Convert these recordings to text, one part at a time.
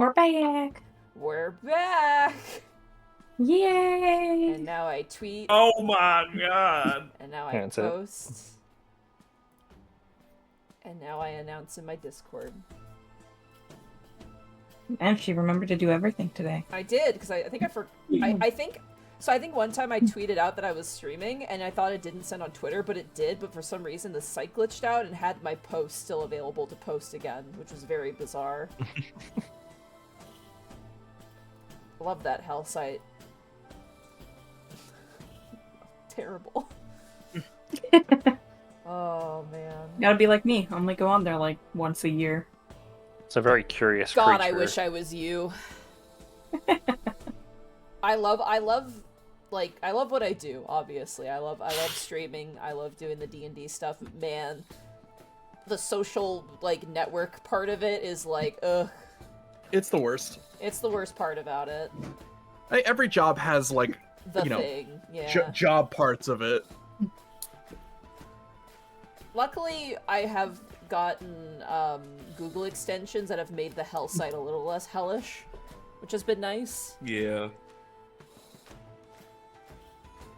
We're back. We're back! Yay! And now I tweet. Oh my god! And now I post. And now I announce in my Discord. And she remembered to do everything today. I did, because I think I think one time I tweeted out that I was streaming, and I thought it didn't send on Twitter, but it did, but for some reason the site glitched out and had my post still available to post again, which was very bizarre. Love that hell site. Terrible. Oh, man. Gotta be like me. Only go on there like once a year. It's a very curious God, creature. I wish I was you. I love what I do, obviously. I love streaming. I love doing the D&D stuff. Man, the social, network part of it is ugh. It's the worst. It's the worst part about it. Every job has, The thing, yeah. job parts of it. Luckily, I have gotten, Google extensions that have made the hell site a little less hellish, which has been nice. Yeah.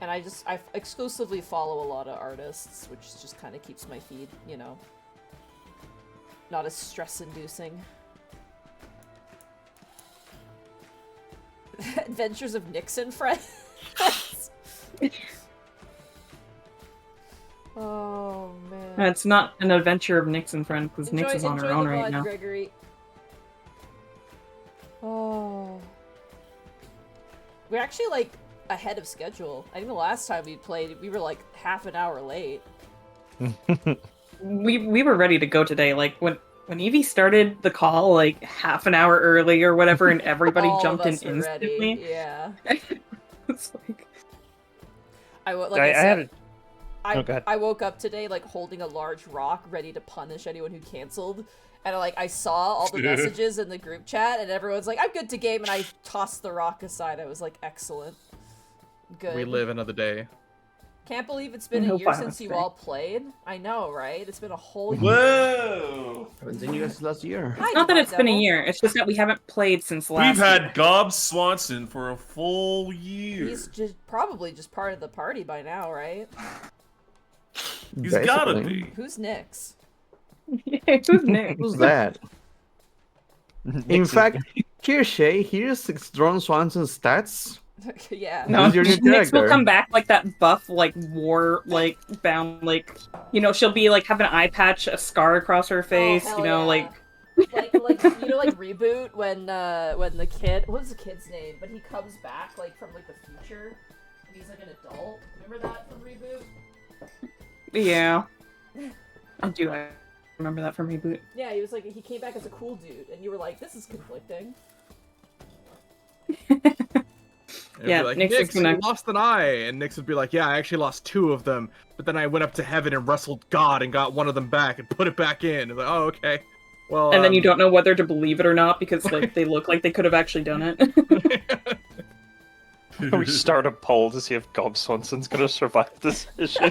And I exclusively follow a lot of artists, which just kind of keeps my feed, not as stress-inducing. Adventures of Nyx and Friends. Oh, man. It's not an adventure of Nyx and friends, because Nyx is on her own right now. Gregory. Oh. We're actually, ahead of schedule. I think the last time we played, we were, half an hour late. we were ready to go today. When Evie started the call, half an hour early or whatever, and everybody jumped in instantly. Ready. Yeah. It's I woke up today, holding a large rock, ready to punish anyone who canceled. And, I saw all the messages in the group chat, and everyone's like, I'm good to game, and I tossed the rock aside. I was like, excellent. Good. We live another day. Can't believe it's been a year since you all played. I know, right? It's been a whole year. Whoa! Haven't seen you guys last year. It's not that it's been a year, it's just that we haven't played since last We've had year. Gob Swanson for a full year. He's probably just part of the party by now, right? He's gotta be. Who's Nyx? Who's Nyx? Who's that? In fact, here's Drone Swanson's stats. Yeah. No, Who's your new Nyx will character? come back like that buff, war, bound, she'll be have an eye patch, a scar across her face, Oh, hell yeah. Reboot when the kid, what was the kid's name? But he comes back from the future, and he's an adult. Remember that from Reboot? Yeah. I remember that from Reboot. Yeah, he came back as a cool dude, and you were like, this is conflicting. Yeah, Nyx, you lost an eye, and Nyx would be like, yeah, I actually lost 2 of them, but then I went up to heaven and wrestled God and got one of them back and put it back in. And oh, okay. Well, and then you don't know whether to believe it or not because they look like they could have actually done it. We start a poll to see if Gob Swanson's gonna survive this issue.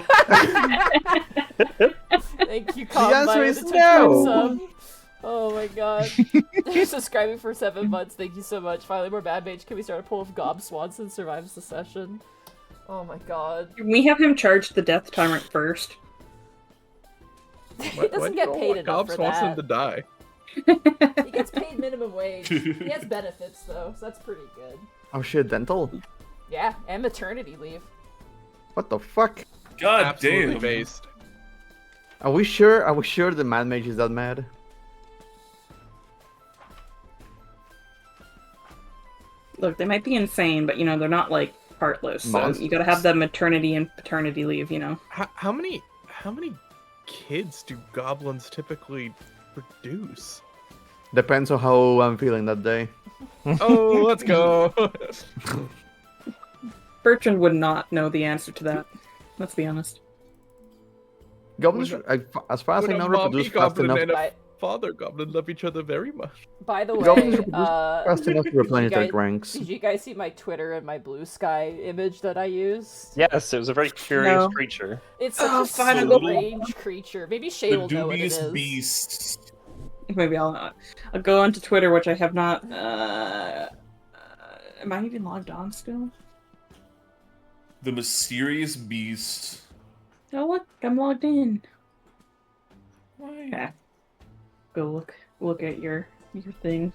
Thank you, The Combine. answer is no. Sub. Oh my god. You're subscribing for 7 months. Thank you so much. Finally, more Bad Mage. Can we start a poll if Gob Swanson survives the session? Oh my god. Can we have him charge the Death Tyrant first? He doesn't get paid enough Gob for Swanson that. to die. He gets paid minimum wage. He has benefits though, so that's pretty good. Oh shit, dental? Yeah, and maternity leave. What the fuck? God Absolutely damn. based. Are we sure the Mad Mage is that mad? Look, they might be insane, but they're not heartless. So Monsters. you gotta have the maternity and paternity leave, How many kids do goblins typically produce? Depends on how I'm feeling that day. Oh, let's go. Bertrand would not know the answer to that. Let's be honest. Goblins, as far as I When know, a mommy reproduce fast goblin enough. and a father goblin love each other very much. By the Goblins way, reproduce fast enough to replenish their guys- ranks. did you guys see my Twitter and my blue sky image that I used? Yes, it was a very curious No. creature. It's such a finally. strange creature. Maybe Shay The will know what it dubious is. beast. maybe I'll go onto Twitter, which I have not. Am I even logged on still? The mysterious beast. Oh look, I'm logged in. Why? Yeah. Go look at your thing.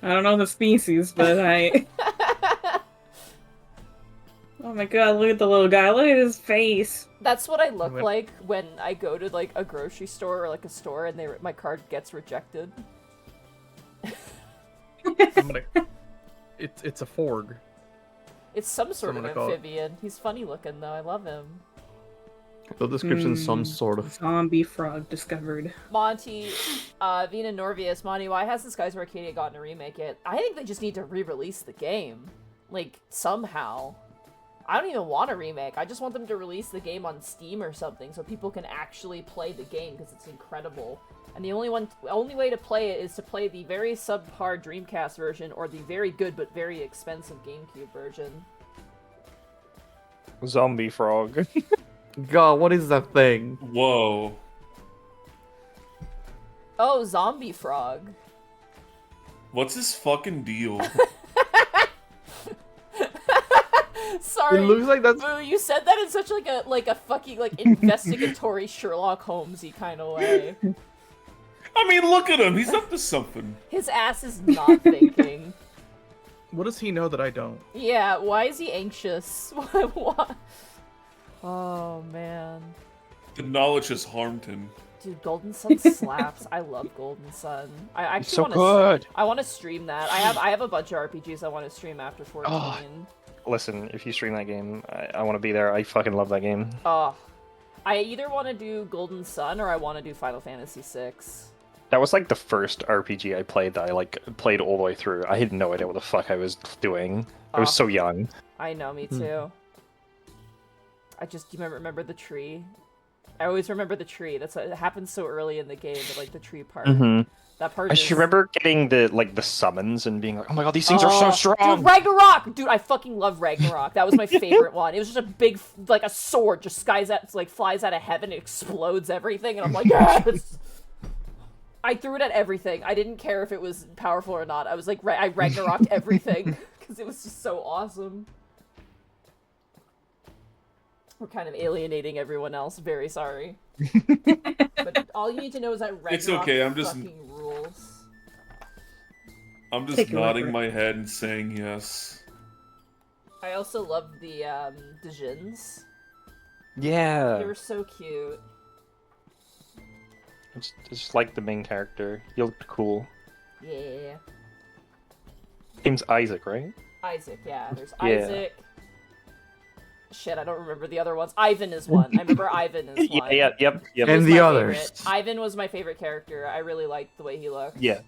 I don't know the species, but I. Oh my god, look at the little guy. Look at his face. That's what I look like when I go to like a grocery store or like a store and my card gets rejected. It's a forg. It's some sort I'm of gonna call it. amphibian. He's funny looking though. I love him. The description, some sort of. Zombie frog discovered. Monty, Vina Norvius, Monty, why hasn't Skies of Arcadia gotten a remake yet? I think they just need to re-release the game. Like, somehow. I don't even want a remake. I just want them to release the game on Steam or something so people can actually play the game because it's incredible. And the only way to play it is to play the very subpar Dreamcast version or the very good but very expensive GameCube version. Zombie frog. God, what is that thing? Whoa. Oh, Zombie Frog. What's his fucking deal? Sorry, It looks like that's. Boo, you said that in such like a fucking like investigatory Sherlock Holmesy kind of way. I mean, look at him. He's up to something. His ass is not thinking. What does he know that I don't? Yeah, why is he anxious? Why? Oh man. The knowledge has harmed him. Dude, Golden Sun slaps. I love Golden Sun. I actually It's so want good. I want to stream that. I have a bunch of RPGs I want to stream after 14. Oh. Listen, if you stream that game, I want to be there. I fucking love that game. Oh. I either want to do Golden Sun or I want to do Final Fantasy VI. That was like the first RPG I played that I like played all the way through. I had no idea what the fuck I was doing. I was so young. I know, me too. Do you remember the tree? I always remember the tree. It happens so early in the game, but like the tree part. That part. I just remember getting the summons and being like, oh my god, these things are so strong. Dude, Ragnarok! Dude, I fucking love Ragnarok. That was my favorite one. It was just a big, like a sword, just flies out of heaven, and explodes everything, and I'm like, yes! I threw it at everything. I didn't care if it was powerful or not. I was like, I Ragnaroked everything, because it was just so awesome. We're kind of alienating everyone else. Very sorry. But all you need to know is that Ragnarok It's okay, I'm just- fucking rules. I'm just Take your word nodding for it. my head and saying yes. I also love the Djinns. Yeah. They were so cute. It's just like the main character. He looked cool. Yeah. Name's Isaac, right? Isaac, yeah. There's Yeah. Isaac. Shit, I don't remember the other ones. Ivan is one. I remember Ivan is one. Yep. And He was the my others. favorite. Ivan was my favorite character. I really liked the way he looked. Yeah.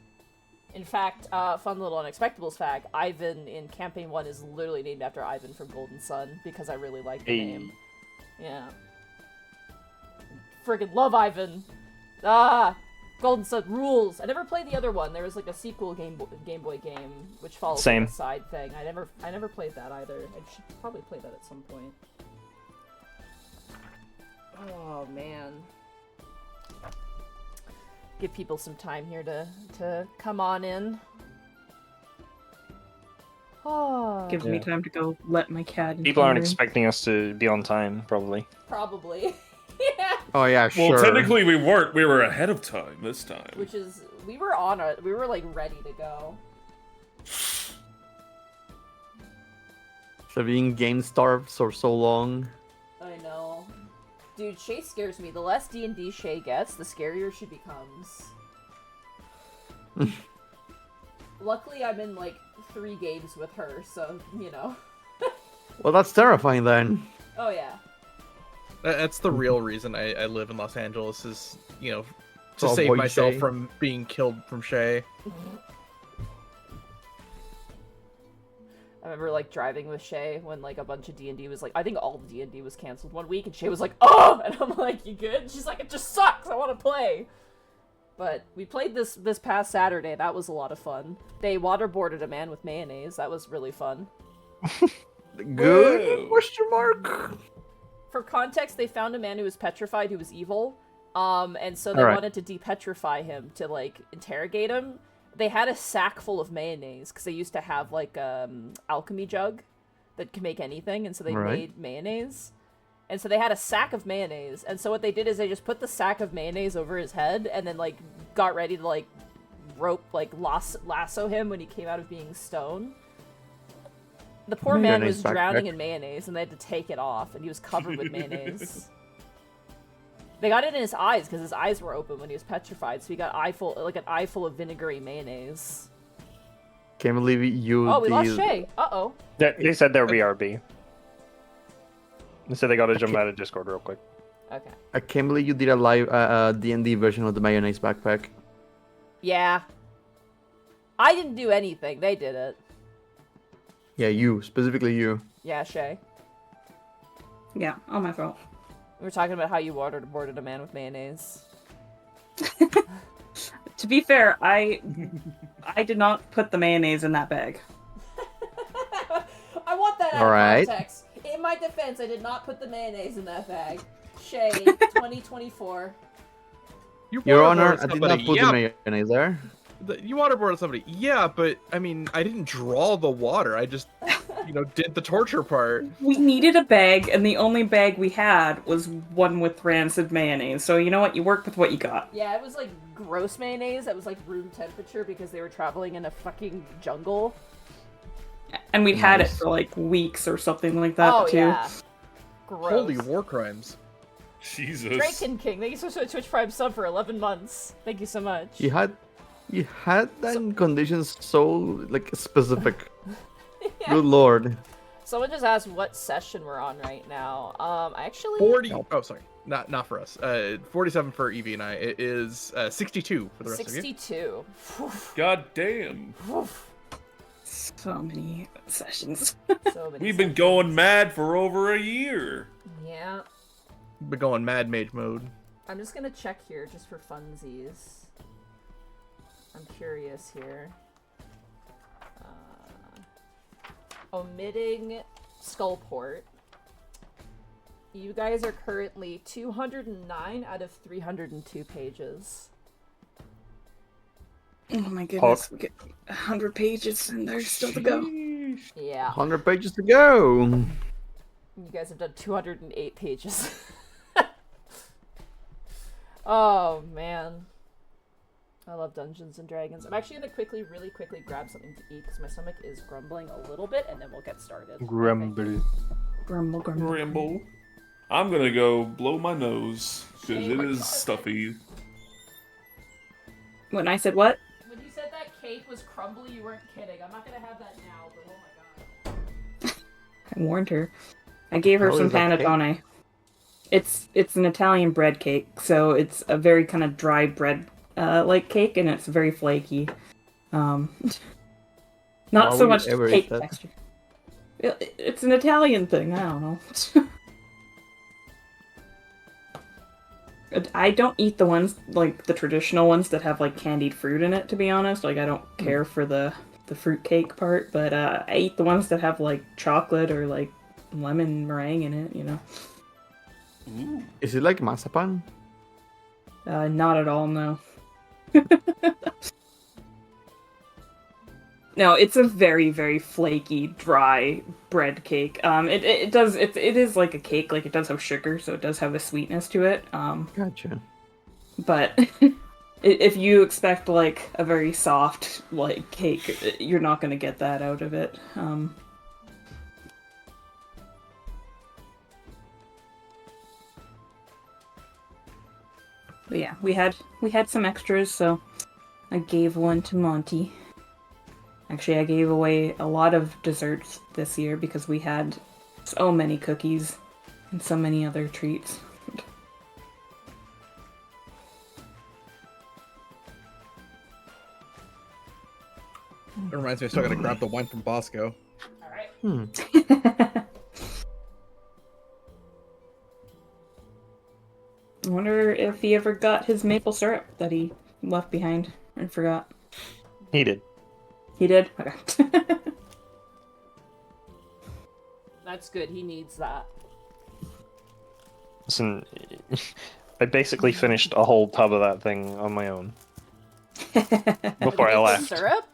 In fact, fun little Unexpectables fact, Ivan in Campaign 1 is literally named after Ivan from Golden Sun, because I really like the Hey. name. Yeah. Friggin' love Ivan! Ah! Golden Sun rules! I never played the other one. There was like a sequel Game Boy game, which follows Same. like, a side thing. I never played that either. I should probably play that at some point. Oh, man. Give people some time here to come on in. Oh, Gives me time to go let my cat in. People aren't here. expecting us to be on time, probably. probably. Yeah. Oh yeah, Well, sure. technically we weren't. We were ahead of time this time. Which is, we were like ready to go. So being game starved for so long. I know. Dude, Shay scares me. The less D&D Shay gets, the scarier she becomes. Luckily, I'm in like 3 games with her, so, you know. Well, that's terrifying then. Oh yeah. That's the real reason I live in Los Angeles is, you know, to To save avoid myself Shay. from being killed from Shay. I remember like driving with Shay when like a bunch of D&D was like, I think all the D&D was canceled one week, and Shay was like, oh! And I'm like, you good? She's like, it just sucks, I want to play. But we played this past Saturday, that was a lot of fun. They waterboarded a man with mayonnaise, that was really fun. Good? Whoa. Question mark. For context, they found a man who was petrified who was evil. And so they wanted to depetrify him to, like, interrogate him. They had a sack full of mayonnaise, because they used to have, like, alchemy jug that could make anything, and so they made mayonnaise. And so they had a sack of mayonnaise, and so what they did is they just put the sack of mayonnaise over his head, and then, like, got ready to, like, lasso him when he came out of being stoned. The poor man was drowning in mayonnaise, and they had to take it off, and he was covered with mayonnaise. They got it in his eyes, because his eyes were open when he was petrified, so he got an eye full of vinegary mayonnaise. Can't believe you. Oh, we lost Shay. Uh-oh. They said they're BRB. They said they gotta jump out of Discord real quick. Okay. I can't believe you did a live D&D version of the mayonnaise backpack. Yeah. I didn't do anything. They did it. Yeah, you. Specifically you. Yeah, Shay. Yeah, all my fault. We were talking about how you waterboarded a man with mayonnaise. To be fair, I did not put the mayonnaise in that bag. I want that out of context. In my defense, I did not put the mayonnaise in that bag. Shay, 2024. Your Honor, I did not put the mayonnaise there. You waterboarded somebody. Yeah, but, I mean, I didn't draw the water. I just, did the torture part. We needed a bag, and the only bag we had was one with rancid mayonnaise. So you know what? You work with what you got. Yeah, it was like gross mayonnaise. That was like room temperature because they were traveling in a fucking jungle. And we'd had it for like weeks or something like that, too. Yeah. Gross. Holy war crimes. Jesus. Draken King, thank you so much for Twitch Prime sub for 11 months. Thank you so much. You had that in conditions so, like, specific. Yeah. Good lord. Someone just asked what session we're on right now. Actually... 40... Oh, sorry. Not for us. 47 for Evie and I. It is 62 for the rest of you. 62. God damn. So many sessions. We've been going mad for over a year. Yeah. Been going Mad Mage mode. I'm just gonna check here just for funsies. I'm curious here. Omitting Skullport. You guys are currently 209 out of 302 pages. Oh my goodness, we get 100 pages and there's still to go. Yeah. 100 pages to go. You guys have done 208 pages. Oh, man. I love Dungeons and Dragons. I'm actually gonna really quickly grab something to eat because my stomach is grumbling a little bit, and then we'll get started. Grumble. Grumble. I'm gonna go blow my nose because it is stuffy. When I said what? When you said that cake was crumbly, you weren't kidding. I'm not gonna have that now, but oh my god. I warned her. I gave her some panettone. It's an Italian bread cake, so it's a very kind of dry bread like cake, and it's very flaky. Not so much cake texture. It's an Italian thing. I don't know. I don't eat the ones like the traditional ones that have like candied fruit in it. To be honest, like I don't care for the fruit cake part, but I eat the ones that have like chocolate or like lemon meringue in it. You know. Ooh. Is it like masapan? Not at all. No. No, it's a very, very flaky, dry bread cake. It is like a cake, like it does have sugar, so it does have a sweetness to it. Gotcha. But if you expect like a very soft like cake, you're not gonna get that out of it. But yeah, we had some extras, so I gave one to Monty. Actually, I gave away a lot of desserts this year because we had so many cookies and so many other treats. It reminds me, I still gotta grab the wine from Bosco. Alright. I wonder if he ever got his maple syrup that he left behind and forgot. He did. He did? Okay. That's good, he needs that. Listen, I basically finished a whole tub of that thing on my own before I Maple left. syrup?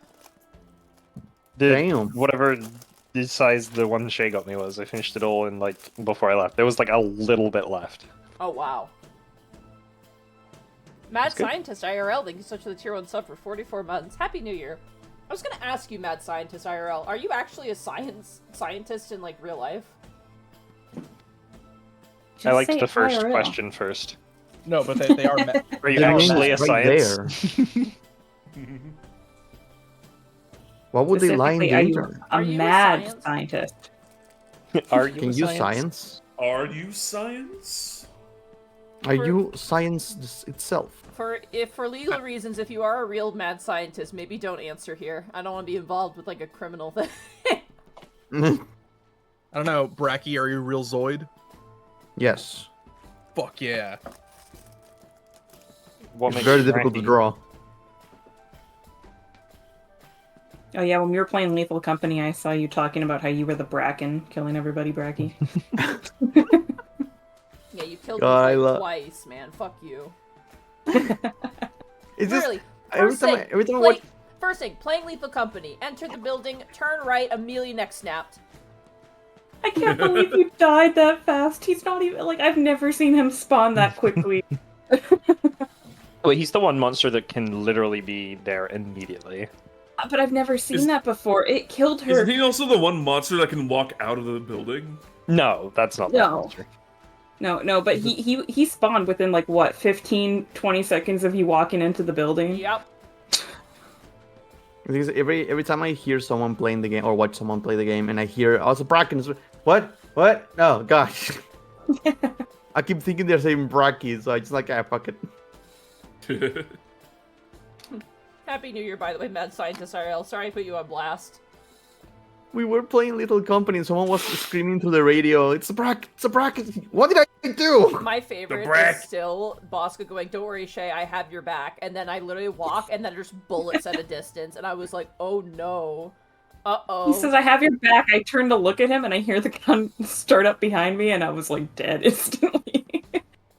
Damn. Whatever the size the one Shay got me was, I finished it all in like before I left. There was like a little bit left. Oh, wow. Mad good. Scientist IRL, thank you so much for the tier 1 sub for 44 months. Happy New Year. I was gonna ask you, Mad Scientist IRL, are you actually a scientist in, like, real life? I liked say the first IRL. question first. No, but they are. Are you They're actually a right science? there. What would they lie in Specifically, the are you internet? a Are you a mad science? scientist? Are you Can a you science? science? Are you science? Are you science itself? For legal reasons, if you are a real mad scientist, maybe don't answer here. I don't want to be involved with, like, a criminal thing. I don't know, Bracky, are you real Zoid? Yes. Fuck yeah. What It's makes very you difficult to cranky? draw. Oh yeah, when we were playing Lethal Company, I saw you talking about how you were the Bracken, killing everybody, Bracky. Yeah, you killed God, I me like love- twice, man. Fuck you. It's just Really. every First time thing, I watch. First thing, playing Lethal Company. Enter the building, turn right, immediately neck snapped. I can't believe you died that fast. He's not even like I've never seen him spawn that quickly. Well, he's the one monster that can literally be there immediately. But I've never seen that before. It killed her. Isn't he also the one monster that can walk out of the building? No, that's not that No. monster. No, but he spawned within like what, 15, 20 seconds of you walking into the building. Yep. Because every time I hear someone playing the game or watch someone play the game, and I hear also Bracken, what? Oh gosh, I keep thinking they're saying Bracky, so I just like fuck it. Happy New Year, by the way, Mad Scientist RL. Sorry I put you on blast. We were playing Little Company, and someone was screaming through the radio, "It's a Brack! It's a Brack! What did I do?" My favorite Brack. is still Bosco going, "Don't worry, Shay, I have your back." And then I literally walk, and then there's bullets at a distance, and I was like, "Oh no, uh-oh." He says, "I have your back." I turn to look at him, and I hear the gun start up behind me, and I was like dead instantly.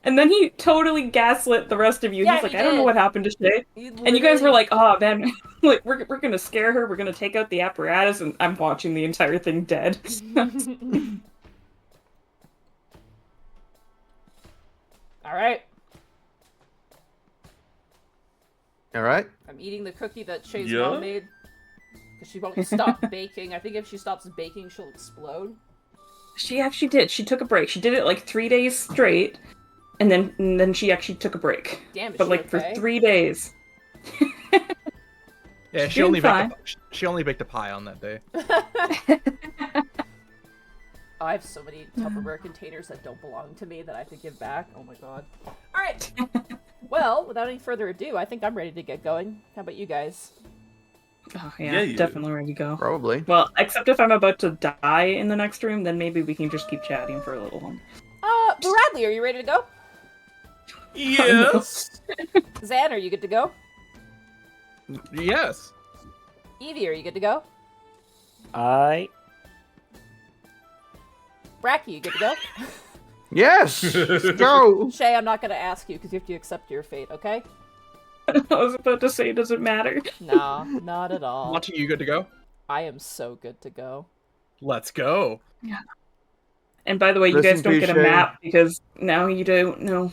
And then he totally gaslit the rest of you. Yeah, He's like, he "I don't know did. what happened to Shay." He And you guys were literally- like, "Oh man, like we're gonna scare her. We're gonna take out the apparatus." And I'm watching the entire thing dead. All right. All right. I'm eating the cookie that Shay's Yeah? mom made. Because she won't stop baking. I think if she stops baking, she'll explode. She actually did. She took a break. She did it like 3 days straight, and then she actually took a break. Damn, is But she like okay? for 3 days. Yeah, she Doing only fine. she only baked a pie on that day. I have so many Tupperware containers that don't belong to me that I have to give back. Oh my god. Alright. Well, without any further ado, I think I'm ready to get going. How about you guys? Oh yeah, Yeah. definitely ready to go. Probably. Well, except if I'm about to die in the next room, then maybe we can just keep chatting for a little longer. Bradley, are you ready to go? Yes. Zan, are you good to go? Yes. Evie, are you good to go? Bracky, you good to go? Yes. Let's go. Shay, I'm not gonna ask you because you have to accept your fate, okay? I was about to say, does it matter? Nah, not at all. Monty, you good to go? I am so good to go. Let's go. And by the way, you Listen guys don't to get a Shay. map because now you don't know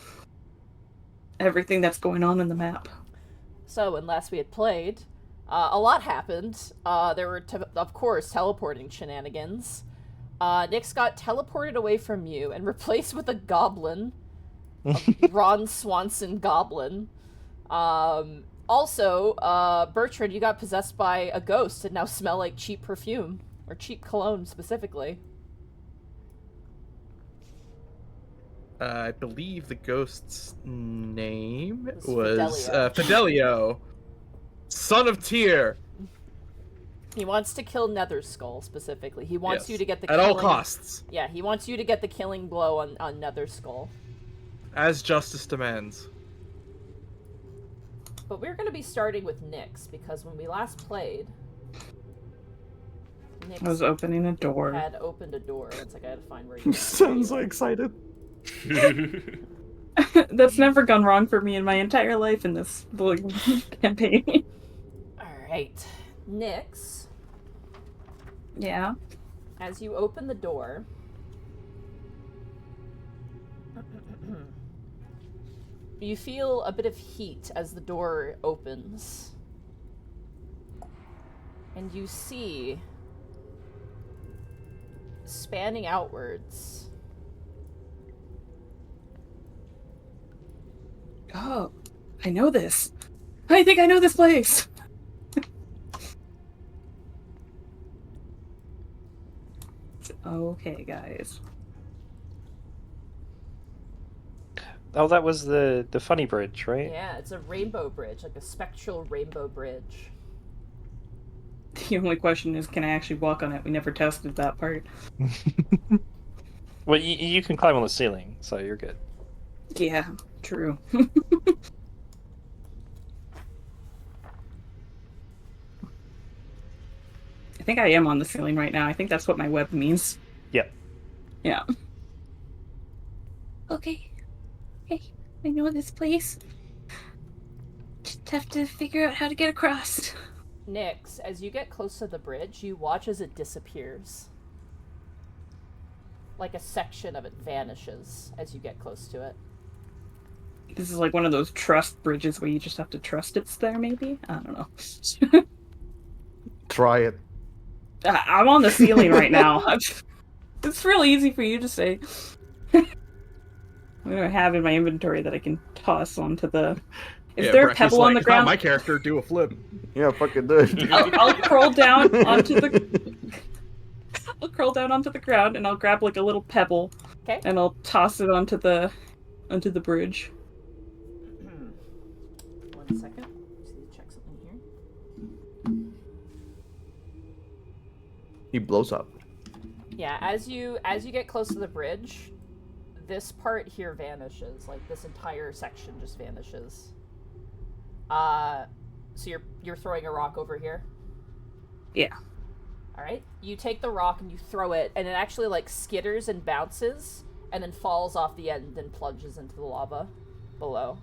everything that's going on in the map. So, when last we had played, a lot happened. There were, of course, teleporting shenanigans. Nyx got teleported away from you and replaced with a goblin. A Ron Swanson goblin. Also, Bertrand, you got possessed by a ghost and now smell like cheap perfume. Or cheap cologne, specifically. I believe the ghost's name It's was Fidelio. Fidelio, son of Tyr. He wants to kill Nether Skull, specifically. He wants Yes. you to get the At killing... all costs, Yeah, he wants you to get the killing blow on Nether Skull. as justice demands. But we're going to be starting with Nyx, because when we last played, I was Nyx opening a door. had opened a door. It's like I had to find where you Sounds so excited. That's never gone wrong for me in my entire life in this campaign. Alright. Nyx, Yeah. as you open the door, you feel a bit of heat as the door opens. And you see, spanning outwards, Oh, I know this. I think I know this place. Okay, guys. Oh, that was the funny bridge, right? yeah, it's a rainbow bridge, like a spectral rainbow bridge. The only question is, can I actually walk on it? We never tested that part. Well, you can climb on the ceiling, so you're good. Yeah, true. I think I am on the ceiling right now. I think that's what my web means. Yep. Yeah. Okay. Okay. I know this place. Just have to figure out how to get across. Nyx, as you get close to the bridge, you watch as it disappears. Like a section of it vanishes as you get close to it. This is like one of those trust bridges where you just have to trust it's there, maybe? I don't know. Try it. I'm on the ceiling right now. It's really easy for you to say. What do I have in my inventory that I can toss onto the... Is there a Brecky's pebble like, on the "It's not ground? my character, do a flip." Yeah, fucking do it. I'll crawl down onto the... I'll crawl down onto the ground and I'll grab like a little pebble. Okay. And I'll toss it onto the bridge. 1 second. Just need to check something here. He blows up. Yeah, as you get close to the bridge, this part here vanishes. Like this entire section just vanishes. So you're throwing a rock over here? Yeah. Alright. You take the rock and you throw it, and it actually like skitters and bounces, and then falls off the end and plunges into the lava below.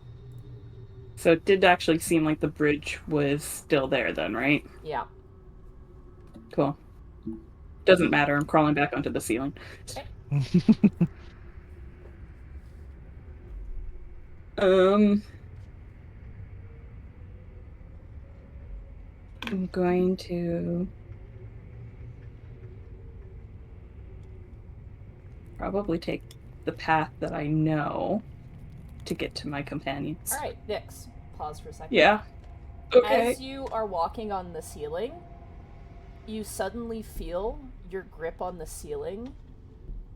So it did actually seem like the bridge was still there then, right? Yeah. Cool. Doesn't matter, I'm crawling back onto the ceiling. Okay. I'm going to probably take the path that I know to get to my companions. Alright, Nyx. Pause for a second. Yeah. Okay. As you are walking on the ceiling, you suddenly feel your grip on the ceiling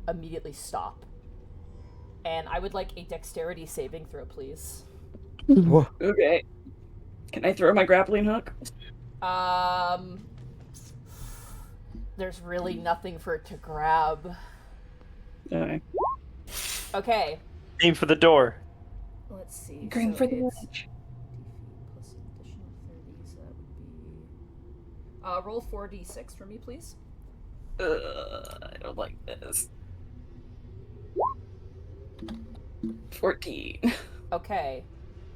immediately stop. And I would like a dexterity saving throw, please. What? Okay. Can I throw my grappling hook? There's really nothing for it to grab. Okay. Okay. Aim for the door. Let's see. Going so for the it's ledge. plus an additional 30, so that would be... roll 4d6 for me, please. I don't like this. 14. Okay.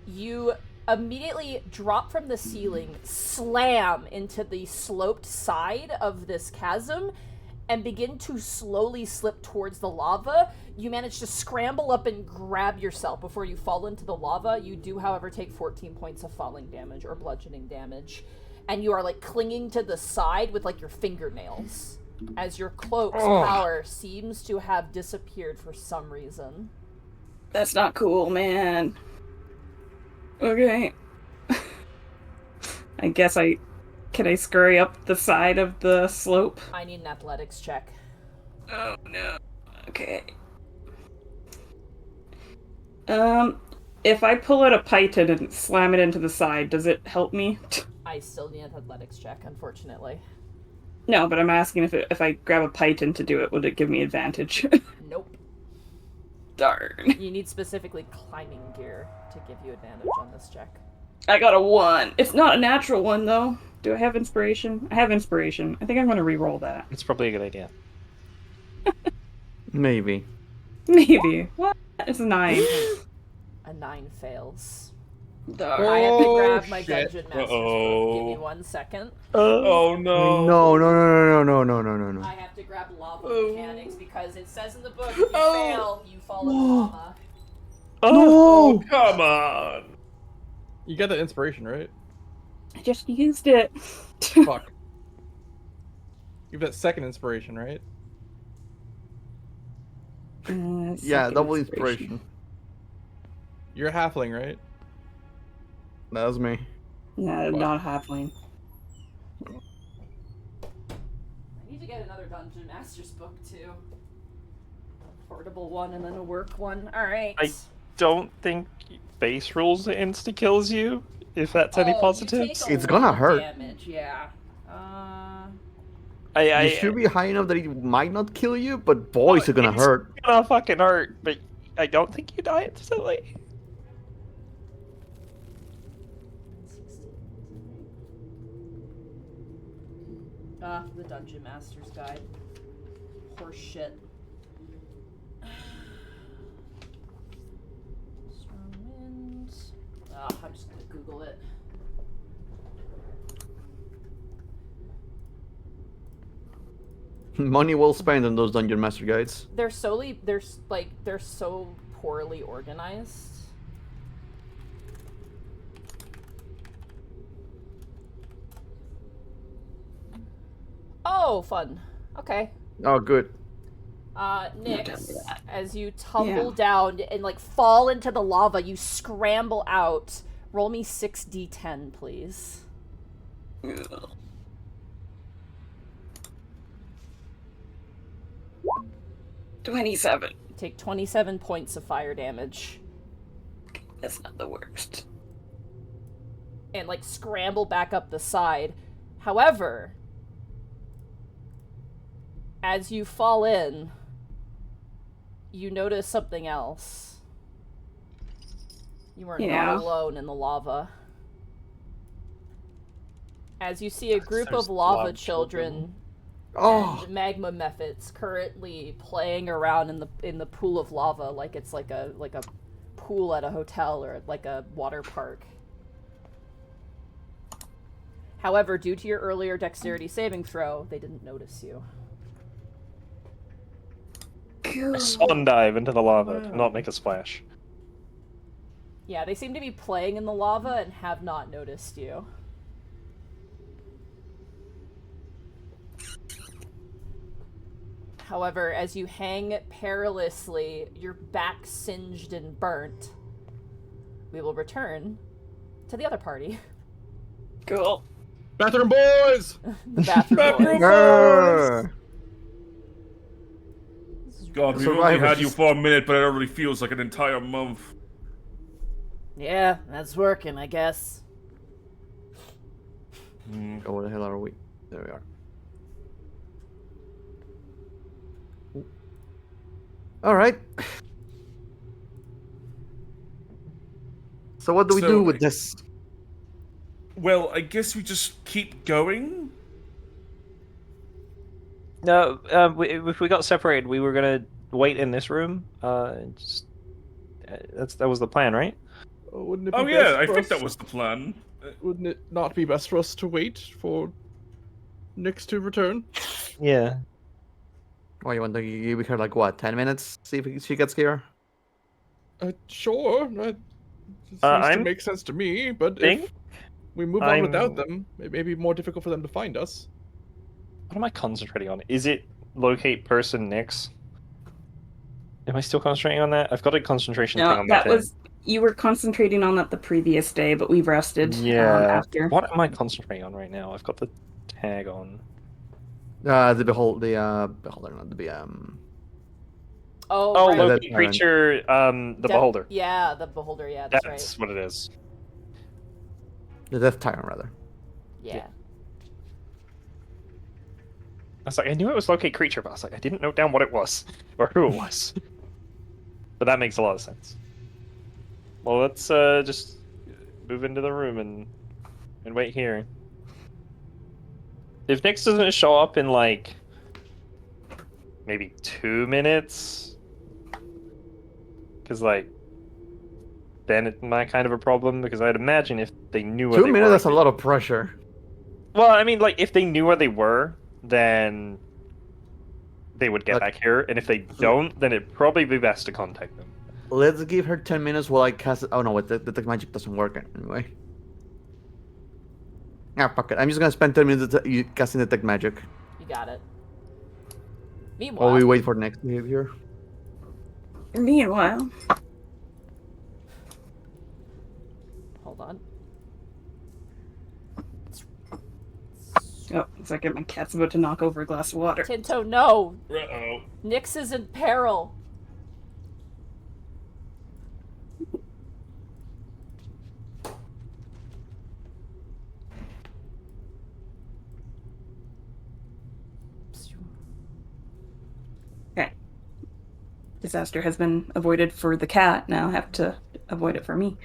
You immediately drop from the ceiling, slam into the sloped side of this chasm, and begin to slowly slip towards the lava. You manage to scramble up and grab yourself before you fall into the lava. You do, however, take 14 points of falling damage or bludgeoning damage. And you are, like, clinging to the side with, like, your fingernails, as your cloak's power seems to have disappeared for some reason. That's not cool, man. Okay. I guess can I scurry up the side of the slope? I need an athletics check. Oh no. Okay. If I pull out a python and slam it into the side, does it help me? I still need an athletics check, unfortunately. No, but I'm asking if I grab a python to do it, would it give me advantage? Nope. Darn. You need specifically climbing gear to give you advantage on this check. I got a 1. It's not a natural one, though. Do I have inspiration? I have inspiration. I think I'm going to re-roll that. It's probably a good idea. Maybe. Maybe. What? It's a 9. A 9 fails. Darn. I have to Oh, grab my shit. Dungeon Master's book. Give me Uh-oh. 1 second. Oh No, no. no. I have to grab lava Oh. mechanics because it says in the book if you Oh. fail, you fall in lava. Oh, No! come on. You got that inspiration, right? I just used it. Fuck. You have that second inspiration, right? Yeah, Second double inspiration. You're a halfling, right? That was me. No, Fuck. not halfling. I need to get another Dungeon Master's book too. A portable one and then a work one. Alright. I don't think base rules insta kills you, if that's any positives. It's gonna hurt. Damage, yeah. You should be high enough that it might not kill you, but boys are gonna it's hurt. gonna fucking hurt, but I don't think you die instantly. The Dungeon Master's Guide. Horse shit. Strong winds. I'm just gonna Google it. Money well spent on those dungeon master guides. They're so poorly organized. Oh, fun. Okay. Oh, good. Nyx, as you tumble down and like fall into the lava, you scramble out. Roll me 6d10, please. 27. Take 27 points of fire damage. That's not the worst. And like scramble back up the side. However, as you fall in, you notice something else. You are not alone in the lava. As you see a group of lava children and magma methods currently playing around in the pool of lava like it's like a pool at a hotel or like a water park. However, due to your earlier dexterity saving throw, they didn't notice you. A swan dive into the lava, do not make a splash. Yeah, they seem to be playing in the lava and have not noticed you. However, as you hang perilously, your back singed and burnt, we will return to the other party. Cool. Bathroom boys! The bathroom boys. Grr. God, we've only Survivors. had you for a minute, but it already feels like an entire month. Yeah, that's working, I guess. Oh, where the hell are we? There we are. All right. So what do we do with this? Well, I guess we just keep going? No, if we got separated, we were gonna wait in this room. That was the plan, right? Wouldn't it be Oh yeah, best I for think us- that was the plan. Wouldn't it not be best for us to wait for Nyx to return? Yeah. Oh, you want to give her like what, 10 minutes? See if she gets here. Sure. That seems to I'm make sense to me. But think if we move on without them, it may be more difficult for them to find us. What am I concentrating on? Is it locate person Nyx? Am I still concentrating on that? I've got a concentration thing No, on my that thing. was you were concentrating on that the previous day, but we rested. Yeah. After. What am I concentrating on right now? I've got the tag on. The beholder, not the Oh, Oh, right. locate Tyrant. creature, the beholder. Yeah, the beholder, yeah, that's right. What it is. the death tyrant rather. Yeah. I was like, I knew it was locate creature, but I was like, I didn't note down what it was or who it was. But that makes a lot of sense. Well, let's just move into the room and wait here. If Nyx doesn't show up in like maybe 2 minutes, because like then it might kind of a problem because I'd imagine if they knew where 2 they minutes, were. that's a lot of pressure. Well, I mean, like if they knew where they were, then they would get back here, and if they don't, then it'd probably be best to contact them. Let's give her 10 minutes while I cast. Oh no, wait, the detect magic doesn't work anyway. Ah, fuck it. I'm just gonna spend 10 minutes casting detect magic. You got it. Meanwhile, While we wait for next behavior. Meanwhile, hold on. oh, it's like my cat's about to knock over a glass of water. Tinto, no! Uh-oh. Nyx is in peril. Okay. Disaster has been avoided for the cat. Now I have to avoid it for me.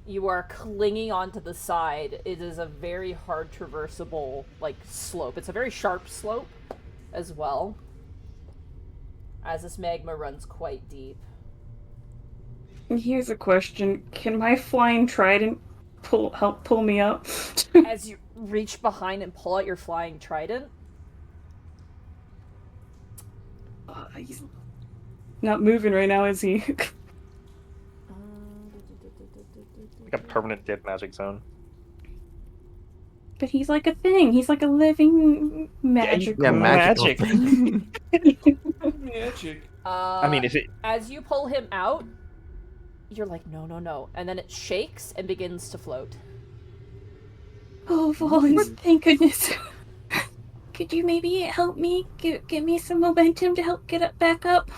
You are clinging onto the side. It is a very hard traversable, like, slope. It's a very sharp slope as well, as this magma runs quite deep. Here's a question. Can my flying trident help pull me up? As you reach behind and pull out your flying trident, He's not moving right now, is he? Like a permanent dead magic zone. But he's like a thing. He's like a living magic. Yeah, magic. Magic. I mean, if it as you pull him out, you're like, no, no, no. And then it shakes and begins to float. Oh, Volans, thank goodness. Could you maybe help me? Give me some momentum to help get it back up?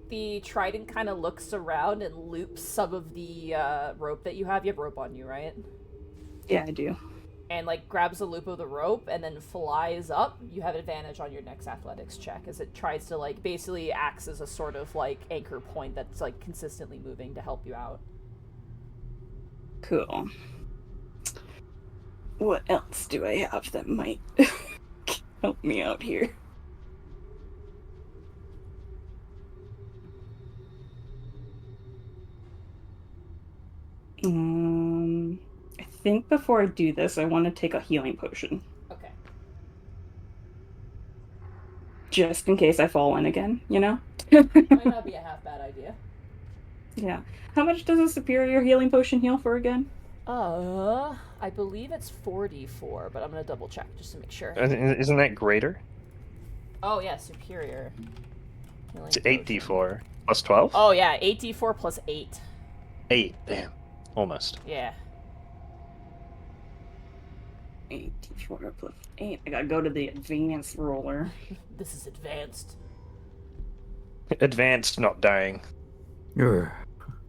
The trident kind of looks around and loops some of the rope that you have. You have rope on you, right? Yeah, I do. And like grabs a loop of the rope and then flies up. You have advantage on your next athletics check as it tries to like basically acts as a sort of like anchor point that's like consistently moving to help you out. Cool. What else do I have that might help me out here? I think before I do this, I want to take a healing potion. Okay. Just in case I fall in again, you know? Might not be a half bad idea. Yeah. How much does a superior healing potion heal for again? I believe it's 44, but I'm gonna double check just to make sure. isn't that greater? Oh yeah, superior. Healing It's potion. 8d4 plus 12. Oh yeah, 8d4 plus 8. 8. Damn, almost. Yeah. 84 plus 8. I gotta go to the advanced roller. This is advanced. Advanced, not dying.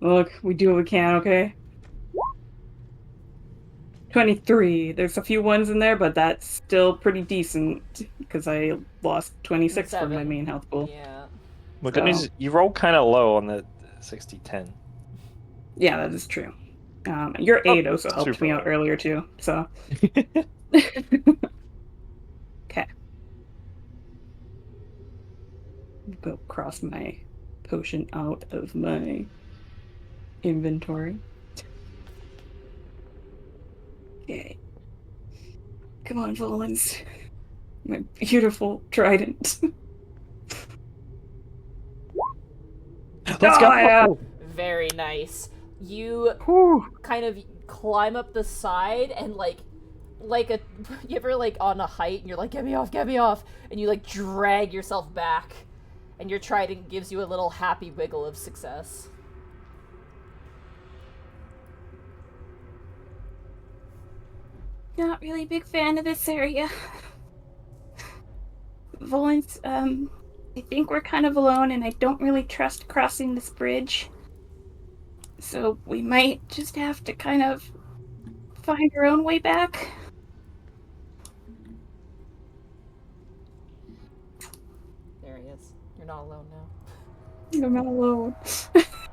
Look, we do what we can, okay? 23. There's a few ones in there, but that's still pretty decent because I lost 26 from my 7. main health pool. Yeah. Well, good news, you rolled kind of low on the 60-10. Yeah, that is true. Your aid also helped super me out low. earlier too, so. Okay. Go cross my potion out of my inventory. Okay. Come on, Volans. My beautiful trident. Let's go! Yeah. Very nice. You kind of climb up the side and like you ever like on a height and you're like, get me off, and you like drag yourself back, and your trident gives you a little happy wiggle of success. Not really a big fan of this area. Volans, I think we're kind of alone and I don't really trust crossing this bridge. So we might just have to kind of find our own way back. There he is. You're not alone now. I'm not alone.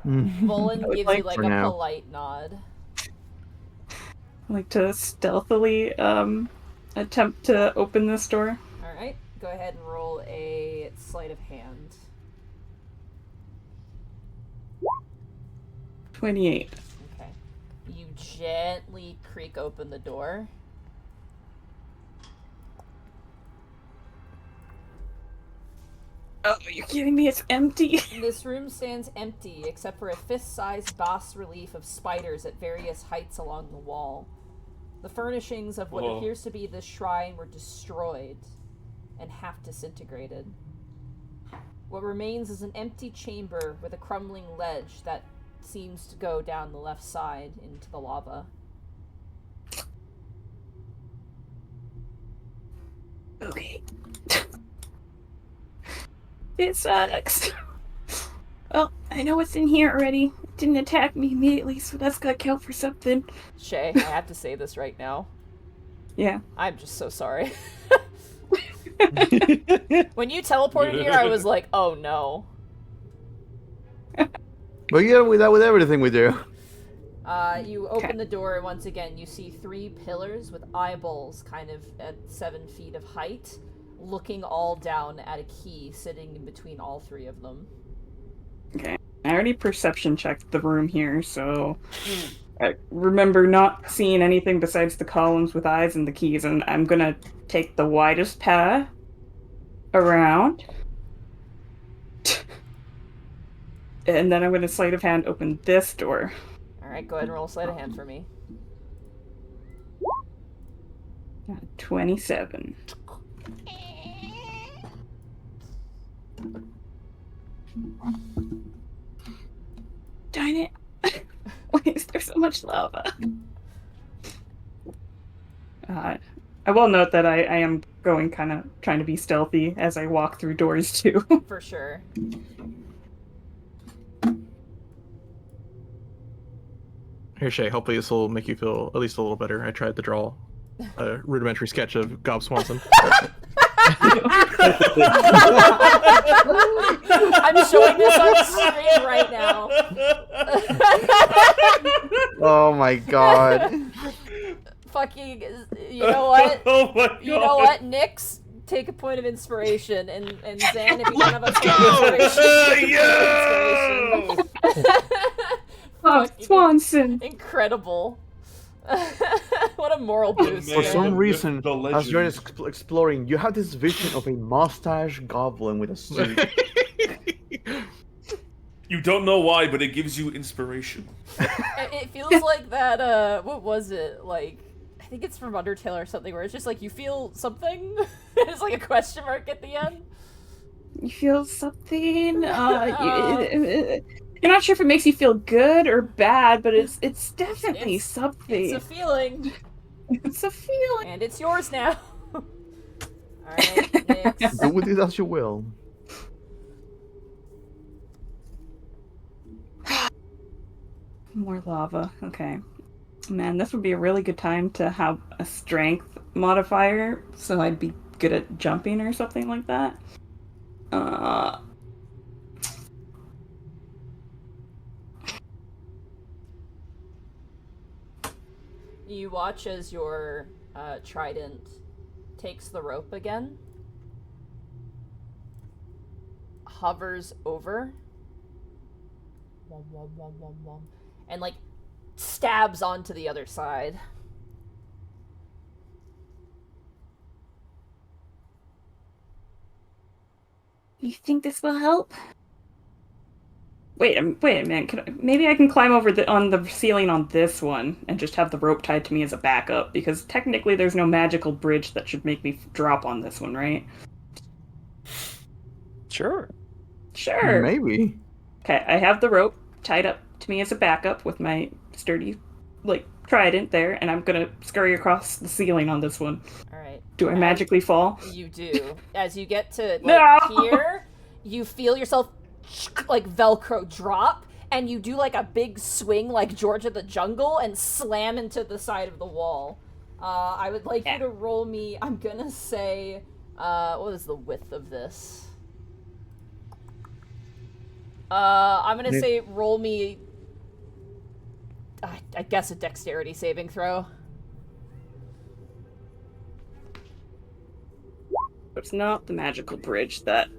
Volan gives like you like for a now. polite nod. I like to stealthily attempt to open this door. Alright, go ahead and roll a sleight of hand. 28. Okay. You gently creak open the door. Oh, you're kidding me? It's empty. This room stands empty, except for a fist-sized bas-relief of spiders at various heights along the wall. The furnishings of what appears to be this shrine were destroyed and half disintegrated. What remains is an empty chamber with a crumbling ledge that seems to go down the left side into the lava. Okay. It sucks. Well, I know what's in here already. It didn't attack me immediately, so that's gotta count for something. Shay, I have to say this right now. Yeah. I'm just so sorry. When you teleported here, I was like, oh no. But yeah, with everything we do. You open the door, and once again, you see 3 pillars with eyeballs kind of at 7 feet of height, looking all down at a key sitting in between all 3 of them. Okay. I already perception checked the room here, so I remember not seeing anything besides the columns with eyes and the keys, and I'm gonna take the widest path around. And then I'm gonna sleight of hand open this door. Alright, go ahead and roll a sleight of hand for me. 27. Darn it. Why is there so much lava? I will note that I am going kind of trying to be stealthy as I walk through doors too. For sure. Here, Shay, hopefully this will make you feel at least a little better. I tried to draw a rudimentary sketch of Gob Swanson. I'm showing this on screen right now. Oh my god. Fucking, you know what? Oh my god. You know what, Nyx? Take a point of inspiration, and Zan, if you don't have a point of inspiration, take a point of inspiration. Oh, Swanson! Incredible. What a moral boost. For Man, some reason, the as you're legend. exploring, you have this vision of a mustache goblin with a suit. You don't know why, but it gives you inspiration. It feels like that, what was it? Like, I think it's from Undertale or something, where it's just like, you feel something? It's like a question mark at the end. You feel something? You're not sure if it makes you feel good or bad, but it's definitely something. It's a feeling. It's a feeling. And it's yours now. Alright, Nyx. Do with it as you will. More lava. Okay. Man, this would be a really good time to have a strength modifier, so I'd be good at jumping or something like that. You watch as your trident takes the rope again, hovers over, and like stabs onto the other side. You think this will help? Wait a minute. Maybe I can climb over on the ceiling on this one and just have the rope tied to me as a backup, because technically there's no magical bridge that should make me drop on this one, right? Sure. Sure. Maybe. Okay, I have the rope tied up to me as a backup with my sturdy, trident there, and I'm gonna scurry across the ceiling on this one. Alright. Do I magically fall? You do. As you get to No! here, you feel yourself Velcro drop, and you do a big swing like George of the Jungle and slam into the side of the wall. I would like you to roll me, I'm gonna say, what is the width of this? I'm gonna say roll me, I guess a dexterity saving throw. It's not the magical bridge that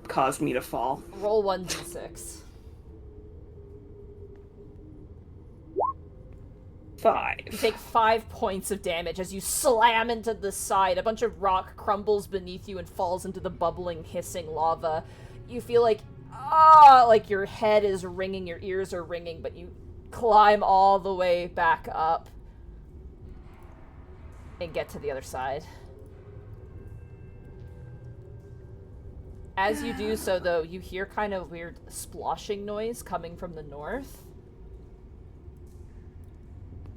caused me to fall. Roll 1d6. 5. You take 5 points of damage as you slam into the side. A bunch of rock crumbles beneath you and falls into the bubbling, hissing lava. You feel like your head is ringing, your ears are ringing, but you climb all the way back up and get to the other side. As you do so, though, you hear kind of weird sploshing noise coming from the north.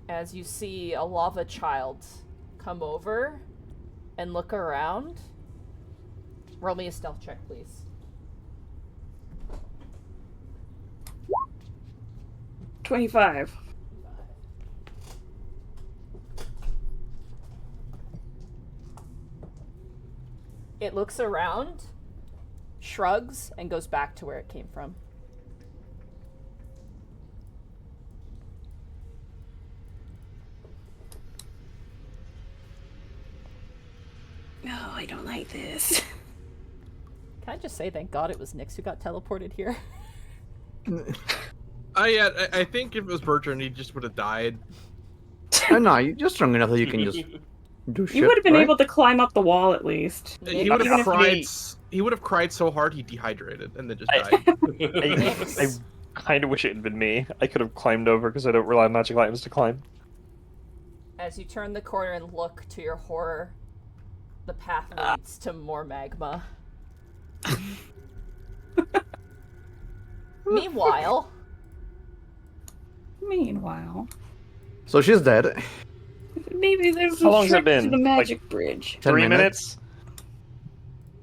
As you see a lava child come over and look around. Roll me a stealth check, please. $25. It looks around, shrugs, and goes back to where it came from. No, I don't like this. Can I just say thank God it was Nyx who got teleported here? I think if it was Bertrand, he just would have died. Oh, no, you're just strong enough that you can just do shit. You would have been right? able to climb up the wall at least. He would have Even if cried. He would have cried so hard he dehydrated and then just died. I kind of wish it had been me. I could have climbed over because I don't rely on magic items to climb. As you turn the corner and look, to your horror, the path leads to more magma. Meanwhile, So she's dead. maybe there's How a long's it trick been? to the magic bridge. 10 3 minutes?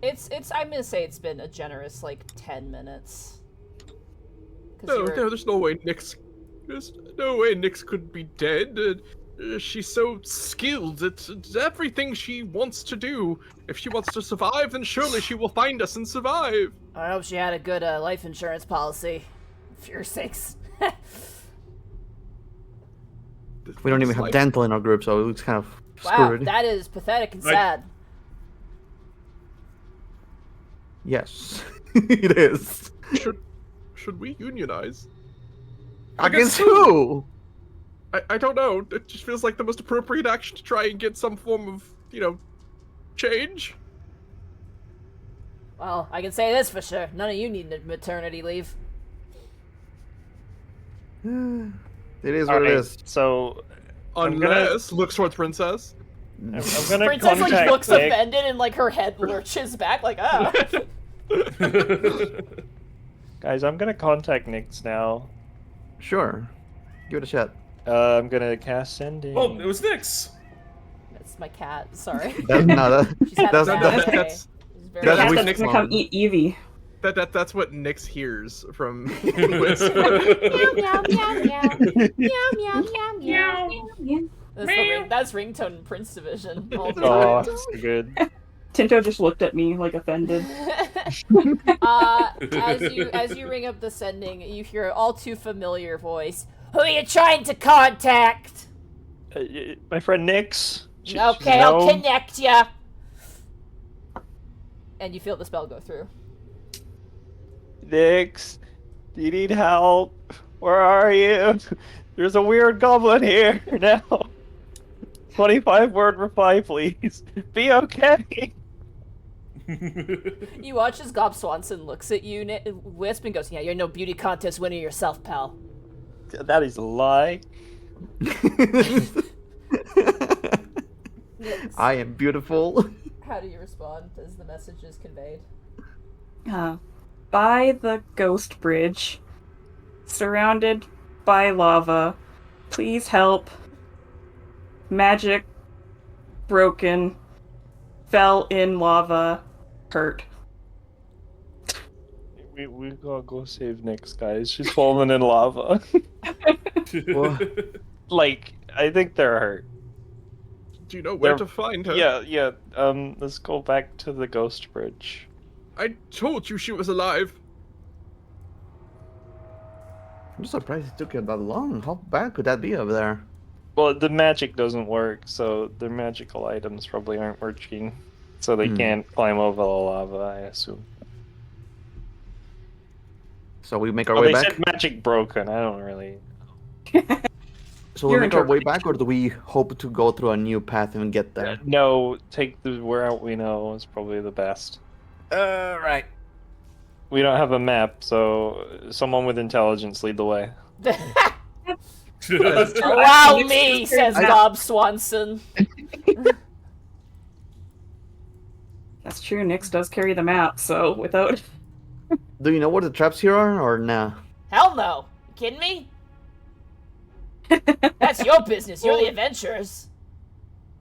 minutes? it's I'm gonna say it's been a generous 10 minutes. No, there's no way Nyx could be dead. She's so skilled. It's everything she wants to do. If she wants to survive, then surely she will find us and survive. I hope she had a good life insurance policy. For your sakes. We don't even have dental in our group, so it's kind of Wow, screwed. that is pathetic and Right. sad. Yes, it is. Should we unionize? Against who? I don't know. It just feels like the most appropriate action to try and get some form of, change. Well, I can say this for sure. None of you need maternity leave. It is what Alright, it is. so Unless, looks towards Princess. I'm gonna Princess contact looks Nick. offended and her head lurches back ah. Guys, I'm gonna contact Nyx now. Sure. Give it a shot. I'm gonna cast sending. Oh, it was Nyx. That's my cat, sorry. She's had a bad day. that's- She's very that's Cat what that's Nick's gonna come mom- eat Evie. That's what Nyx hears from meow meow meow meow meow meow meow meow. That's ringtone in Prince Division all the Oh, time. so good. Tinto just looked at me offended. As you ring up the sending, you hear an all too familiar voice. Who are you trying to contact? My friend Nyx. Okay, I'll connect ya. And you feel the spell go through. Nyx, do you need help? Where are you? There's a weird goblin here now. 25-word reply, please. Be okay. You watch as Gob Swanson looks at you, Wisp, and goes, "Yeah, you're no beauty contest winner yourself, pal." That is a lie. I am beautiful. How do you respond as the message is conveyed? By the ghost bridge, surrounded by lava. Please help. Magic broken. Fell in lava. Hurt. We gotta go save Nyx, guys. She's fallen in lava. I think they're hurt. Do you know where They're- to find her? Yeah. Let's go back to the ghost bridge. I told you she was alive. I'm just surprised it took you that long. How bad could that be over there? Well, the magic doesn't work, so the magical items probably aren't working So they can't climb over the lava, I assume. So we make our way They back. said magic broken. I don't really. So we make our way back, or do we hope to go through a new path and get there? No, take the where we know is probably the best. Right. We don't have a map, so someone with intelligence lead the way. Allow me, says Bob Swanson. That's true. Nyx does carry the map, so without. Do you know what the traps here are, or nah? Hell no. You kidding me? That's your business. You're the adventurers.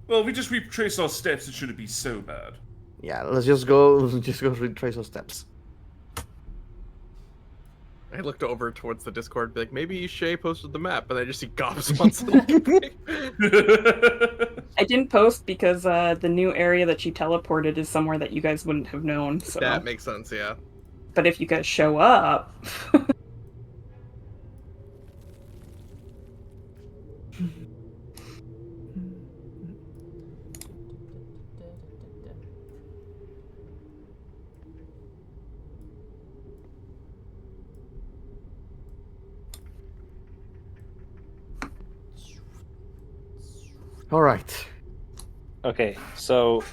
Well, if we just retrace our steps, it shouldn't be so bad. Yeah, let's just go. Retrace our steps. I looked over towards the Discord, be like, maybe Shay posted the map, but I just see Gob Swanson. I didn't post because the new area that she teleported is somewhere that you guys wouldn't have known. So. That makes sense, yeah. But if you guys show up. All right. Okay, so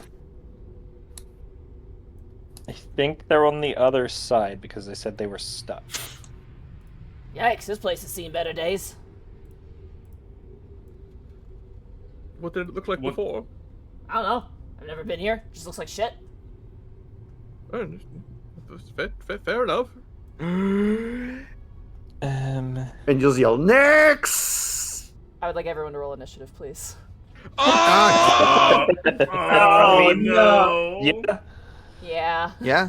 I think they're on the other side because they said they were stuck. Yikes, this place has seen better days. What did it look like before? I don't know. I've never been here. Just looks like shit. Fair enough. And just yell, next! I would like everyone to roll initiative, please. Oh, no! Yeah. Yeah. Yeah?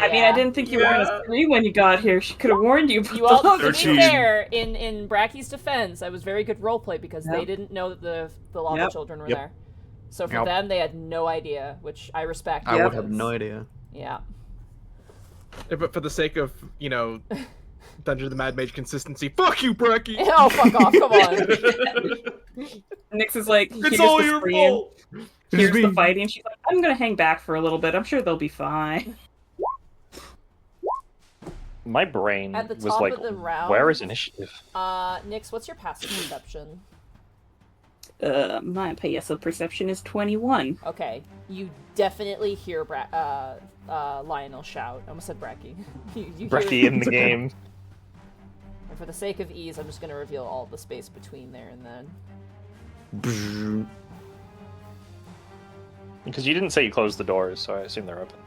I mean, I didn't think you were gonna scream when you got here. She could have warned you. You all, to be 13. fair, in Bracky's defense, I was very good roleplay because they didn't know that the lava children were there. So for them, they had no idea, which I respect. I would have no idea. Yeah. Yeah, but for the sake of, Dungeon of the Mad Mage consistency, fuck you, Bracky! Oh, fuck off, come on. Nyx is like, It's all your fault! Here's the fighting. She's like, I'm gonna hang back for a little bit. I'm sure they'll be fine. My brain At the was top like, of the round, where is initiative? Nyx, what's your passive perception? My passive perception is 21. Okay, you definitely hear Lionel shout. I almost said Bracky. you Bracky hear... in the game. And for the sake of ease, I'm just going to reveal all the space between there and then. Because you didn't say you closed the doors, so I assume they're open.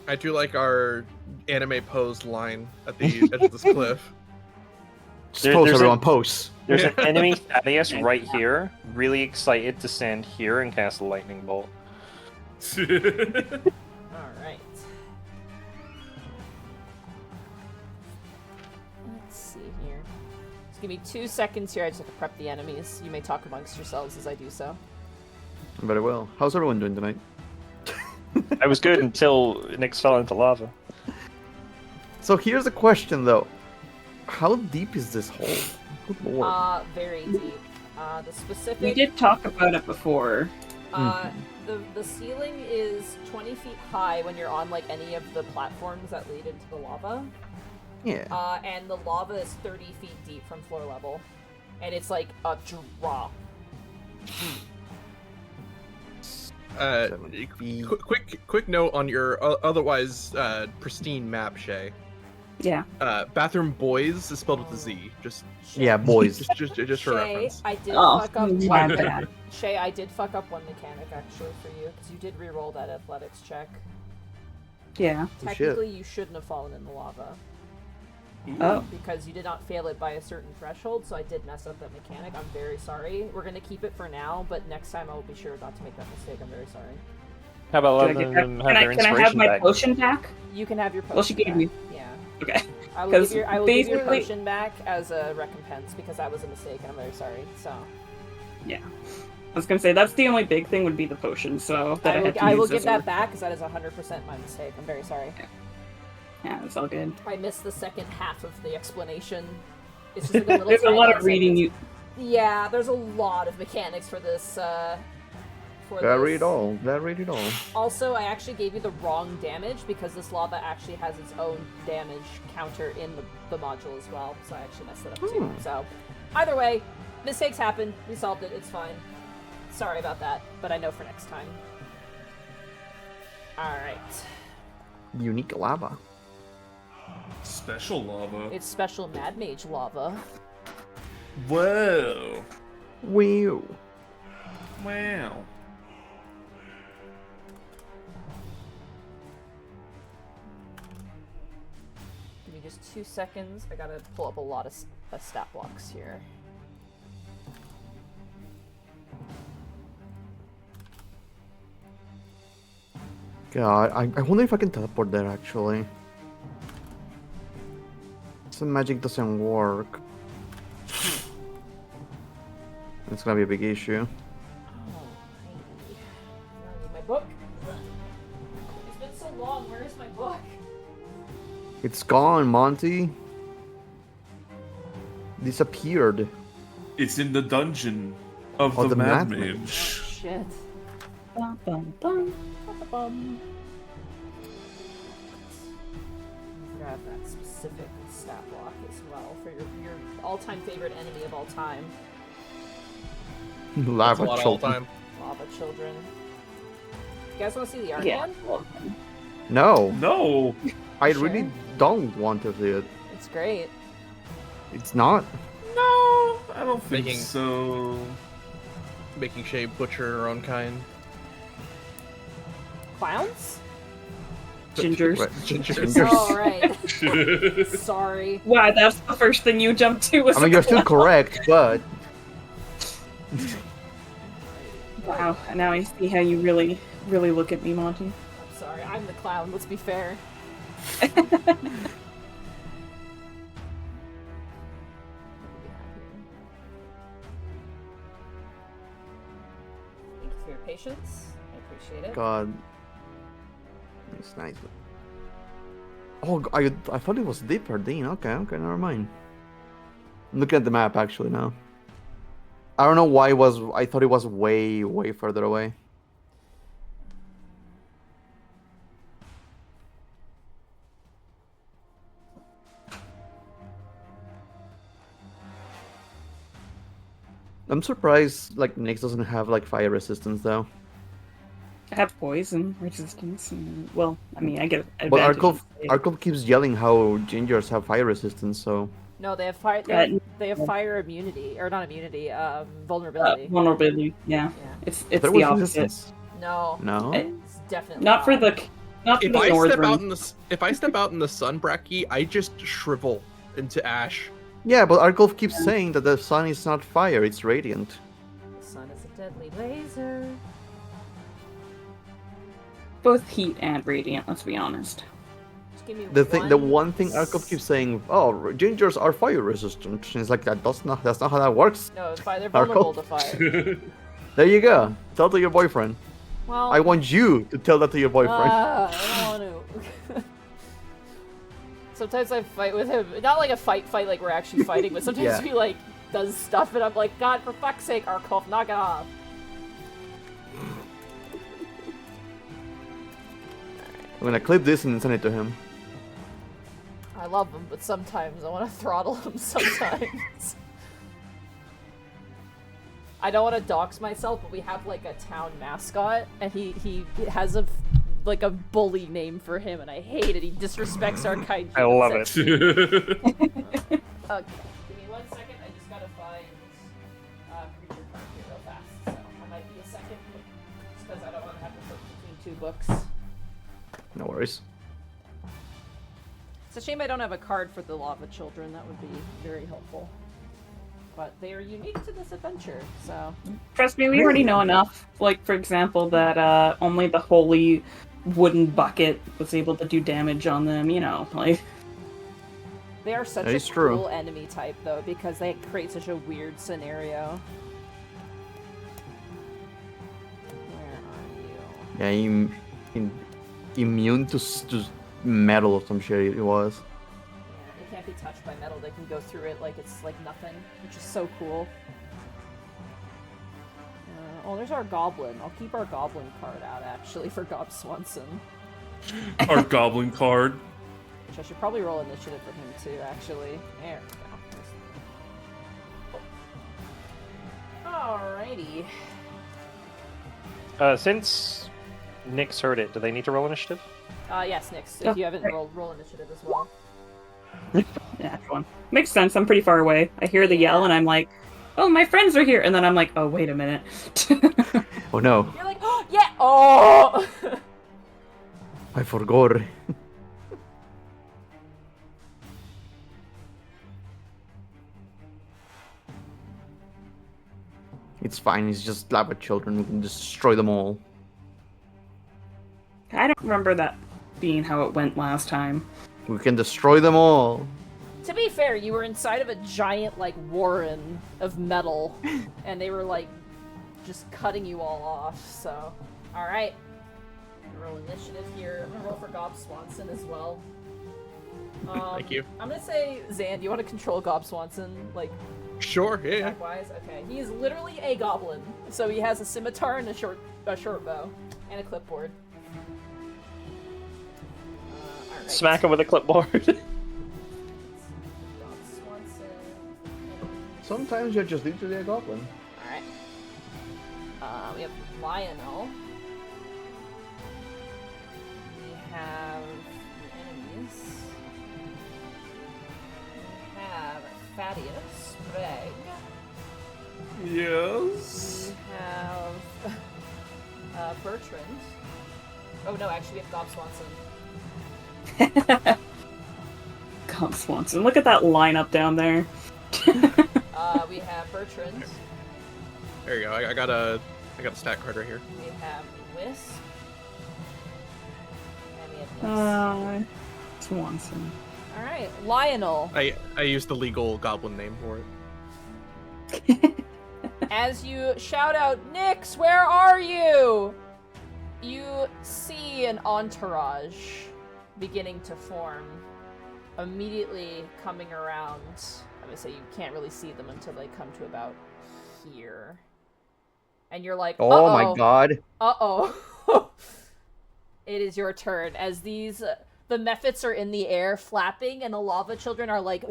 I do like our anime pose line at the edge of this cliff. Suppose everyone posts. There's an enemy Thaddeus right here, really excited to stand here and cast a lightning bolt. Alright. Let's see here. Just give me 2 seconds here. I just have to prep the enemies. You may talk amongst yourselves as I do so. Very well. How's everyone doing tonight? I was good until Nyx fell into lava. So here's the question, though. How deep is this hole? Good lord. Very deep. The specific... We did talk about it before. The ceiling is 20 feet high when you're on, like, any of the platforms that lead into the lava. Yeah. And the lava is 30 feet deep from floor level. And it's, like, a drop. Quick note on your otherwise pristine map, Shay. Yeah. Bathroom boys is spelled with a Z. Yeah, boys. Just for Shay, reference. I did Oh, fuck up my bad. Shay, I did fuck up one mechanic actually for you because you did re-roll that athletics check. Yeah. Technically, you shouldn't have fallen in the lava. Oh. Because you did not fail it by a certain threshold, so I did mess up that mechanic. I'm very sorry. We're gonna keep it for now, but next time I will be sure not to make that mistake. I'm very sorry. How about Can letting them have their I have inspiration my back? potion back? You can have your potion. Well, she gave back. me. Yeah. Okay. I will give 'Cause your your basically- potion back as a recompense because that was a mistake, and I'm very sorry. So. Yeah. I was gonna say that's the only big thing would be the potion. So that I will use give as that a... back because that is 100% my mistake. I'm very sorry. Yeah, it's all good. I missed the second half of the explanation. It's just like a little There's a tiny lot of sentence. reading you. Yeah, there's a lot of mechanics for this for Very this. all. Very it all. Also, I actually gave you the wrong damage because this lava actually has its own damage counter in the module as well. So I actually messed it up too. So either way, mistakes happen. We solved it. It's fine. Sorry about that, but I know for next time. Alright. Unique lava. Special lava. It's special Mad Mage lava. Whoa. Wow. Wow. Give me just 2 seconds. I gotta pull up a lot of stat blocks here. God, I wonder if I can teleport there actually. Some magic doesn't work. It's gonna be a big issue. Oh, I need my book. It's been so long. Where is my book? It's gone, Monty. Disappeared. It's in the dungeon of Oh, the the Mad Mad Mage. Shit. Bum, bum, bum. Bum. Grab that specific stat block as well for your all-time favorite enemy of all time, That's a Lava lot of all children. time. lava children. You guys want to see the art Yeah. again? No, No. I Sure. really don't want to see it. It's great. It's not. No, I don't think Making- so. Making Shay butcher her own kind. Clowns? Gingers. Right. Gingers. Oh, right. Sorry. Why, that's the first thing you jumped to was I mean, you're still correct, but Wow, now I see how you really look at me, Monty. I'm sorry. I'm the clown. Let's be fair. Thank you for your patience. I appreciate it. God, it's nice. Oh, I thought it was deeper, Dean. Okay, never mind. I'm looking at the map actually now. I don't know why it was. I thought it was way further away. I'm surprised like Nyx doesn't have like fire resistance though. I have poison resistance. And, well, I mean, I get But advantage. Arkov keeps yelling how gingers have fire resistance, so No, they have fire. They have fire immunity, or not immunity. Vulnerability. Vulnerability. Yeah, Yeah. it's there the was opposite. resistance. No. No. It's definitely Not for the If I northern. if I step out in the sun, Bracky, I just shrivel into ash. Yeah, but Arkov keeps saying that the sun is not fire; it's radiant. The sun is a deadly laser. Both heat and radiant. Let's be honest. Just give me The one thing Arkov keeps saying, oh, gingers are fire resistant. And it's like that's not how that works. No, they're vulnerable to Arkov. fire. There you go. Tell to your boyfriend. Well, I want you to tell that to your boyfriend. I don't want to. Sometimes I fight with him. Not like a fight like we're actually fighting, but sometimes Yeah. he like does stuff and I'm like, God, for fuck's sake, Arkov, knock it off. I'm gonna clip this and send it to him. I love him, but sometimes I want to throttle him sometimes. I don't want to dox myself, but we have like a town mascot, and he has a like a bully name for him, and I hate it. He disrespects our kaiju. I love it. Okay, give me 1 second. I just gotta find creature card here real fast. So I might be a second, just because I don't want to have to flip between 2 books. No worries. It's a shame I don't have a card for the Lava Children. That would be very helpful. But they are unique to this adventure, so... Trust me, we already know enough. Like, for example, that only the holy wooden bucket was able to do damage on them. You know, like. They are such That a is true. cool enemy type, though, because they create such a weird scenario. Where are you? Yeah, immune to metal or some shit it was. Yeah, they can't be touched by metal. They can go through it like it's like nothing, which is so cool. Oh, there's our goblin. I'll keep our goblin card out, actually, for Gob Swanson. Our goblin card. Which I should probably roll initiative for him, too, actually. There we go. Alrighty. Since Nyx heard it, do they need to roll initiative? Yes, Nyx. If you haven't roll initiative as well. Yeah, one. Makes sense. I'm pretty far away. I hear the yell, and I'm like, "Oh, my friends are here!" And then I'm like, "Oh, wait a minute." Oh no! You're like, oh, yeah! Oh! I forgot. It's fine. It's just lava children. We can destroy them all. I don't remember that being how it went last time. We can destroy them all. To be fair, you were inside of a giant, like, warren of metal, and they were, like, just cutting you all off, so... Alright. Roll initiative here. I'm gonna roll for Gob Swanson as well. Thank you. I'm gonna say, Zan, do you want to control Gob Swanson, like, Sure, yeah. attack-wise? Okay. He is literally a goblin, so he has a scimitar and a short bow, and a clipboard. Alright. Smack him with a clipboard. Sometimes you're just literally a goblin. Alright. We have Lionel. We have the enemies. We have Thaddeus, Greg. Yes. We have Bertrand. Oh no, actually we have Gob Swanson. God, Swanson. Look at that lineup down there. We have Bertrand. There you go. I got a stat card right here. We have Wisp. And we have Nyx. Swanson. Alright, Lionel. I used the legal goblin name for it. As you shout out, Nyx, where are you? You see an entourage beginning to form, immediately coming around. I'm gonna say you can't really see them until they come to about here. And you're like, Oh my god. Uh-oh. It is your turn. As these, the Mephits are in the air flapping, and the lava children are like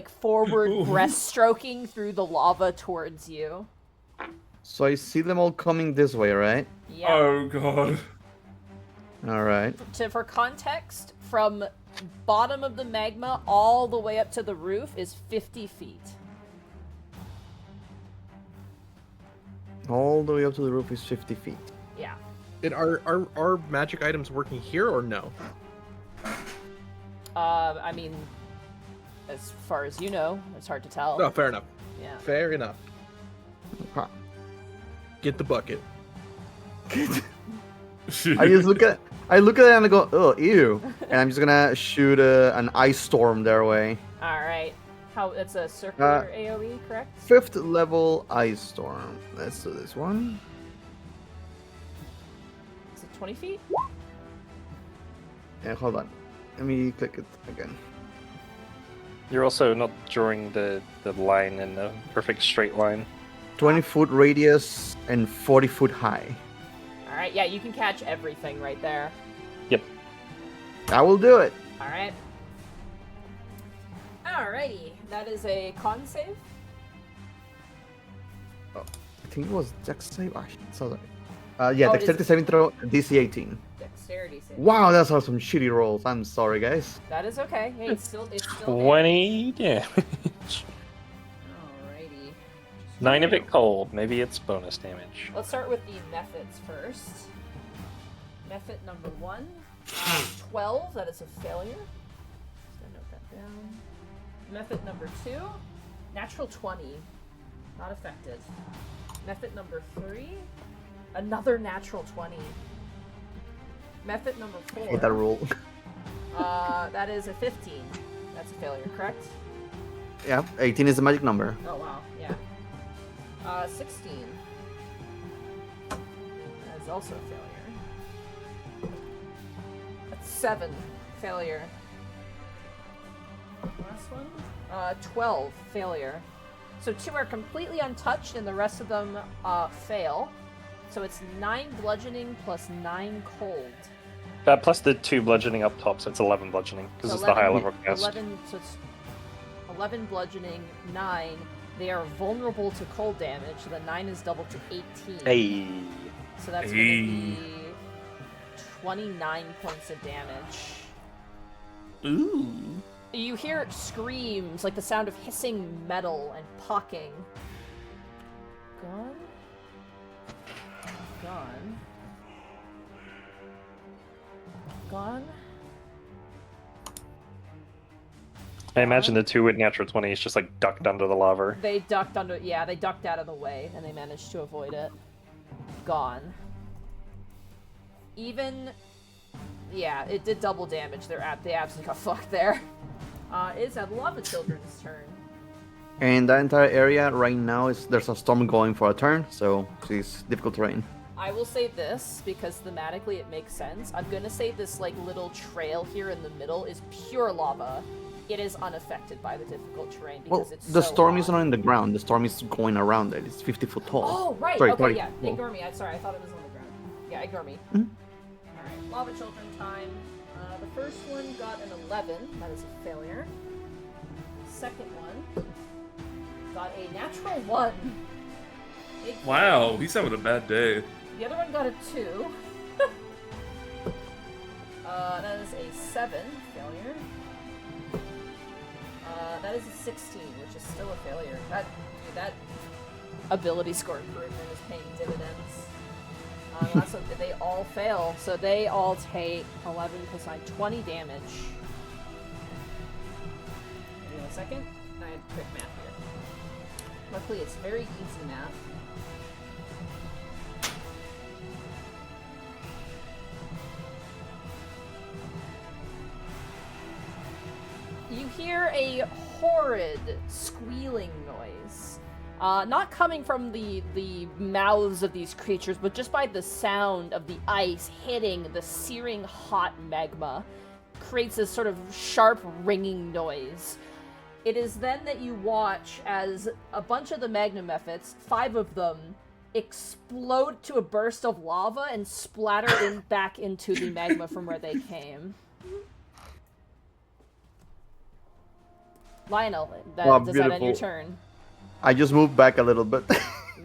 forward breaststroking through the lava towards you. So I see them all coming this way, right? Yeah. Oh god. Alright. For context, from bottom of the magma all the way up to the roof is 50 feet. All the way up to the roof is 50 feet. Yeah. And are magic items working here or no? I mean, as far as you know, it's hard to tell. No, fair enough. Yeah. Fair enough. Huh. Get the bucket. I look at it and I go, oh, ew. And I'm just gonna shoot an ice storm their way. Alright. It's a circular AoE, correct? 5th level ice storm. Let's do this one. Is it 20 feet? Yeah, hold on. Let me click it again. You're also not drawing the line in a perfect straight line. 20-foot radius and 40-foot high. Alright, yeah, you can catch everything right there. Yep. I will do it. Alright. Alrighty. That is a con save. I think it was Dex save. Sorry. Yeah, Oh, it Dexterity is- saving throw, DC 18. Dexterity save. Wow, that's all some shitty rolls. I'm sorry, guys. That is okay. Hey, it's still there. 20 damage. Alrighty. 9 of it cold. Maybe it's bonus damage. Let's start with the methods first. Method number 1, 12. That is a failure. Just gonna note that down. Method number 2, natural 20. Not affected. Method number 3, another natural 20. Method number 4. Hate that roll. That is a 15. That's a failure, correct? Yeah, 18 is the magic number. Oh wow, yeah. 16. That is also a failure. That's 7. Failure. Last one? 12. Failure. So 2 are completely untouched and the rest of them fail. So it's 9 bludgeoning plus 9 cold. Plus the 2 bludgeoning up top, so it's 11 bludgeoning, because So it's the higher level 11, cast. so it's 11 bludgeoning, 9. They are vulnerable to cold damage, so the 9 is doubled to 18. Hey. So that's going to be 29 points of damage. Ooh. You hear screams, like the sound of hissing metal and popping. Gone. Gone. Gone. I imagine the 2 with natural 20s just like ducked under the lava. They ducked under, yeah, they ducked out of the way, and they managed to avoid it. Gone. Even, yeah, it did double damage. They absolutely got fucked there. It's at Lava Children's turn. And that entire area right now there's a storm going for a turn, so it's difficult terrain. I will say this, because thematically it makes sense. I'm gonna say this, like, little trail here in the middle is pure lava. It is unaffected by the difficult terrain because it's the so storm hot. isn't on the ground. The storm is going around it. It's 50 foot tall. Oh, right. Sorry, okay, 30 yeah. tall. Ignore me. Sorry, I thought it was on the ground. Yeah, ignore me. Mhm. Alright, Lava Children time. The first one got an 11. That is a failure. Second one got a natural 1. Big Wow, he's having a bad day. The other one got a 2. That is a 7 failure. That is a 16, which is still a failure. That ability score improvement is paying dividends. Last one, they all fail, so they all take 11 plus 9, 20 damage. Give me a second. I have quick math here. Luckily, it's very easy math. You hear a horrid squealing noise. Not coming from the mouths of these creatures, but just by the sound of the ice hitting the searing hot magma. Creates this sort of sharp ringing noise. It is then that you watch as a bunch of the Magnamephits, 5 of them, explode to a burst of lava and splatter back into the magma from where they came. Lionel, does that end your turn? I just moved back a little bit.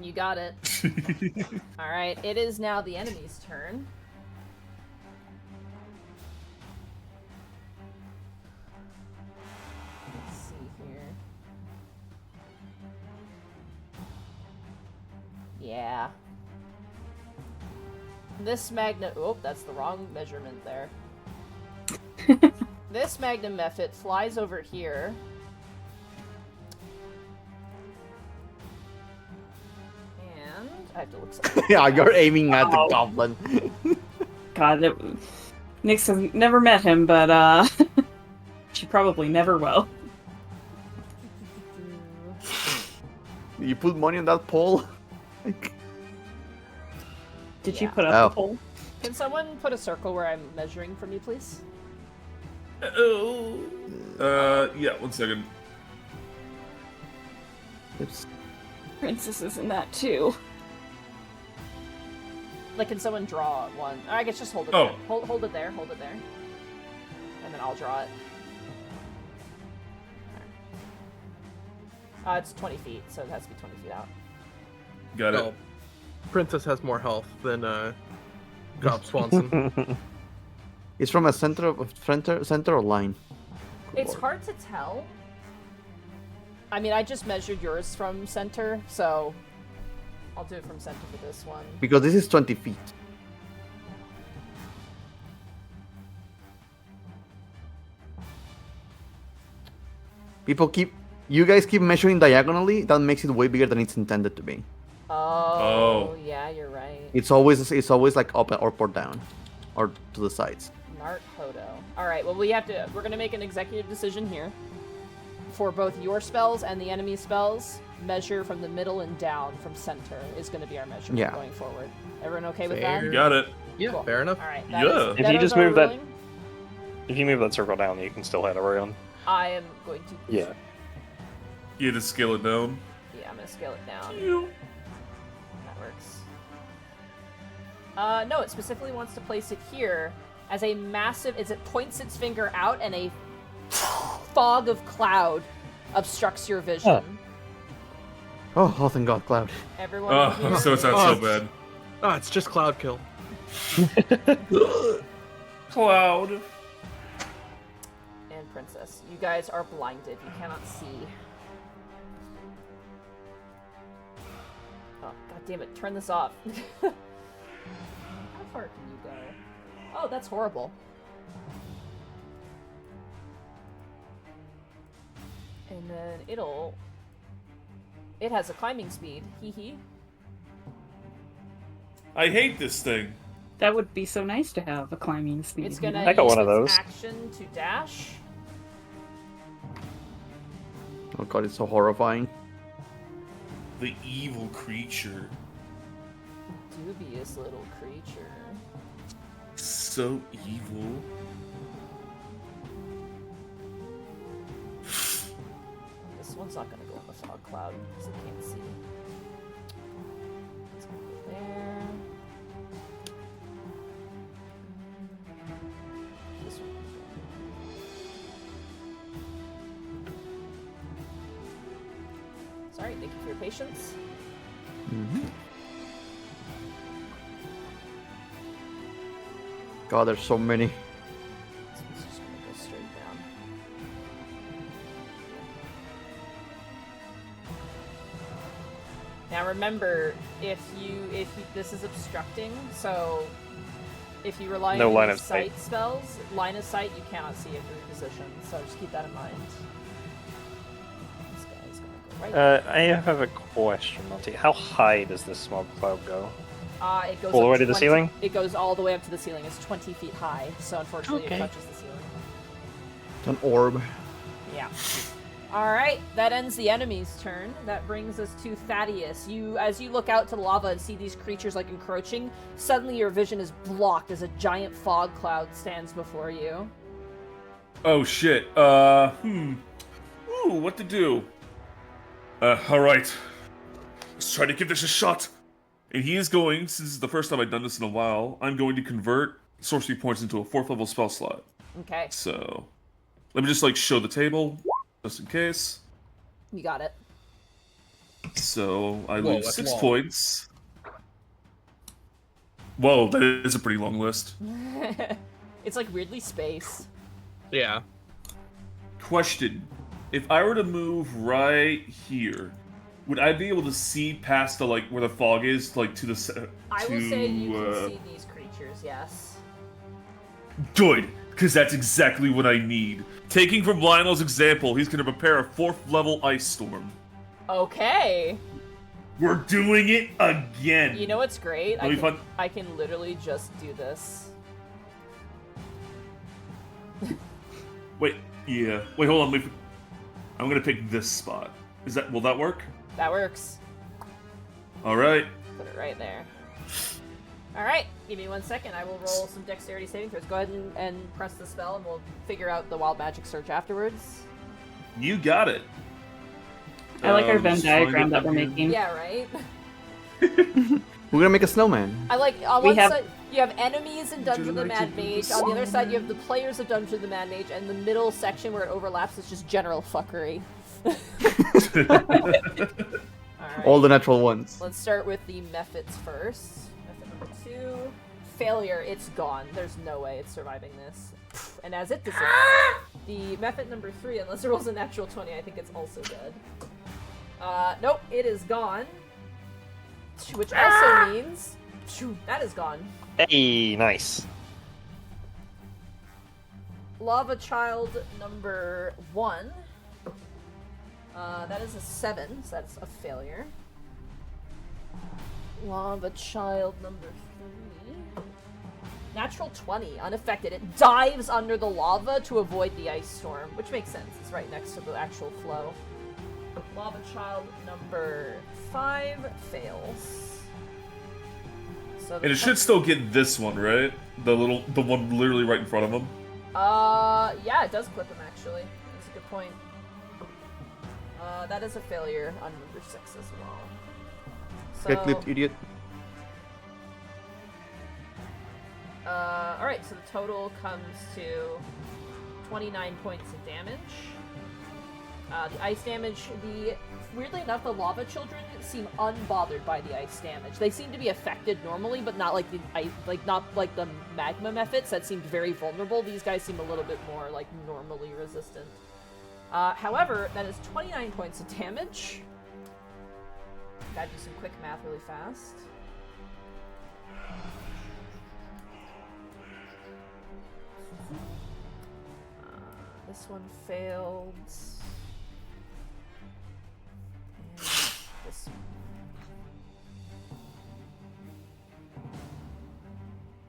You got it. Alright, it is now the enemy's turn. Let's see here. Yeah. This oh, that's the wrong measurement there. This Magnamephit flies over here. I have to look something. Yeah, you're aiming at the goblin. God, Nyx has never met him, but she probably never will. You put money on that pole? Did you put up the pole? Can someone put a circle where I'm measuring from you, please? Yeah, 1 second. Oops. Princess is in that too. Like, can someone draw one? Or I guess just hold it Oh. there. Hold it there, hold it there. And then I'll draw it. It's 20 feet, so it has to be 20 feet out. Got it. Oh, Princess has more health than Gob Swanson. It's from a center or line. Good It's lord. hard to tell. I mean, I just measured yours from center, so I'll do it from center for this one. Because this is 20 feet. You guys keep measuring diagonally, that makes it way bigger than it's intended to be. Oh. Yeah, you're right. It's always like up or down, or to the sides. Nart Hodo. Alright, well we're gonna make an executive decision here. For both your spells and the enemy spells, measure from the middle and down from center is gonna be our measurement going forward. Everyone okay with that? You got it. Yeah, Cool. fair enough. Alright, Yeah. If you just move that- If you move that circle down, you can still head around. I am going to... Yeah. You had to scale it down. Yeah, I'm gonna scale it down. Ew. That works. No, it specifically wants to place it here as a massive, as it points its finger out and a fog of cloud obstructs your vision. Oh, thank God, Cloud. Everyone here so it's not so bad. Ah, it's just Cloud Kill. Cloud. and Princess. You guys are blinded. You cannot see. Oh, god damn it. Turn this off. How far can you go? Oh, that's horrible. And then it has a climbing speed. Hee hee. I hate this thing. That would be so nice to have a climbing speed. It's gonna I got use one of its those. action to dash. Oh God, it's so horrifying. The evil creature. Dubious little creature. So evil. This one's not gonna go in the fog cloud because it can't see. It's gonna go there. This one. Sorry, thank you for your patience. God, there's so many. This one's just gonna go straight down. Now remember, if this is obstructing, so if you rely No on line your of sight. sight spells, line of sight, you cannot see it through position. So just keep that in mind. This guy's gonna go right there. I have a question, Monty. How high does this smog cloud go? It goes all the up way to the 20 ceiling? It goes all the way up to the ceiling. It's 20 feet high, so unfortunately Okay. it touches the ceiling. It's an orb. Yeah. Alright, that ends the enemy's turn. That brings us to Thaddeus. As you look out to the lava and see these creatures like encroaching, suddenly your vision is blocked as a giant fog cloud stands before you. Oh shit. Ooh, what to do? Alright. Let's try to give this a shot. And he is going, since this is the first time I've done this in a while, I'm going to convert sorcery points into a 4th level spell slot. Okay, So, let me just like show the table, just in case. you got it. So, I Whoa, lose that's 6 long. points. Whoa, that is a pretty long list. It's like weirdly spaced. Yeah. Question. If I were to move right here, would I be able to see past the, like, where the fog is, like, to the... I will say you can see these creatures, yes. Good, because that's exactly what I need. Taking from Lionel's example, he's going to prepare a 4th level ice storm. Okay. We're doing it again. You know what's great? Let me find- I can literally just do this. Wait, yeah. Wait, hold on. I'm going to pick this spot. Will that work? That works. All right. Put it right there. Alright, give me 1 second. I will roll some dexterity saving throws. Go ahead and press the spell, and we'll figure out the wild magic search afterwards. You got it. I like our Venn just find diagram it that we're here. making. Yeah, right? We're gonna make a snowman. I like, on We one have- side, you have enemies in Dungeon of the Mad Mage. On the other side, you have the players of Dungeon of the Mad Mage, and the middle section where it overlaps is just general fuckery. Alright. All the natural ones. Let's start with the Mephits first. Mephit number 2. Failure, it's gone. There's no way it's surviving this. And as it disintegrates, the Mephit number 3, unless it rolls a natural 20, I think it's also dead. Nope, it is gone. Which also means that is gone. Hey, nice. Lava Child number 1. That is a 7, so that's a failure. Lava Child number 3. Natural 20, unaffected. It dives under the lava to avoid the ice storm, which makes sense. It's right next to the actual flow. Lava Child number 5 fails. So And it should still get this one, right? The one literally right in front of him. Yeah, it does clip him actually. That's a good point. That is a failure on number 6 as well. So, Get clipped, idiot. Alright, so the total comes to 29 points of damage. The ice damage, weirdly enough, the lava children seem unbothered by the ice damage. They seem to be affected normally, but not like not like the magma methods that seemed very vulnerable. These guys seem a little bit more like normally resistant. However, that is 29 points of damage. Gotta do some quick math really fast. This one failed. And this one.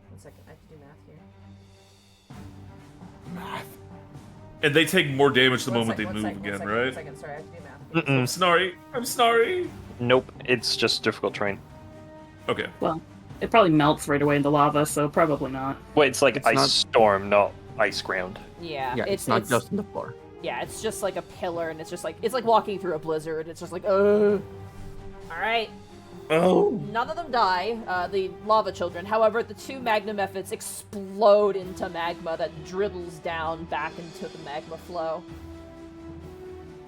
One second, I have to do math here. Math. And they take more damage the moment they One move second, again, one right? second, sorry, I have to do math. I'm sorry. I'm sorry. Nope, it's just difficult terrain. Okay. Well, it probably melts right away in the lava, so probably not. Wait, it's like ice not- storm, not ice ground. Yeah, Yeah, it's not just on the floor. Yeah, it's just like a pillar, and it's like walking through a blizzard. It's just like, All right. Oh. None of them die, the lava children. However, the two magma methods explode into magma that dribbles down back into the magma flow.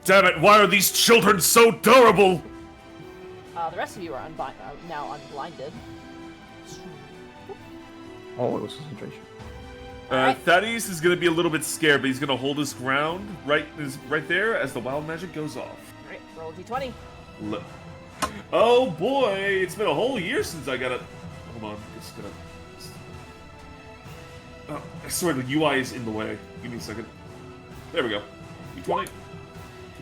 Damn it! Why are these children so durable? The rest of you are now unblinded. Oh, it was concentration. Alright. Thaddeus is gonna be a little bit scared, but he's gonna hold his ground right there as the wild magic goes off. Alright, roll d20. Oh boy, it's been a whole year since I got a. Hold on, just gonna. Oh, I swear the UI is in the way. Give me a second. There we go. D20.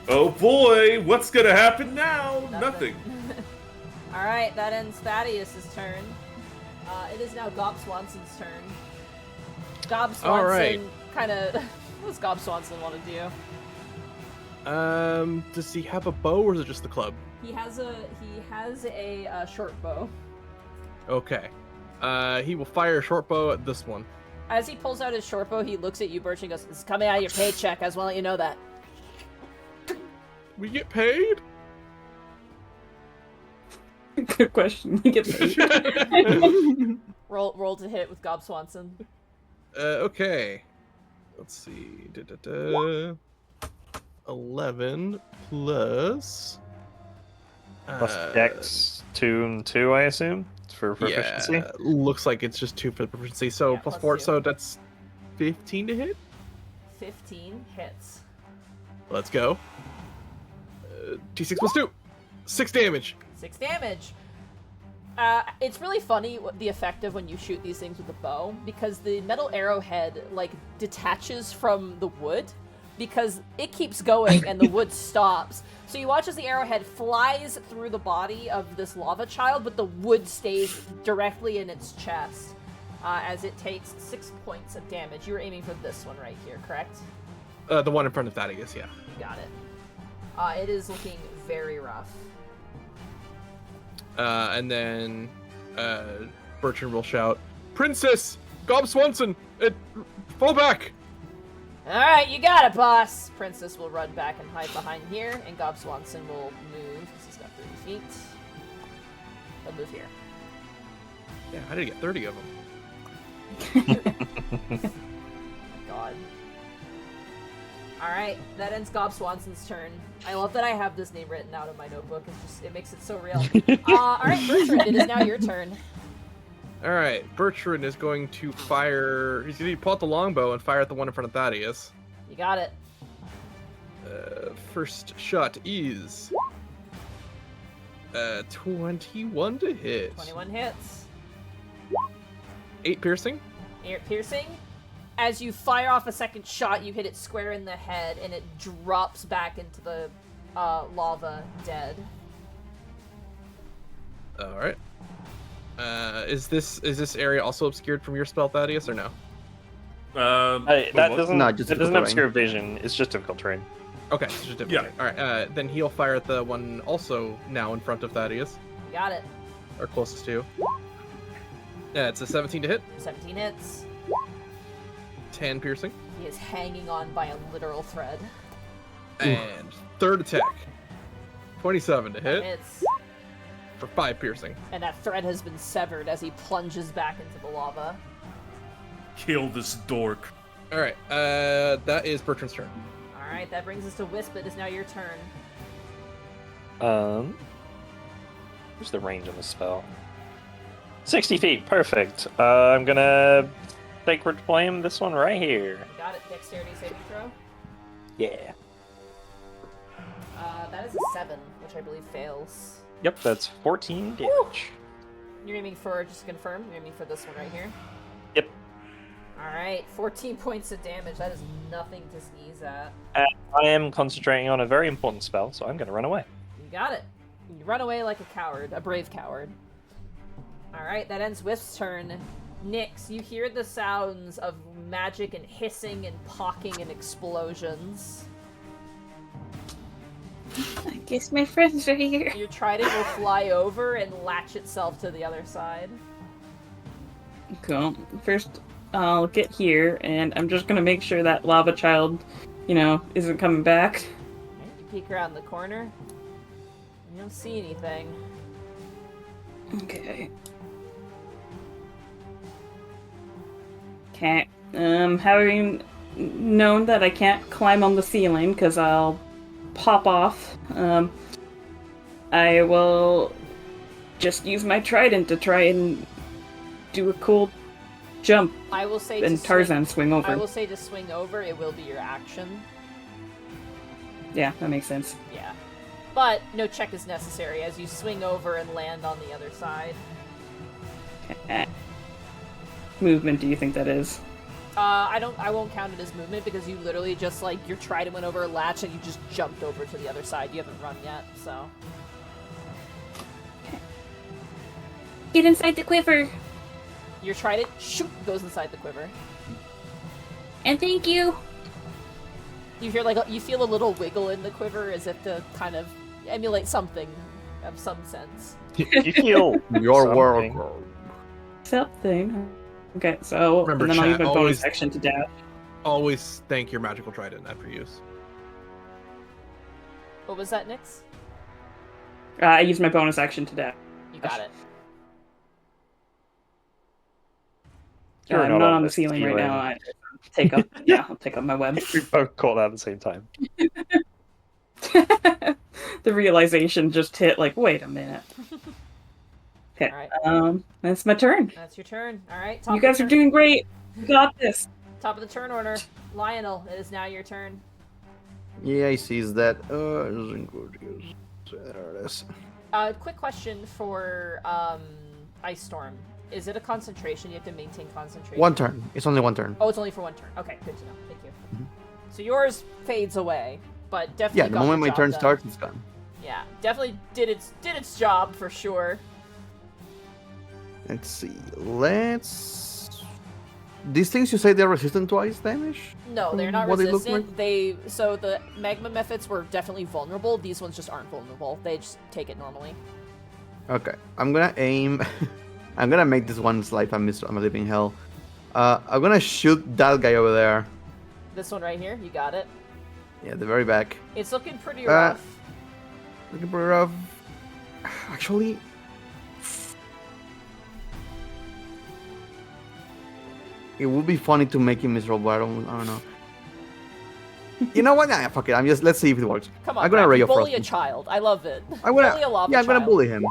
Oh boy, what's gonna happen now? Nothing. Alright, that ends Thaddeus' turn. It is now Gob Swanson's turn. Gob Swanson Alright. kinda... what does Gob Swanson want to do? Does he have a bow or is it just the club? He has a short bow. Okay. He will fire a short bow at this one. As he pulls out his short bow, he looks at you, Birch, and goes, "It's coming out of your paycheck. I just want to let you know that." We get paid? Good question. You get paid. Roll to hit with Gob Swanson. Okay. Let's see. 11 plus... Plus Dex 2 and 2, I assume, for proficiency. Yeah, looks like it's just 2 for proficiency. So Yeah, plus plus 4, 2. so that's 15 to hit. 15 hits. Let's go. T6 plus 2. 6 damage. 6 damage. It's really funny the effect of when you shoot these things with a bow, because the metal arrowhead, like, detaches from the wood, because it keeps going and the wood stops. So you watch as the arrowhead flies through the body of this lava child, but the wood stays directly in its chest, as it takes 6 points of damage. You were aiming for this one right here, correct? The one in front of Thaddeus, yeah. You got it. It is looking very rough. And then Bertrand will shout, "Princess! Gob Swanson! Fall back!" Alright, you got it, boss! Princess will run back and hide behind here, and Gob Swanson will move, because he's got 30 feet. He'll move here. Yeah, I did get 30 of them. God. Alright, that ends Gob Swanson's turn. I love that I have this name written out in my notebook. It makes it so real. Alright, Bertrand, it is now your turn. Alright, Bertrand is going to fire... He's going to pull out the longbow and fire at the one in front of Thaddeus. You got it. First shot is... 21 to hit. 21 hits. 8 piercing. 8 piercing. As you fire off a second shot, you hit it square in the head, and it drops back into the lava, dead. Alright. Is this area also obscured from your spell, Thaddeus, or no? That doesn't, No, just that doesn't difficult obscure vision. It's just difficult terrain. Okay, it's just different. Yeah. Alright, then he'll fire at the one also now in front of Thaddeus, You got it. or closest to. Yeah, it's a 17 to hit, 17 hits. 10 piercing, He is hanging on by a literal thread. and third attack. 27 to hit Hits. for 5 piercing. And that thread has been severed as he plunges back into the lava. Kill this dork. All right, that is Bertrand's turn. All right, that brings us to Wisp. It is now your turn. What's the range on the spell? 60 feet, perfect. I'm gonna Sacred Flame this one right here. You got it. Dexterity saving throw. Yeah. That is a 7, which I believe fails. Yep, that's 14 damage. You're aiming for, just to confirm, you're aiming for this one right here? Yep. Alright, 14 points of damage. That is nothing to sneeze at. I am concentrating on a very important spell, so I'm gonna run away. You got it. You run away like a coward, a brave coward. Alright, that ends Wisp's turn. Nyx, you hear the sounds of magic and hissing and pocking and explosions. I guess my friends are here. Your trident will fly over and latch itself to the other side. Cool. First, I'll get here, and I'm just gonna make sure that lava child, isn't coming back. Okay, you peek around the corner. You don't see anything. Okay. Okay. Having known that I can't climb on the ceiling because I'll pop off, I will just use my trident to try and do a cool jump. I will say and Tarzan swing over. I will say to swing over, it will be your action. Yeah, that makes sense. Yeah. But no check is necessary as you swing over and land on the other side. Okay. Movement, do you think that is? I won't count it as movement because you literally just your trident went over a latch and you just jumped over to the other side. You haven't run yet, so. Okay. Get inside the quiver. Your trident shoot goes inside the quiver. And thank you. You hear you feel a little wiggle in the quiver as if to kind of emulate something of some sense. You feel Your world. Something. Okay, so Remember, and then I'll use chat, my bonus always- action to dash. Always thank your magical trident after use. What was that, Nyx? I use my bonus action to dash. You got it. You're I'm not not on on the the ceiling right ceiling. now. I take up. Yeah, I'll take up my web. we both caught that at the same time. The realization just hit. Wait a minute. Okay. Alright. That's my turn. That's your turn. Alright, You guys are doing great. You got this. Top of the turn order. Lionel, it is now your turn. Yeah, he sees that. There it is. Quick question for Ice Storm. Is it a concentration? You have to maintain concentration. One turn. It's only one turn. Oh, it's only for one turn. Okay, good to know. Thank you. Mhm. So yours fades away, but definitely. Yeah, the got moment my job turn done. starts, it's gone. Yeah, definitely did its job for sure. Let's see. These things you say they're resistant to ice damage? No, they're not What they look resistant. So the magma methods were definitely vulnerable. These ones just aren't vulnerable. They just take it normally. Okay, I'm gonna aim. I'm gonna make this one's life I'm a living hell. I'm gonna shoot that guy over there. This one right here, you got it. Yeah, the very back. It's looking pretty rough. Looking pretty rough. Actually, it would be funny to make him miserable, but I don't know. You know what? Nah, fuck it. Let's see if it works. Come on, I'm gonna Brad, Ray you of bully Frost. a child. I love it. I'm gonna, bully a lava I'm gonna child. bully him.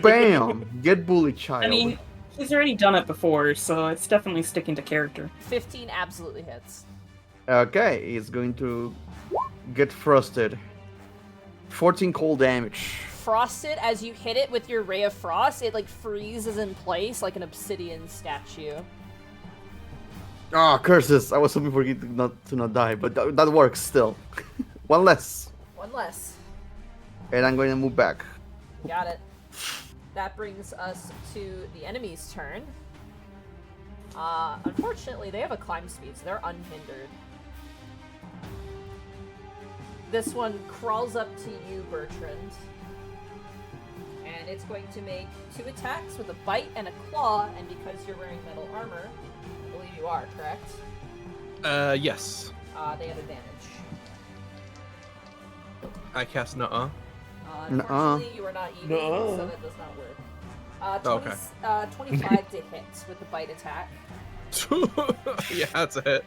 Bam! Get bullied, child. I mean, he's already done it before, so it's definitely sticking to character. 15 absolutely hits. Okay, he's going to get frosted. 14 cold damage. Frosted, as you hit it with your Ray of Frost, it freezes in place like an obsidian statue. Ah, curses! I was hoping for you to not die, but that works still. One less. One less. And I'm going to move back. Got it. That brings us to the enemy's turn. Unfortunately, they have a climb speed, so they're unhindered. This one crawls up to you, Bertrand. And it's going to make 2 attacks with a bite and a claw, and because you're wearing metal armor, I believe you are, correct? Yes. They have advantage. I cast Nuh-uh. Unfortunately, you are not eating, so that does not work. 25 to hit with the bite attack. Yeah, that's a hit.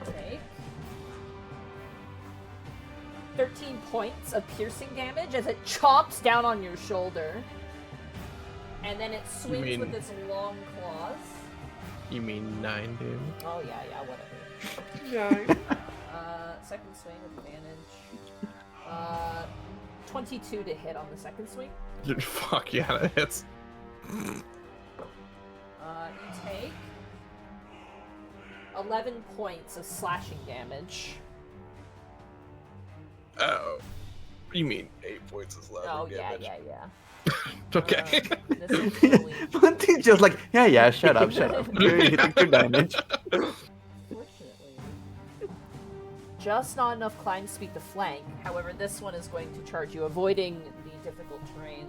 Take 13 points of piercing damage as it chomps down on your shoulder. And then it swings with its long claws. You mean 9 damage? Oh, yeah, whatever. Second swing with advantage. 22 to hit on the second swing. Fuck yeah, that hits. You take 11 points of slashing damage. Oh. You mean 8 points is left. Oh, damage. yeah. Okay. This is really... Monty's just like, yeah, shut up. You're hitting 2 damage. Fortunately, just not enough climb speed to flank. However, this one is going to charge you, avoiding the difficult terrain,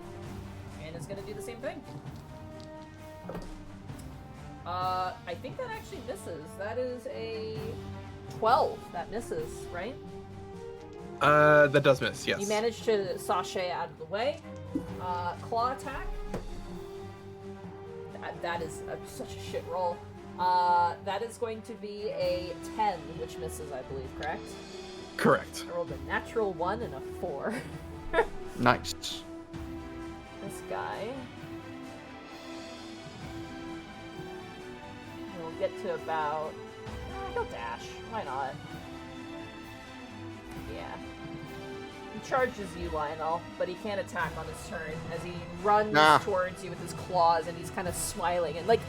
and is going to do the same thing. I think that actually misses. That is a 12. That misses, right? That does miss, yes. You managed to sashay out of the way. Claw attack. That is such a shit roll. That is going to be a 10, which misses, I believe, correct? Correct. I rolled a natural 1 and a 4. Nice. This guy. We'll get to about... he'll dash. Why not? Yeah. He charges you, Lionel, but he can't attack on his turn as he runs towards you with his claws, and he's kind of smiling and, like,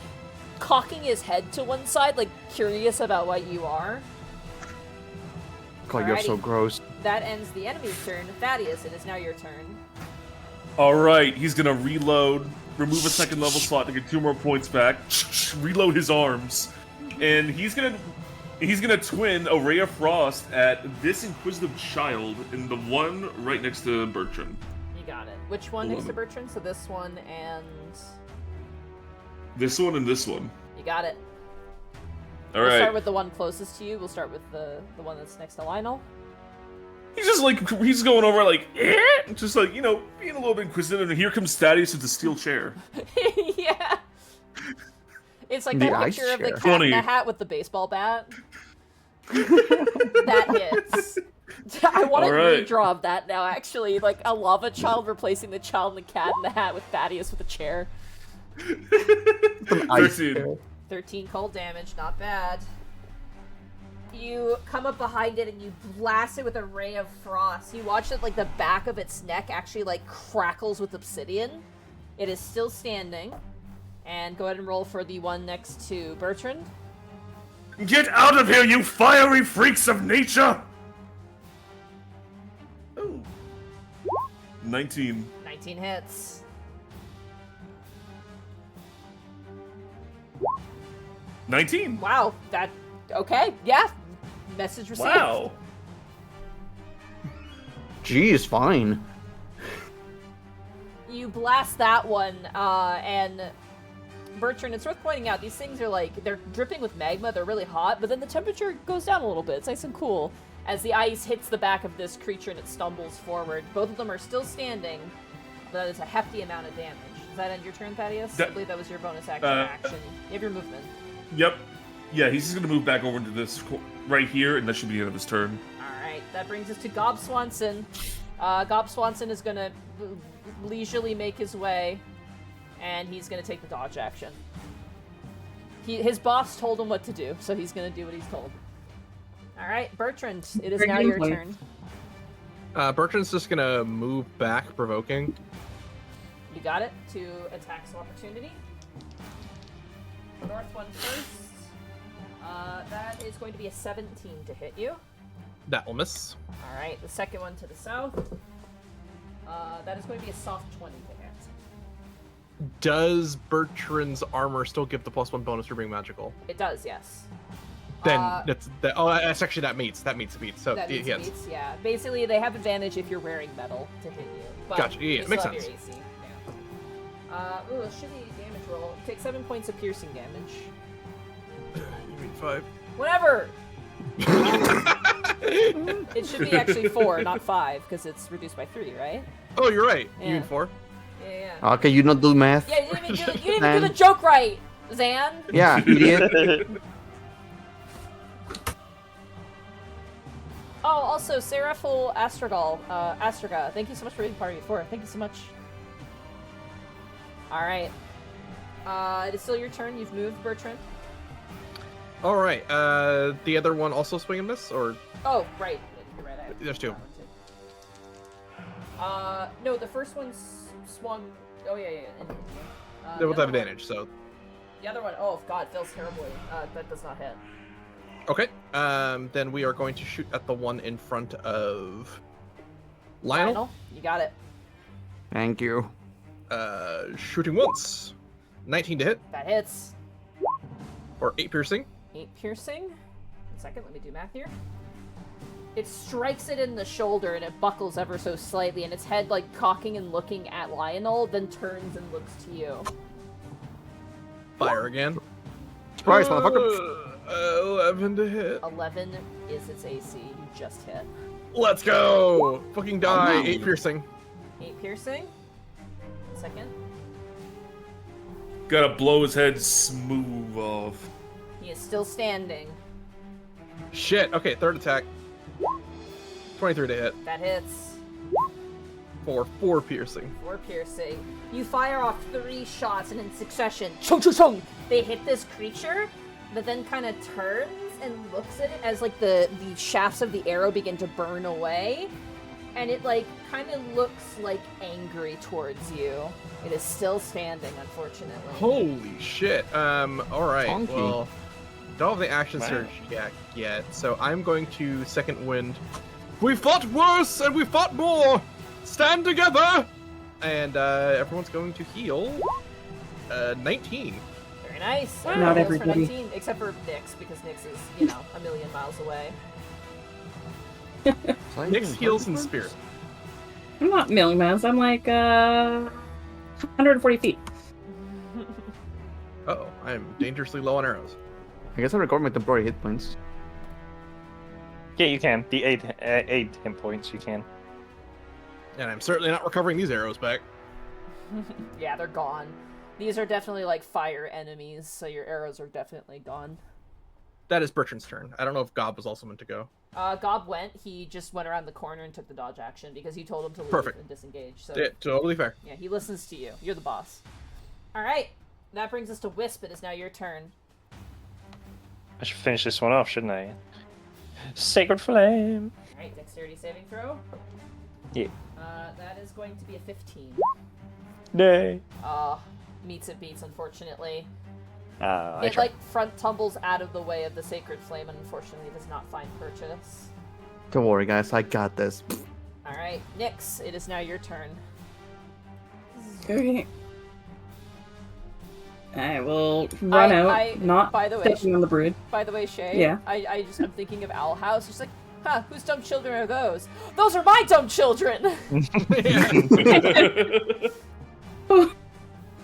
cocking his head to one side, like, curious about what you are. God, you're so gross. That ends the enemy's turn. Thaddeus, it is now your turn. Alright, he's gonna reload, remove a second level slot to get 2 more points back, reload his arms, and he's gonna twin a Ray of Frost at this Inquisitive Child in the one right next to Bertrand. You got it. Which one next to Bertrand? So this one and... This one and this one. You got it. Alright. We'll start with the one closest to you. We'll start with the one that's next to Lionel. He's just like, he's going over like, just like, you know, being a little bit inquisitive, and here comes Thaddeus with the steel chair. Yeah. It's like The that ice picture of the chair. cat Funny. in the hat with the baseball bat. That hits. I want a Alright. redraw of that now, actually. Like a lava child replacing the child and the cat in the hat with Thaddeus with a chair. An ice 13. chair. 13 cold damage, not bad. You come up behind it and you blast it with a ray of frost. You watch it, like, the back of its neck actually, like, crackles with obsidian. It is still standing. And go ahead and roll for the one next to Bertrand. Get out of here, you fiery freaks of nature! Ooh. 19. 19 hits. 19. Wow, that... Okay, yeah. Message received. Wow. Geez, fine. You blast that one, and... Bertrand, it's worth pointing out, these things are like, they're dripping with magma, they're really hot, but then the temperature goes down a little bit. It's nice and cool. As the ice hits the back of this creature and it stumbles forward. Both of them are still standing, but that is a hefty amount of damage. Does that end your turn, Thaddeus? I believe that was your bonus action. You have your movement. Yep. Yeah, he's just gonna move back over into this right here, and that should be the end of his turn. Alright, that brings us to Gob Swanson. Gob Swanson is gonna leisurely make his way, and he's gonna take the dodge action. His boss told him what to do, so he's gonna do what he's told. Alright, Bertrand, it is now your turn. Bertrand's just gonna move back, provoking. You got it, to attacks of opportunity. The north one first. That is going to be a 17 to hit you. That will miss. Alright, the second one to the south. That is going to be a soft 20 to hit. Does Bertrand's armor still give the +1 bonus for being magical? It does, yes. Then that's actually that meets. So That meets yes. beats, yeah. Basically, they have advantage if you're wearing metal to hit you. But Gotcha, yeah, you makes still have sense. your AC. Yeah. Ooh, a shitty damage roll. You take 7 points of piercing damage. You mean 5? Whatever! It should be actually 4, not 5, because it's reduced by 3, right? Oh, you're right. Yeah. You mean 4? Yeah. Okay, you don't do math. Yeah, you didn't even do the joke right! Zan? Yeah, idiot. Oh, also, Seraphil Astraga, thank you so much for being part of before. Thank you so much. Alright. It is still your turn. You've moved, Bertrand. Alright, the other one also swing and miss, or? Oh, right. You're right. There's two. No, the first one swung... Oh, yeah. They both the have other advantage, so... The other one, oh god, fails terribly. That does not hit. Okay, then we are going to shoot at the one in front of... Lionel? You got it. Thank you. Shooting once. 19 to hit, That hits. or 8 piercing. 8 piercing. 1 second, let me do math here. It strikes it in the shoulder and it buckles ever so slightly, and its head, like, cocking and looking at Lionel, then turns and looks to you. Fire again. Surprise, motherfucker. 11 to hit. 11 is its AC. You just hit. Let's go! Fucking die. Oh, no. 8 piercing. 8 piercing. 1 second. Gotta blow his head smooth off. He is still standing. Shit. Okay, third attack. 23 to hit. That hits. For 4 piercing. 4 piercing. You fire off 3 shots, and in succession, chung chung chung, they hit this creature, that then kind of turns and looks at it as like the shafts of the arrow begin to burn away, and it like kind of looks like angry towards you. It is still standing, unfortunately. Holy shit. Alright. Funky. Well, don't have the action Wow. surge yet, so I'm going to second wind. We fought worse and we fought more! Stand together! And everyone's going to heal 19. Very nice. Not Everyone heals for everybody. 19, except for Nyx, because Nyx is, you know, a million miles away. Nyx heals in spirit. I'm not million miles. I'm like 140 feet. Uh-oh, I'm dangerously low on arrows. I guess I record my temporary hit points. Yeah, you can. The 8 hit points, you can. And I'm certainly not recovering these arrows back. Yeah, they're gone. These are definitely like fire enemies, so your arrows are definitely gone. That is Bertrand's turn. I don't know if Gob was also meant to go. Gob went. He just went around the corner and took the dodge action because you told him to leave Perfect. and disengage. So Yeah, totally fair. yeah, he listens to you. You're the boss. All right, that brings us to Wisp. It is now your turn. I should finish this one off, shouldn't I? Sacred Flame! All right, dexterity saving throw. Yeah. That is going to be a 15. Nay. Meets it beats, unfortunately. I It tried. like front tumbles out of the way of the sacred flame and unfortunately does not find purchase. Don't worry, guys. I got this. All right, Nyx, it is now your turn. Okay. I will run out, not by the way, stepping on the brood. By the way, Shay, Yeah. I'm thinking of Owl House. She's like, huh, whose dumb children are those? Those are my dumb children!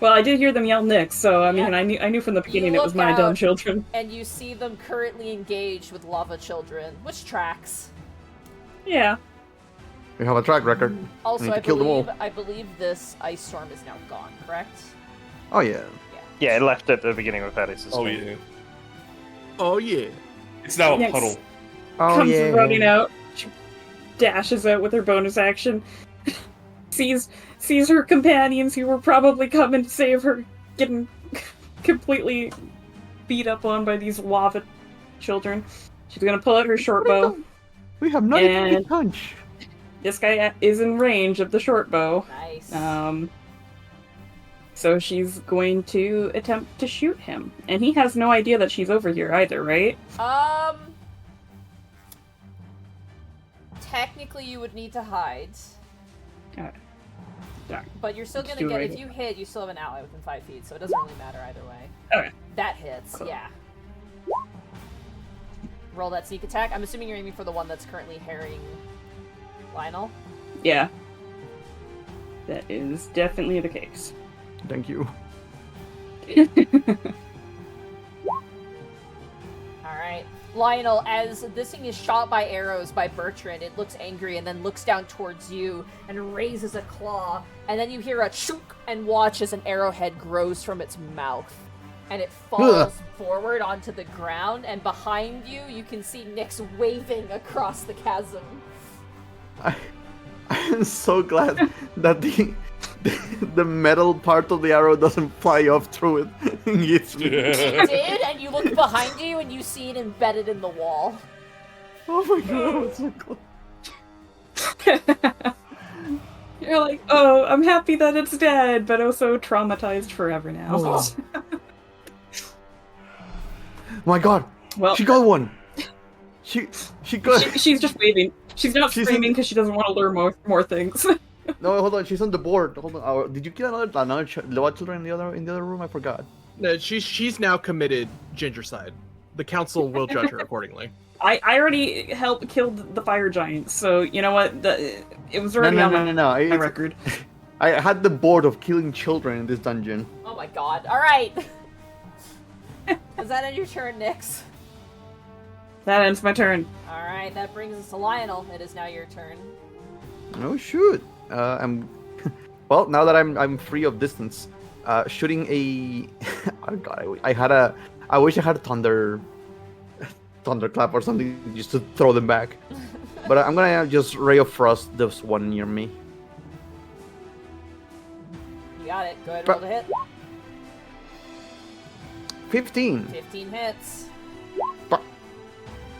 Well, I did hear them yell Nyx, so I mean, I knew from the beginning it was look my dumb out. children. And you see them currently engaged with lava children, which tracks. Yeah. We have a track record. Also, need to kill them all. I believe this ice storm is now gone, correct? Oh yeah. Yeah, it left at the beginning of that. It's Oh yeah. Oh yeah. It's now a Yes. puddle. Oh Comes yeah. running out, she dashes out with her bonus action, sees her companions who were probably coming to save her, getting completely beat up on by these lava children. She's gonna pull out her short bow. We have not even And- punch. This guy is in range of the short bow. Nice. So she's going to attempt to shoot him. And he has no idea that she's over here either, right? Technically you would need to hide. Okay. Darn. But you're still Let's gonna do get, it. if you hit, you still have an ally within 5 feet, so it doesn't really matter either way. Okay. That hits, Cool. yeah. Roll that sneak attack. I'm assuming you're aiming for the one that's currently harrying Lionel. Yeah. That is definitely the case. Thank you. Alright. Lionel, as this thing is shot by arrows by Bertrand, it looks angry and then looks down towards you and raises a claw, and then you hear a chook and watch as an arrowhead grows from its mouth. and it falls forward onto the ground, and behind you, you can see Nyx waving across the chasm. I'm so glad that the metal part of the arrow doesn't fly off through it and hits me. It did, and you look behind you and you see it embedded in the wall. Oh my god, it's so close. You're like, oh, I'm happy that it's dead, but also traumatized forever now. Oh. My god, Well, she got one. She got. She's just waving. She's not screaming because she doesn't want to learn more things. No, hold on. She's on the board. Hold on. Did you kill another children in the other room? I forgot. No, she's now committed Ginger side. The council will judge her accordingly. I already killed the fire giant, so you know what? It was already on my record. I had the board of killing children in this dungeon. Oh my god. Alright. Does that end your turn, Nyx? That ends my turn. Alright, that brings us to Lionel. It is now your turn. Oh shoot! I'm well now that I'm free of distance. Shooting a. Oh god! I wish I had a thunderclap or something just to throw them back. But I'm gonna just Ray of Frost this one near me. You got it. Go ahead and roll the hit. 15. 15 hits.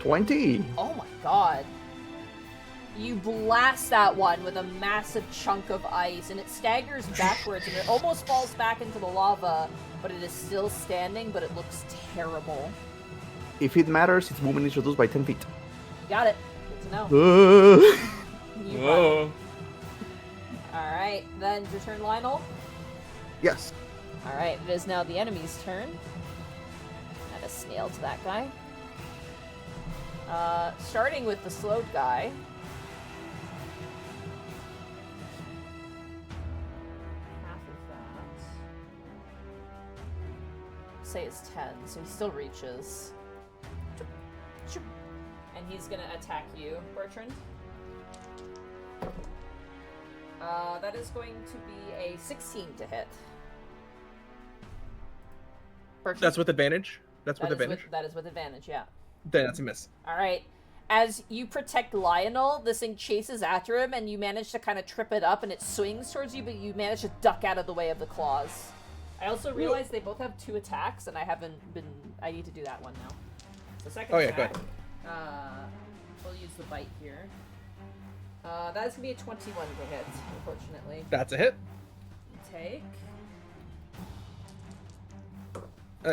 20. Oh my god. You blast that one with a massive chunk of ice, and it staggers backwards, and it almost falls back into the lava, but it is still standing, but it looks terrible. If it matters, its movement is reduced by 10 feet. You got it. Good to know. You Whoa. Alright, then your turn, Lionel. Yes. Alright, it is now the enemy's turn. Add a snail to that guy. Starting with the slowed guy. Half of that. Say it's 10, so he still reaches. And he's gonna attack you, Bertrand. That is going to be a 16 to hit. Bertrand. That's with advantage? That is with advantage, yeah. Then that's a miss. Alright. As you protect Lionel, this thing chases after him, and you manage to kind of trip it up, and it swings towards you, but you manage to duck out of the way of the claws. I also realized they both have 2 attacks, and I need to do that one now. So second attack. Go ahead. We'll use the bite here. That is going to be a 21 to hit, unfortunately. That's a hit. Take.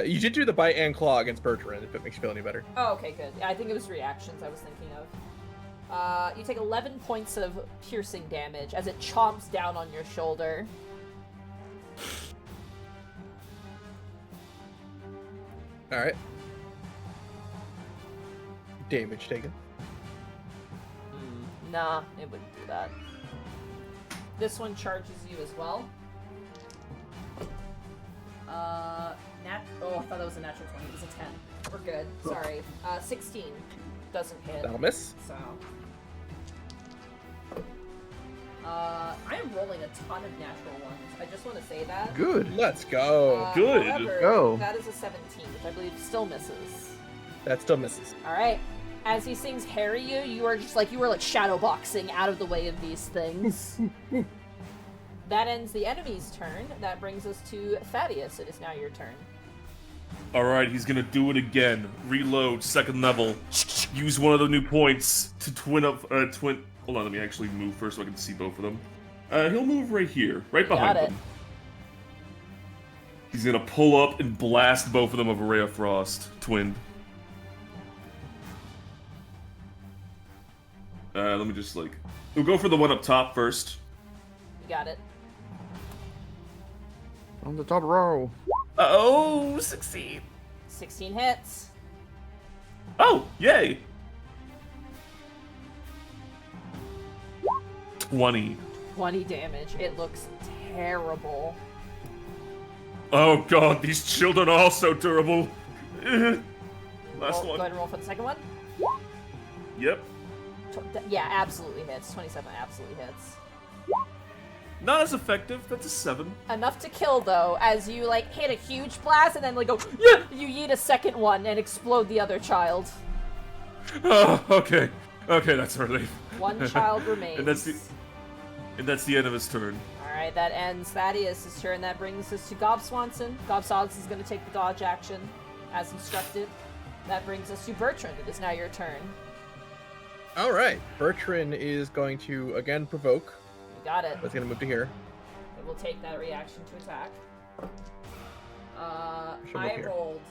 You did do the bite and claw against Bertrand, if it makes you feel any better. Oh, okay, good. I think it was reactions I was thinking of. You take 11 points of piercing damage as it chomps down on your shoulder. Alright. Damage taken. Nah, it wouldn't do that. This one charges you as well. Oh, I thought that was a natural 20. It was a 10. We're good. Sorry. 16 doesn't hit. That'll miss. So. I am rolling a ton of natural ones. I just want to say that. Good. Let's go. Good. However, Go. that is a 17, which I believe still misses. That still misses. Alright. As these things harry you, you are like shadow boxing out of the way of these things. That ends the enemy's turn. That brings us to Thaddeus. It is now your turn. Alright, he's gonna do it again. Reload, second level. Use one of the new points to twin up, Hold on, let me actually move first so I can see both of them. He'll move right here, right behind them. He's gonna pull up and blast both of them with a Ray of Frost, twinned. Let me just, we'll go for the one up top first. You got it. On the top row. Oh, succeed. 16 hits. Oh, yay. 20. 20 damage. It looks terrible. Oh god, these children are all so durable. Last Go ahead one. and roll for the second one. Yep. Yeah, absolutely hits. 27 absolutely hits. Not as effective. That's a 7. Enough to kill, though, as you, like, hit a huge blast and then, like, go, yeah! You yeet a second one and explode the other child. Oh, okay. Okay, that's a relief. One child remains. And that's the end of his turn. Alright, that ends Thaddeus' turn. That brings us to Gob Swanson. Gob Swanson is going to take the dodge action, as instructed. That brings us to Bertrand. It is now your turn. Alright, Bertrand is going to, again, provoke. You got it. But it's going to move to here. It will take that reaction to attack. She'll move I here. rolled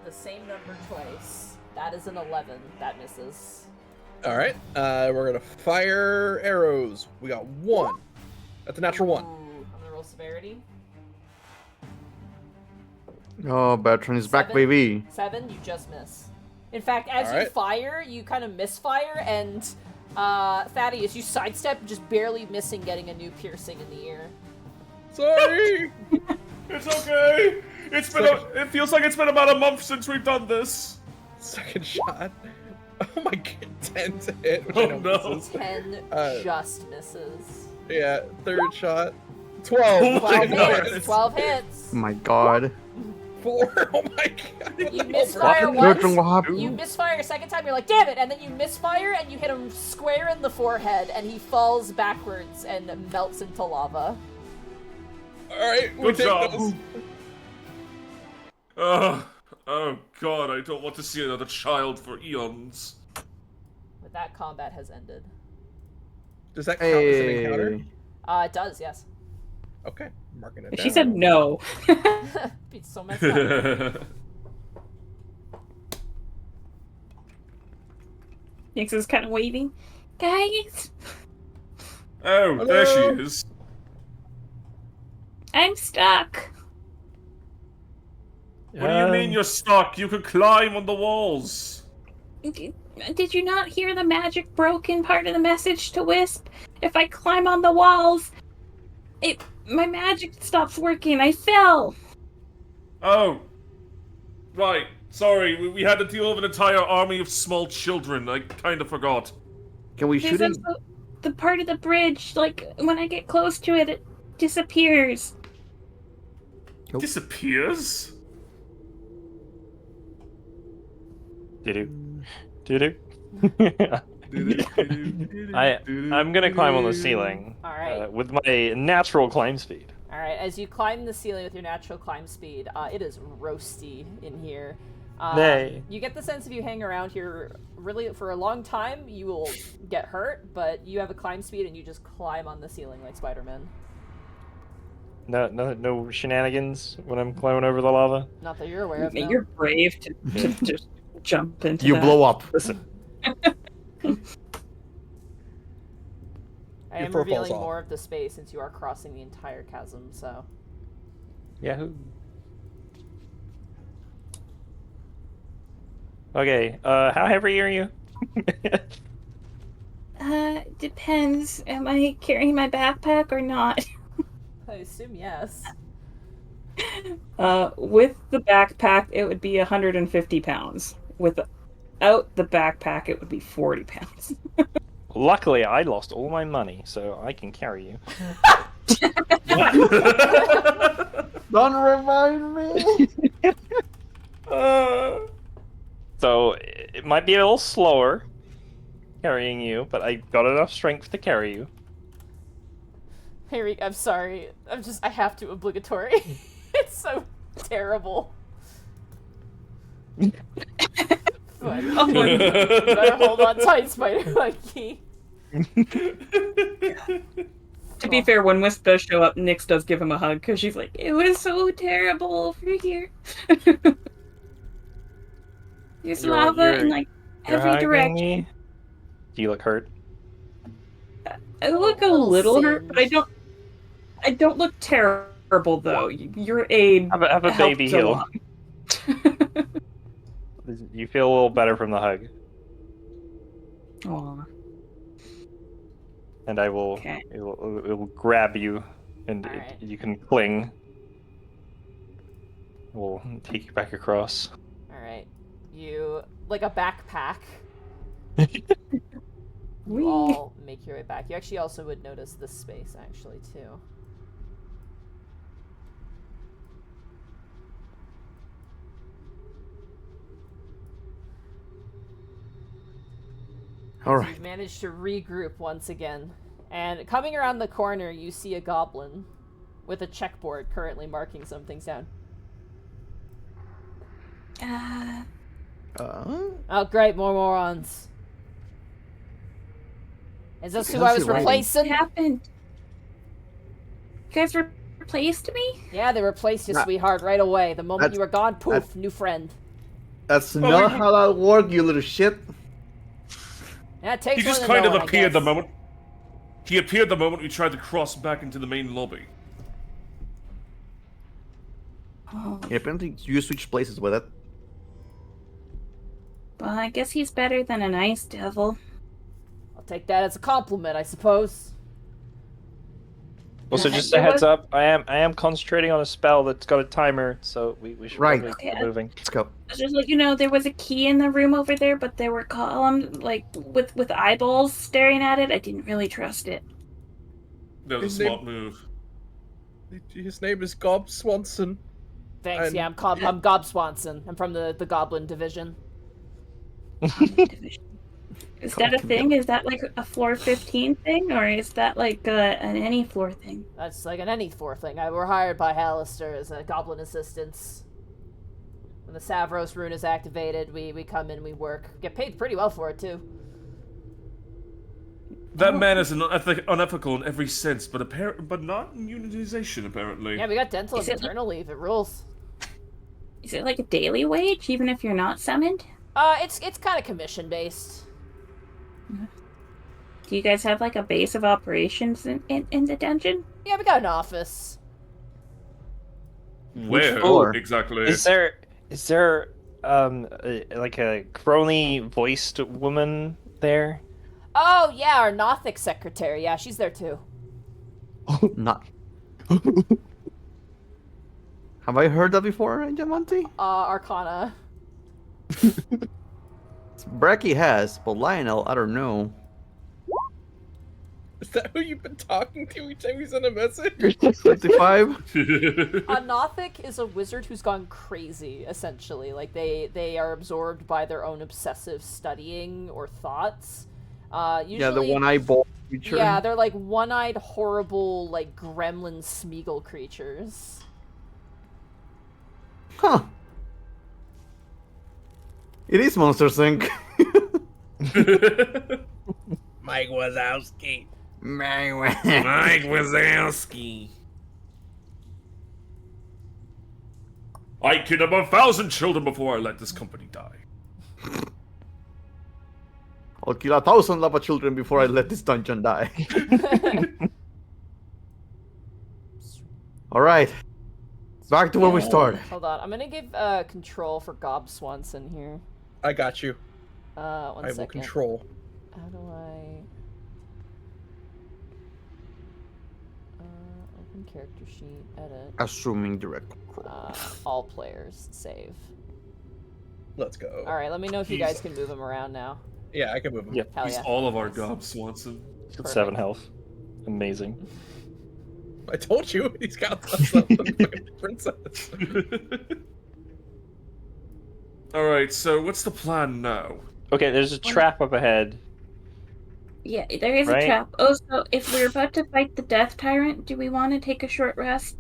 the same number twice. That is an 11. That misses. Alright, we're going to fire arrows. We got 1. That's a natural 1. Ooh, I'm gonna roll severity. Oh, Bertrand is back, 7. baby. 7, you just miss. In fact, as you Alright. fire, you kind of misfire, and Thaddeus, you sidestep, just barely missing getting a new piercing in the ear. Sorry! It's okay. It feels like it's been about a month since we've done this. Second shot. Oh my god, 10 to hit. Which Oh, I know no. misses. 10 just misses. Yeah, third shot. 12. 12 God. hits. 12 hits. Oh my god. 4. Oh my god. You misfire once. Bertrand, what happened? You misfire a second time, you're like, damn it! And then you misfire and you hit him square in the forehead, and he falls backwards and melts into lava. Alright, we Good take job. those. Oh god, I don't want to see another child for eons. With that, combat has ended. Does that count as an encounter? Hey. It does, yes. Okay, marking it down. She said no. Be so messed up. Nix is kind of waving. Guys, Oh, there she is. I'm stuck. What do you mean you're stuck? You can climb on the walls. Did you not hear the magic broken part of the message to Wisp? If I climb on the walls, my magic stops working. I fell. Oh. Right. Sorry, we had to deal with an entire army of small children. I kind of forgot. Can we shoot There's him? also the part of the bridge, like, when I get close to it, it disappears. Nope. Disappears? Doo-doo. Doo-doo. I'm gonna climb on the ceiling. Alright. With my natural climb speed. Alright, as you climb the ceiling with your natural climb speed, it is roasty in here. Nay. You get the sense if you hang around here really for a long time, you will get hurt, but you have a climb speed and you just climb on the ceiling like Spider-Man. No shenanigans when I'm climbing over the lava. Not that you're aware of. No. You're brave to just jump into You that. blow up. Listen. I Your am fur falls revealing off. more of the space since you are crossing the entire chasm, so. Yahoo. Okay, how heavy are you? Depends. Am I carrying my backpack or not? I assume yes. With the backpack, it would be 150 pounds. Without the backpack, it would be 40 pounds. Luckily, I lost all my money, so I can carry you. Don't remind me. So, it might be a little slower carrying you, but I got enough strength to carry you. Harry, I'm sorry. I have to obligatory. It's so terrible. But, you better hold on tight, Spider Monkey. To be fair, when Wisp does show up, Nyx does give him a hug because she's like, "It was so terrible over here. There's lava in like You're every hugging direction." me? Do you look hurt? I look a little hurt, but I don't look terrible though. Your aid Have a helped baby a heal. lot. You feel a little better from the hug. Aw. And I will, Okay. it will grab you, and Alright. you can cling. We'll take you back across. Alright. You, like a backpack, You all make your way back. You actually also would notice this space, actually, too. All right. You've managed to regroup once again. And coming around the corner, you see a goblin with a checkboard currently marking some things down. Oh, great, more morons. Is this who I was replacing? What happened? You guys replaced me? Yeah, they replaced you, sweetheart, right away. The moment you were gone, poof, new friend. That's not how that works, you little shit. Yeah, it takes He just one to kind know of one, I appeared the guess. moment. He appeared the moment we tried to cross back into the main lobby. Oh. Yeah, apparently you switched places with it. Well, I guess he's better than an ice devil. I'll take that as a compliment, I suppose. Also, just a heads up, I am concentrating on a spell that's got a timer, so we should probably keep moving. Let's go. Just like, you know, there was a key in the room over there, but there were columns, like, with eyeballs staring at it. I didn't really trust it. That was a smart move. His name is Gob Swanson. Thanks, yeah, I'm Gob Swanson. I'm from the Goblin Division. Is that a thing? Is that like a floor 15 thing, or is that like an any floor thing? That's like an any floor thing. We're hired by Hallister as goblin assistants. When the Savros rune is activated, we come in, we work. Get paid pretty well for it, too. That man is unethical in every sense, but not in unitization, apparently. Yeah, we got dental and maternal leave. It rules. Is it like a daily wage, even if you're not summoned? It's kind of commission based. Do you guys have like a base of operations in the dungeon? Yeah, we got an office. Where exactly? Is there like a crony voiced woman there? Oh yeah, our Nothic secretary. Yeah, she's there too. Not. Have I heard that before, Diamante? Arcana. Bracky has, but Lionel, I don't know. Is that who you've been talking to each time you send a message? 55? A Nothic is a wizard who's gone crazy, essentially. Like, they are absorbed by their own obsessive studying or thoughts. Usually, Yeah, the one-eyed ball creature. Yeah, they're like one-eyed, horrible, like, gremlin Smeagol creatures. Huh. It is Monsters Inc. Mike Wazowski. Mike Wazowski. I killed about 1,000 children before I let this company die. I'll kill 1,000 lava children before I let this dungeon die. Alright. Back to where we started. Hold on, I'm gonna give control for Gob Swanson here. I got you. One I second. will control. How do I... open character sheet, edit. Assuming direct control. All players, save. Let's go. Alright, let me know if you guys can move him around now. Yeah, I can move him. Yep. Hell He's yeah. all of our Gob Swanson. Got 7 health. Amazing. I told you, he's got the fucking princess. Alright, so what's the plan now? Okay, there's a trap up ahead. Yeah, there is a trap. Oh, so if we're about to fight the Death Tyrant, do we want to take a short rest?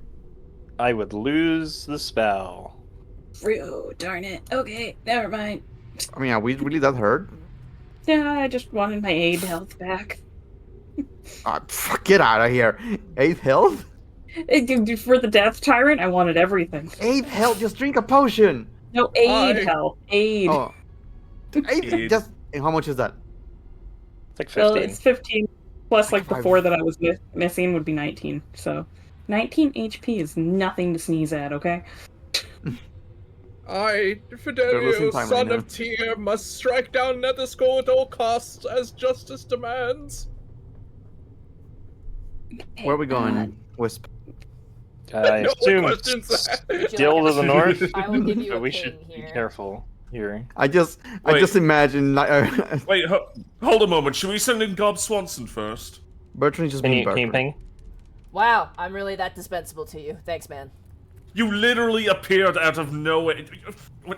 I would lose the spell. Oh, darn it. Okay, never mind. I mean, are we really that hurt? Yeah, I just wanted my aid health back. Get out of here. 8 health? For the Death Tyrant, I wanted everything. 8 health? Just drink a potion. No, aid health. Aid. Oh. 8? Just... How much is that? It's like 15. Well, it's 15 plus like the 4 that I was missing would be 19. So 19 HP is nothing to sneeze at, okay? I, Fidelio, son of Tyr, must strike down Netherskull at all costs, as justice demands. Where are we going, Wisp? I No assume questions. still to the north, I will give you but a we ping should be here. careful. here. I just imagine like, Wait, hold a moment. Should we send in Gob Swanson first? Bertrand just Can being you Bertrand. ping? Wow, I'm really that dispensable to you. Thanks, man. You literally appeared out of nowhere.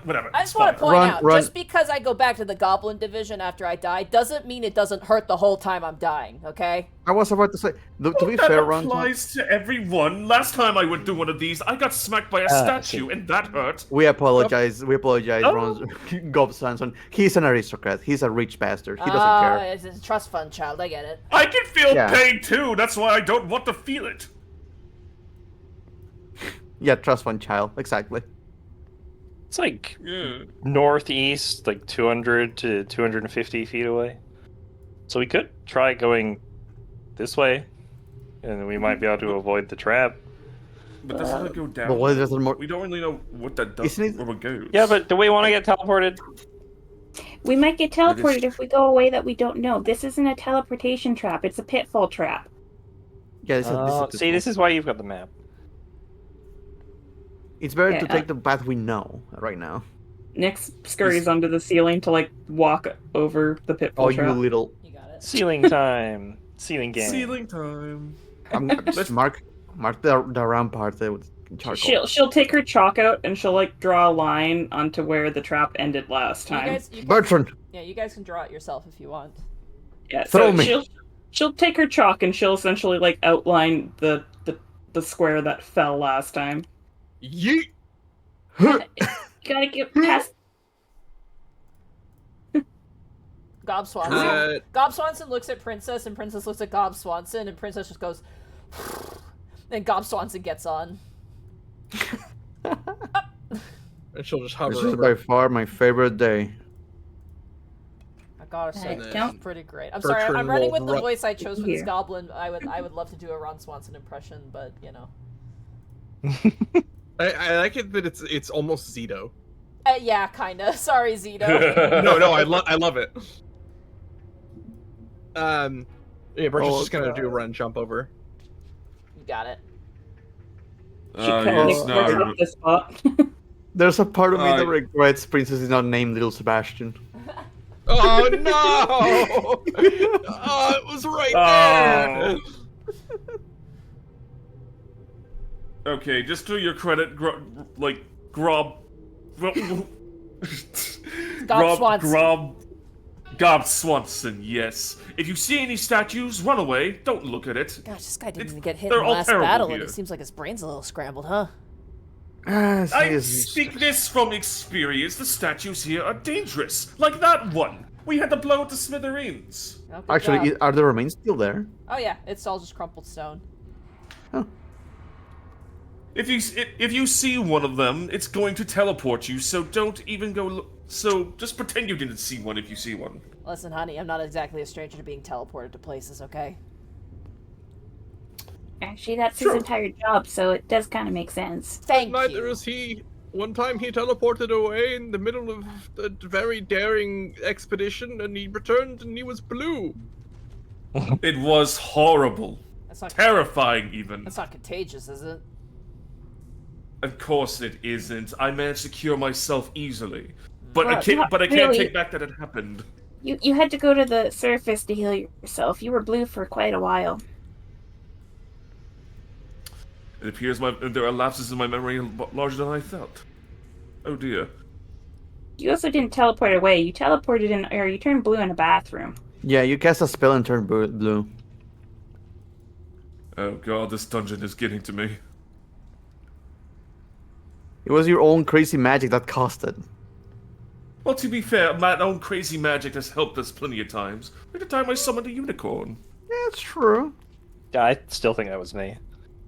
Whatever. I just want to point Run, out, run. just because I go back to the Goblin Division after I die, doesn't mean it doesn't hurt the whole time I'm dying, okay? I was about to say, to be That fair, Ron, applies to everyone. Last time I went through one of these, I got smacked by a statue, see. and that hurt. we apologize. We apologize, Oh. Ron. Gob Swanson. He's an aristocrat. He's a rich bastard. He doesn't care. It's a trust fund, child. I get it. I can feel Yeah. pain too. That's why I don't want to feel it. Yeah, trust fund child. Exactly. It's like Yeah. northeast, like 200 to 250 feet away. So we could try going this way, and we might be able to avoid the trap. But doesn't it go down? But why doesn't more? We don't really know what that does Isn't it- or what goes. Yeah, but do we want to get teleported? We might get teleported if we go away that we don't know. This isn't a teleportation trap. It's a pitfall trap. Yeah, This is why you've got the map. It's better to Yeah. take the path we know right now. Nyx scurries onto the ceiling to like walk over the pitfall Oh, trap. you little! You got it. Ceiling time. Ceiling game. Ceiling time. I'm just mark the round part there with charcoal. She'll take her chalk out and she'll like draw a line onto where the trap ended last You time. guys, Bertrand, you guys can draw it yourself if you want. Yeah, throw so me. she'll take her chalk and she'll essentially like outline the square that fell last time. Yeet! You gotta get past. Gob Swanson. Gob Swanson looks at Princess, and Princess looks at Gob Swanson, and Princess just goes. Then Gob Swanson gets on. And she'll just hover This is over. by far my favorite day. I gotta say, Right, this don't- is pretty great. I'm sorry, Bertrand I'm running will with the run- voice I chose for this Here. goblin. I would love to do a Ron Swanson impression, but you know. I like it that it's almost Zito. Yeah, kinda. Sorry, Zito. No, I love it. Yeah, Bert's Oh, just gonna do a God. run jump over. You got it. She kinda Yes, clears no. up the spot. There's a part of me that Uh, regrets Princess is not named Little Sebastian. Oh no! Oh, it was right there. Okay, just to your credit, Gob Swanson. Gob Swanson, yes. If you see any statues, run away. Don't look at it. Gosh, this guy didn't It's- even get hit in they're the all last terrible battle, here. and it seems like his brain's a little scrambled, huh? I speak this from experience. The statues here are dangerous. Like that one. We had to blow it to smithereens. Well, good Actually, job. are the remains still there? Oh yeah, it's all just crumpled stone. If you see one of them, it's going to teleport you. So don't even go. So just pretend you didn't see one if you see one. Listen, honey, I'm not exactly a stranger to being teleported to places, okay? Actually, that's Sure. his entire job, so it does kind of make sense. Thank Neither you. is he. One time he teleported away in the middle of a very daring expedition, and he returned and he was blue. It was horrible, That's not terrifying even. That's not contagious, is it? Of course it isn't. I managed to cure myself easily, but I Well, can't. not But I can't really. take back that it happened. You had to go to the surface to heal yourself. You were blue for quite a while. It appears there are lapses in my memory larger than I thought. Oh dear. You also didn't teleport away. You teleported in, or you turned blue in a bathroom. Yeah, you cast a spell and turned blue. Oh god, this dungeon is getting to me. It was your own crazy magic that caused it. Well, to be fair, my own crazy magic has helped us plenty of times. Like the time I summoned a unicorn. Yeah, it's true. Yeah, I still think that was me.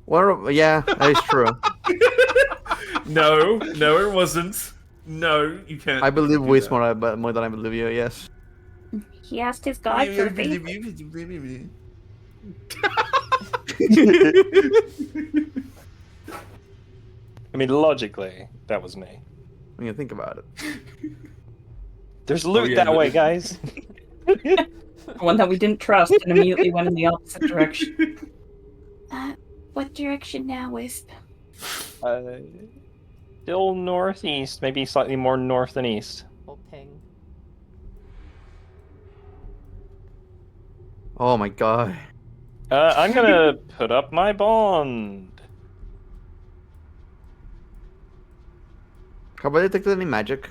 Well, yeah, that is true. No, it wasn't. No, you can't. I believe do Whis that. more than I believe you. Yes. He asked his god for a favor. I mean, logically, that was me. When you think about it. There's loot yeah, that way, guys. One that we didn't trust and immediately went in the opposite direction. What direction now, Wisp? Still northeast, maybe slightly more north than east. Oh my god. I'm gonna put up my bond. Have I detected any magic?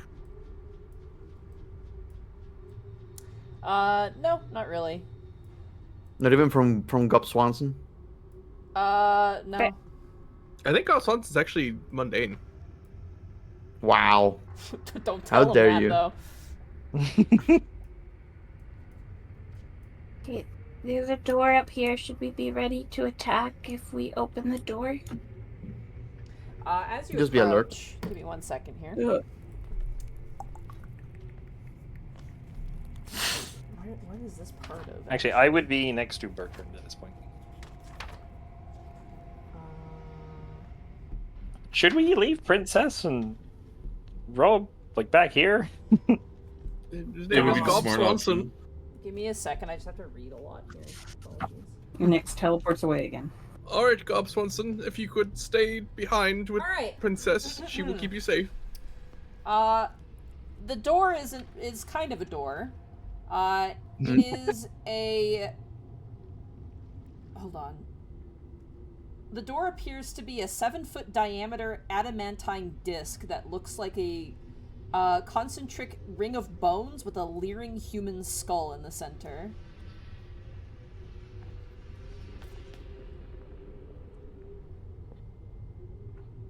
No, not really. Not even from Gob Swanson? No. I think Alphonse is actually mundane. Wow. Don't How tell him dare that, you. though. Okay, there's a door up here. Should we be ready to attack if we open the door? As you Just be alert. approach, give me 1 second here. What is this part of? Actually, I would be next to Bertrand at this point. Should we leave Princess and Rob like back here? His That name would is be the Gob smart Swanson. option. Give me a second. I just have to read a lot here. Apologies. Nyx teleports away again. Alright, Gob Swanson, if you could stay behind with All right. Princess, she will keep you safe. The door is kind of a door. It is a. Hold on. The door appears to be a 7-foot diameter adamantine disc that looks like a concentric ring of bones with a leering human skull in the center.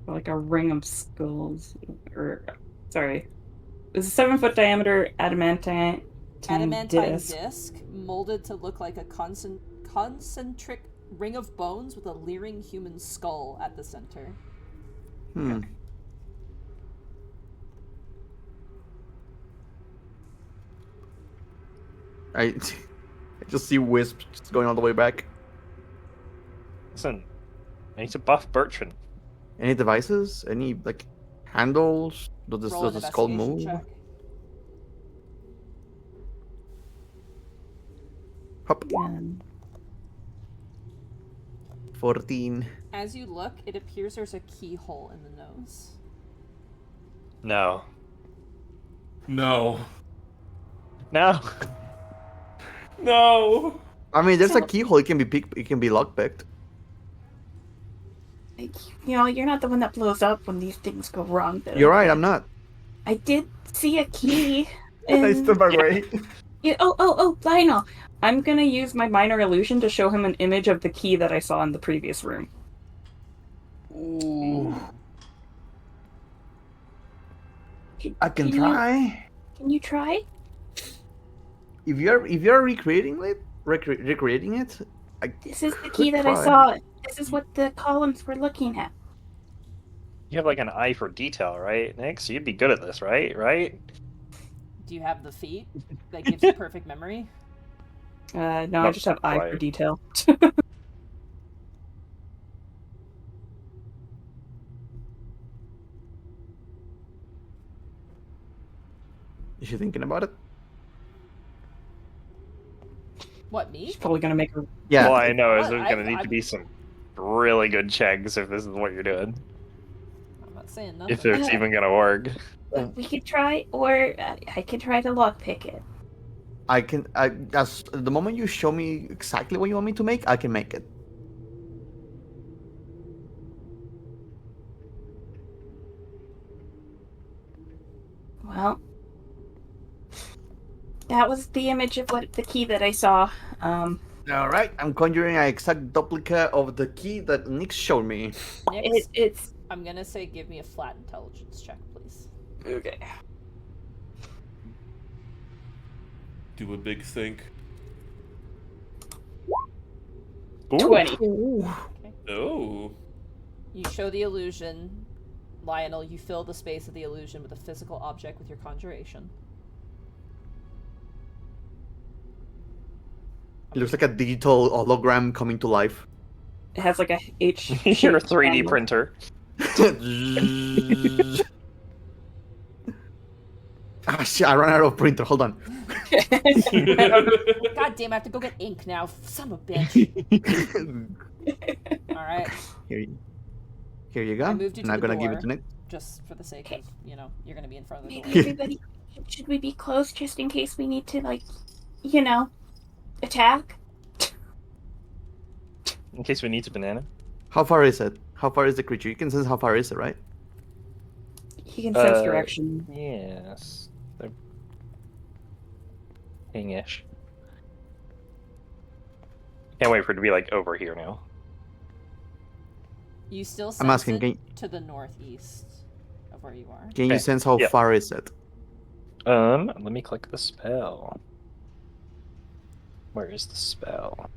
Like a ring of skulls. Or, sorry. It's a 7-foot diameter adamantine Disc molded to look like a concentric ring of bones with a leering human skull at the center. I just see Wisp just going all the way back. Listen, I need to buff Bertrand. Any devices? Any like handles? Does Roll an the skull investigation move? check. Hop. And 14. As you look, it appears there's a keyhole in the nose. No. No. No. No. I mean, there's a So- keyhole. It can be it can be lockpicked. Like, you know, you're not the one that blows up when these things go wrong. But You're right. I'm not. I did see a key. I in- stood my way. Yeah, oh, Lionel. I'm gonna use my minor illusion to show him an image of the key that I saw in the previous room. Ooh. I can Can you- try. Can you try? If you're recreating it, recreating it, This is the could key that I try. saw. This is what the columns were looking at. You have like an eye for detail, right, Nick? So you'd be good at this, right? Right? Do you have the feat that gives you perfect memory? No, I Not just have eye for quite. detail. Is she thinking about it? What, me? She's probably gonna make her. Yeah. Well, I know What? there's gonna need to be some really good checks if this is what you're doing. I'm not saying nothing. If it's even gonna work. We could try, or I could try to lockpick it. I can. As the moment you show me exactly what you want me to make, I can make it. Well, that was the image of what the key that I saw. All right. I'm conjuring an exact duplicate of the key that Nick showed me. Nyx, It's I'm gonna say give me a flat intelligence check, please. Okay. Do a big think. 20. Oh. You show the illusion. Lionel, you fill the space of the illusion with a physical object with your conjuration. It looks like a digital hologram coming to life. It has like a H. You're a 3D printer. Ah, shit! I ran out of printer. Hold on. God damn, I have to go get ink now. Son of a bitch. Alright, Here you go. I moved you And to I'm the gonna give it door. to Nick. just for the sake of, you know, you're gonna be in front of the maybe door. everybody. Should we be close just in case we need to, like, you know, attack? In case we need to banana. How far is it? How far is the creature? You can sense how far is it, right? He can sense direction. Yes. They're ping-ish. Can't wait for it to be like over here now. You still sense I'm asking, it to the northeast of where you are. Can you Okay. sense how Yeah. far is it? Let me click the spell. Where is the spell?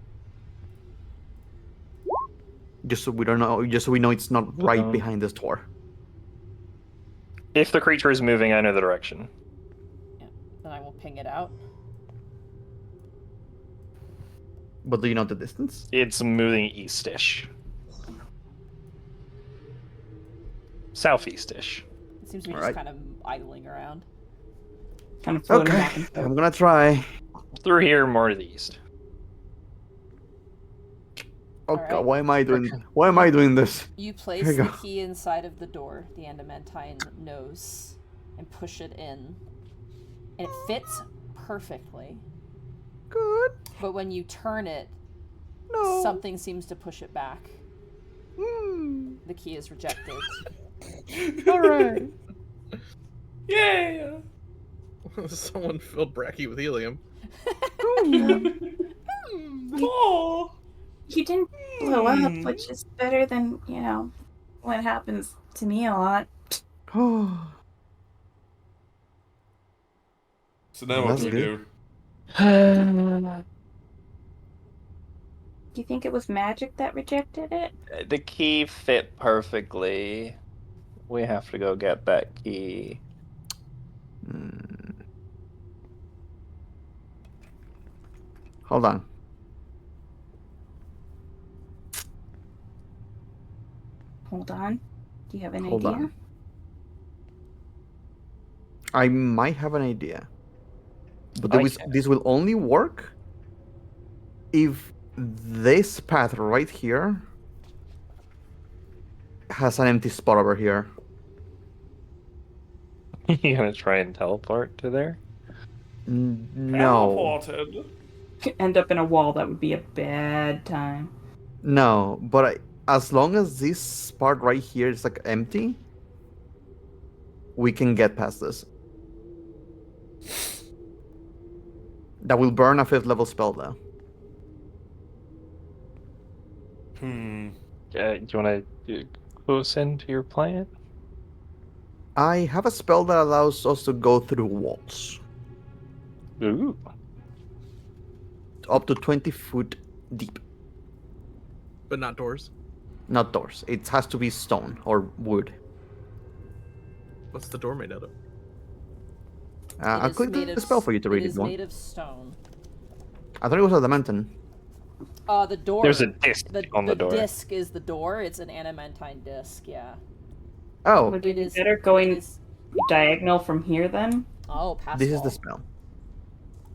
Just so we don't know. Just so we know it's not right Um, behind this door. If the creature is moving, I know the direction. Yeah. Then I will ping it out. But do you know the distance? It's moving east-ish. Southeast-ish. It seems to be Alright. just kind of idling around. Kind of floating Okay, back and forth. I'm gonna try. Through here, more to the east. Oh Alright. god, why am I doing this? You place Here we the go. key inside of the door, the adamantine nose, and push it in. And it fits perfectly. Good. But when you turn it, No. something seems to push it back. Hmm. The key is rejected. Alright. Yeah. Someone filled Bracky with helium. Oh. He didn't blow up, which is better than, what happens to me a lot. Oh. So now what That's do we good. do? Do you think it was magic that rejected it? The key fit perfectly. We have to go get that key. Hold on. Hold on. Do you have an Hold idea? on. I might have an idea. But this will only work if this path right here has an empty spot over here. You gonna try and teleport to there? No. Teleported. End up in a wall, that would be a bad time. No, but as long as this part right here is like empty, we can get past this. That will burn a 5th level spell though. Do you want to close into your plan? I have a spell that allows us to go through walls. Ooh. Up to 20 foot deep. But not doors. Not doors. It has to be stone or wood. What's the door made out of? I'll click the spell for you to read It it. is made of stone. I thought it was adamantine. The door. There's a disc on the door. The disc is the door. It's an adamantine disc, yeah. Oh, Would it be is- better it going is- diagonal from here then? Oh, past this is wall. the spell.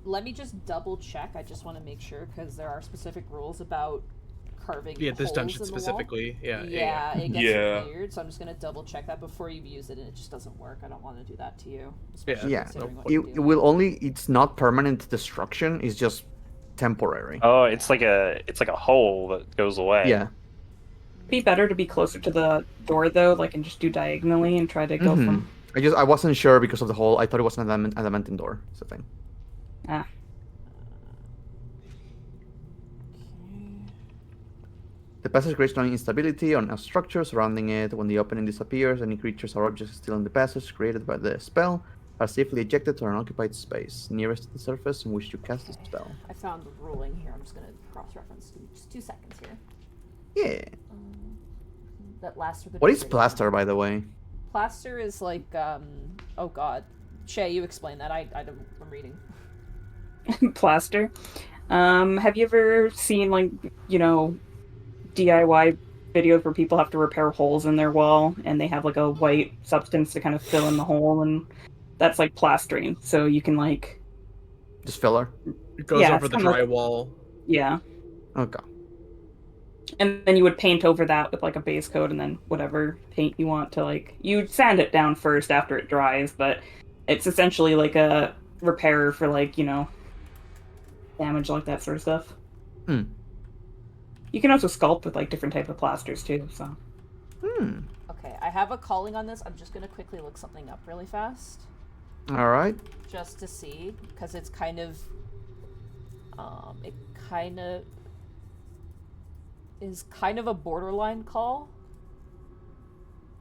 Let me just double check. I just want to make sure because there are specific rules about carving. Yeah, this holes dungeon in the wall. specifically. Yeah. It gets Yeah. weird, so I'm just gonna double check that before you use it, and it just doesn't work. I don't want to do that to you. Yeah. especially Yeah, considering what it you do. will only. It's not permanent destruction. It's just temporary. Oh, it's like a hole that goes away. Yeah. Be better to be closer to the door though, like and just do diagonally and try to go Mhm. from. I wasn't sure because of the hole. I thought it was an adamantine door. It's a thing. Ah. The passage creates no instability on a structure surrounding it. When the opening disappears, any creatures or objects still in the passage created by the spell are safely ejected to an occupied space nearest to the surface in which you cast the spell. I found the ruling here. I'm just gonna cross-reference. Just 2 seconds here. Yeah. That last for the. What is duration. plaster, by the way? Plaster is like Oh God, Shay, you explain that. I'm reading. Plaster. Have you ever seen like, DIY videos where people have to repair holes in their wall and they have like a white substance to kind of fill in the hole, and that's like plastering. So you can like Just filler. It goes Yeah, over it's the kinda like- drywall. yeah. Okay. And then you would paint over that with like a base coat and then whatever paint you want to like you'd sand it down first after it dries, but it's essentially like a repair for like, damage like that sort of stuff. You can also sculpt with like different type of plasters too. So. Okay, I have a calling on this. I'm just gonna quickly look something up really fast. All right. Just to see, because it's kind of, it kind of is kind of a borderline call.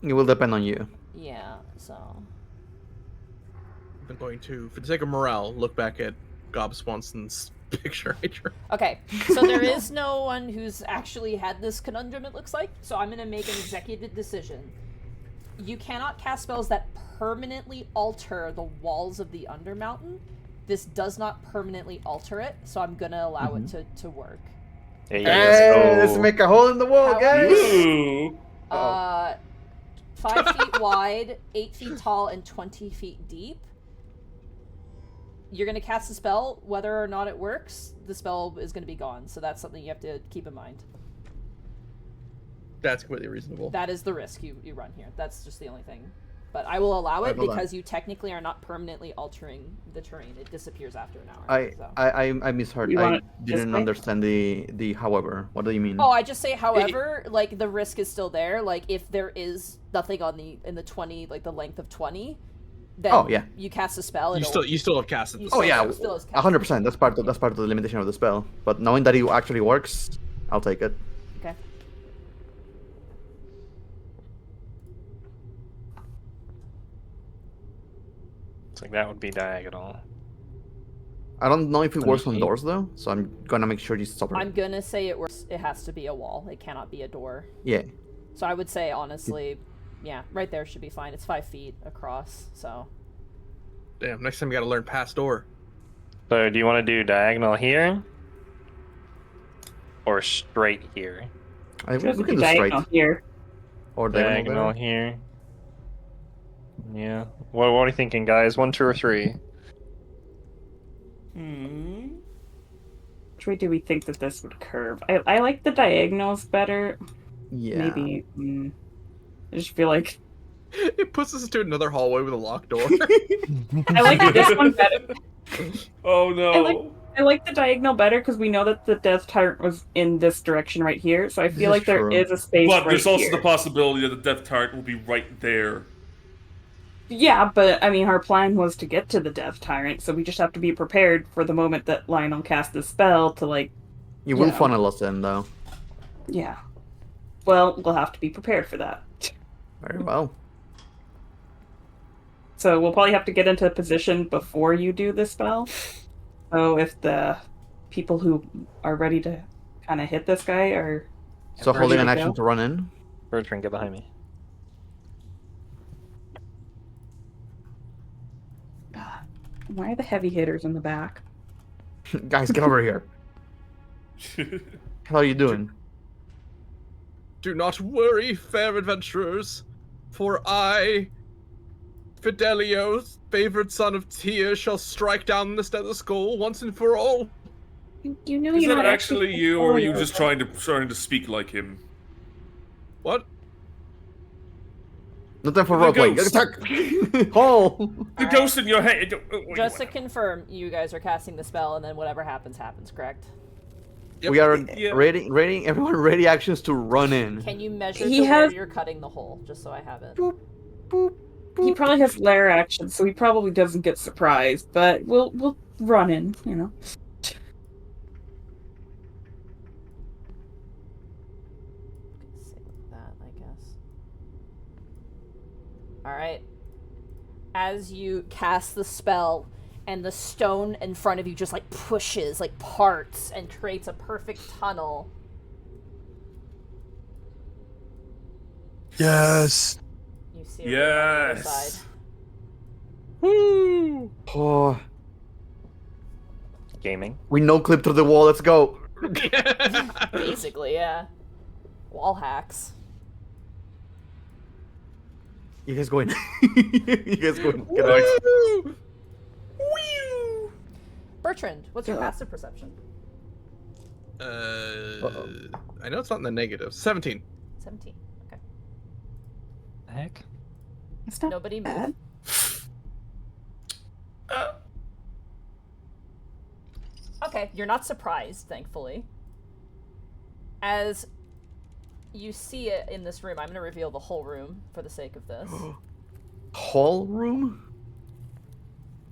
It will depend on you. Yeah, so. I'm going to, for the sake of morale, look back at Gob Swanson's picture. Okay, so there is no one who's actually had this conundrum, it looks like, so I'm going to make an executive decision. You cannot cast spells that permanently alter the walls of the Undermountain. This does not permanently alter it, so I'm going to allow it to work. Hey, let's make a hole in the wall, guys! Ooh. 5 feet wide, 8 feet tall, and 20 feet deep. You're going to cast a spell, whether or not it works, the spell is going to be gone. So that's something you have to keep in mind. That's completely reasonable. That is the risk you run here. That's just the only thing. But I will allow it because you technically are not permanently altering the terrain. It disappears after an hour. I misheard. I didn't understand the however. What do you mean? Oh, I just say however, like the risk is still there. Like if there is nothing in the 20, like the length of 20, then you cast a spell. You still have casted. Oh yeah, 100%. That's part of the limitation of the spell. But knowing that it actually works, I'll take it. Okay. It's like that would be diagonal. I don't know if it works on doors though, so I'm gonna make sure you stop it. I'm gonna say it works. It has to be a wall. It cannot be a door. Yeah. So I would say honestly, yeah, right there should be fine. It's 5 feet across, so. Damn, next time you gotta learn past door. So do you want to do diagonal here? Or straight here? We can do diagonal straight. Here. Or diagonal here. Yeah. What are you thinking, guys? 1, 2, or 3? Which way do we think that this would curve? I like the diagonals better. Yeah. Maybe. I just feel like it puts us into another hallway with a locked door. I like this one better. Oh no. I like the diagonal better because we know that the Death Tyrant was in this direction right here, so I feel like there is a space But right there's also here. the possibility that the Death Tyrant will be right there. Yeah, but I mean, our plan was to get to the Death Tyrant, so we just have to be prepared for the moment that Lionel casts the spell to, like... You will funnel us in, though. Yeah. Well, we'll have to be prepared for that. Very well. So we'll probably have to get into a position before you do the spell. So if the people who are ready to kind of hit this guy are... So holding an action to run in? Bertrand, get behind me. Why are the heavy hitters in the back? Guys, get over here. How are you doing? Do not worry, fair adventurers, for I, Fidelio, favored son of Tyr, shall strike down this nether skull once and for all. You know Is you're that not actually you, or are you just trying to speak like him? What? No time for roleplay. Attack! Hole! The ghost in your head. Just to confirm, you guys are casting the spell, and then whatever happens, correct? Yep. We are rating everyone ready actions to run in. Can you measure where you're cutting the hole, just so I have it? Boop, boop, boop. He probably has lair action, so he probably doesn't get surprised, but we'll run in, you know. Save that, I guess. Alright. As you cast the spell, and the stone in front of you just like pushes, like parts, and creates a perfect tunnel. Yes! You see it on the other side. Woo! Oh. Gaming. We no clip through the wall. Let's go. Basically, yeah. Wall hacks. You guys go in. You guys go in. Get out. Woo! Bertrand, what's your passive perception? I know it's not in the negative. 17. 17. Okay. The heck? It's not Nobody bad. move. Okay, you're not surprised, thankfully. As you see it in this room, I'm going to reveal the whole room for the sake of this. Whole room?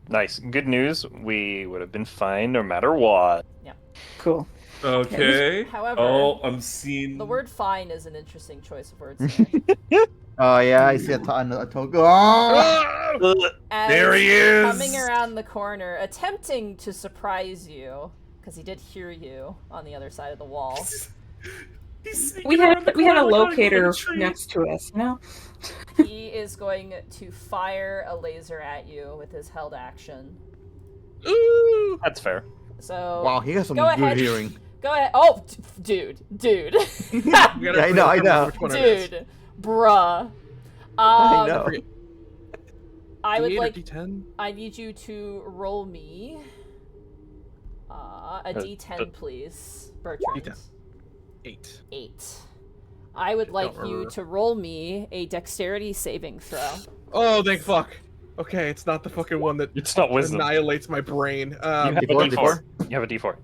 Nice. Good news. We would have been fine no matter what. Yeah. Cool. Okay. However, I'm seeing... The word fine is an interesting choice of words here. Oh, yeah, I see a token. Oh! As There he is! coming around the corner, attempting to surprise you, because he did hear you on the other side of the wall. We had a locator next to us, you know? He is going to fire a laser at you with his held action. Ooh! That's fair. So Wow, he has some go good ahead. hearing. Go ahead. Oh, dude. Yeah, I know. Dude, bruh. I know. I would D8 or like. D10? I need you to roll me a D10, please, Bertrand. D10. 8. 8. I would like Don't you remember. to roll me a dexterity saving throw. Oh, thank fuck. Okay, it's not the fucking one that It's not wisdom. annihilates my brain. You have a D4? D4. You have a D4.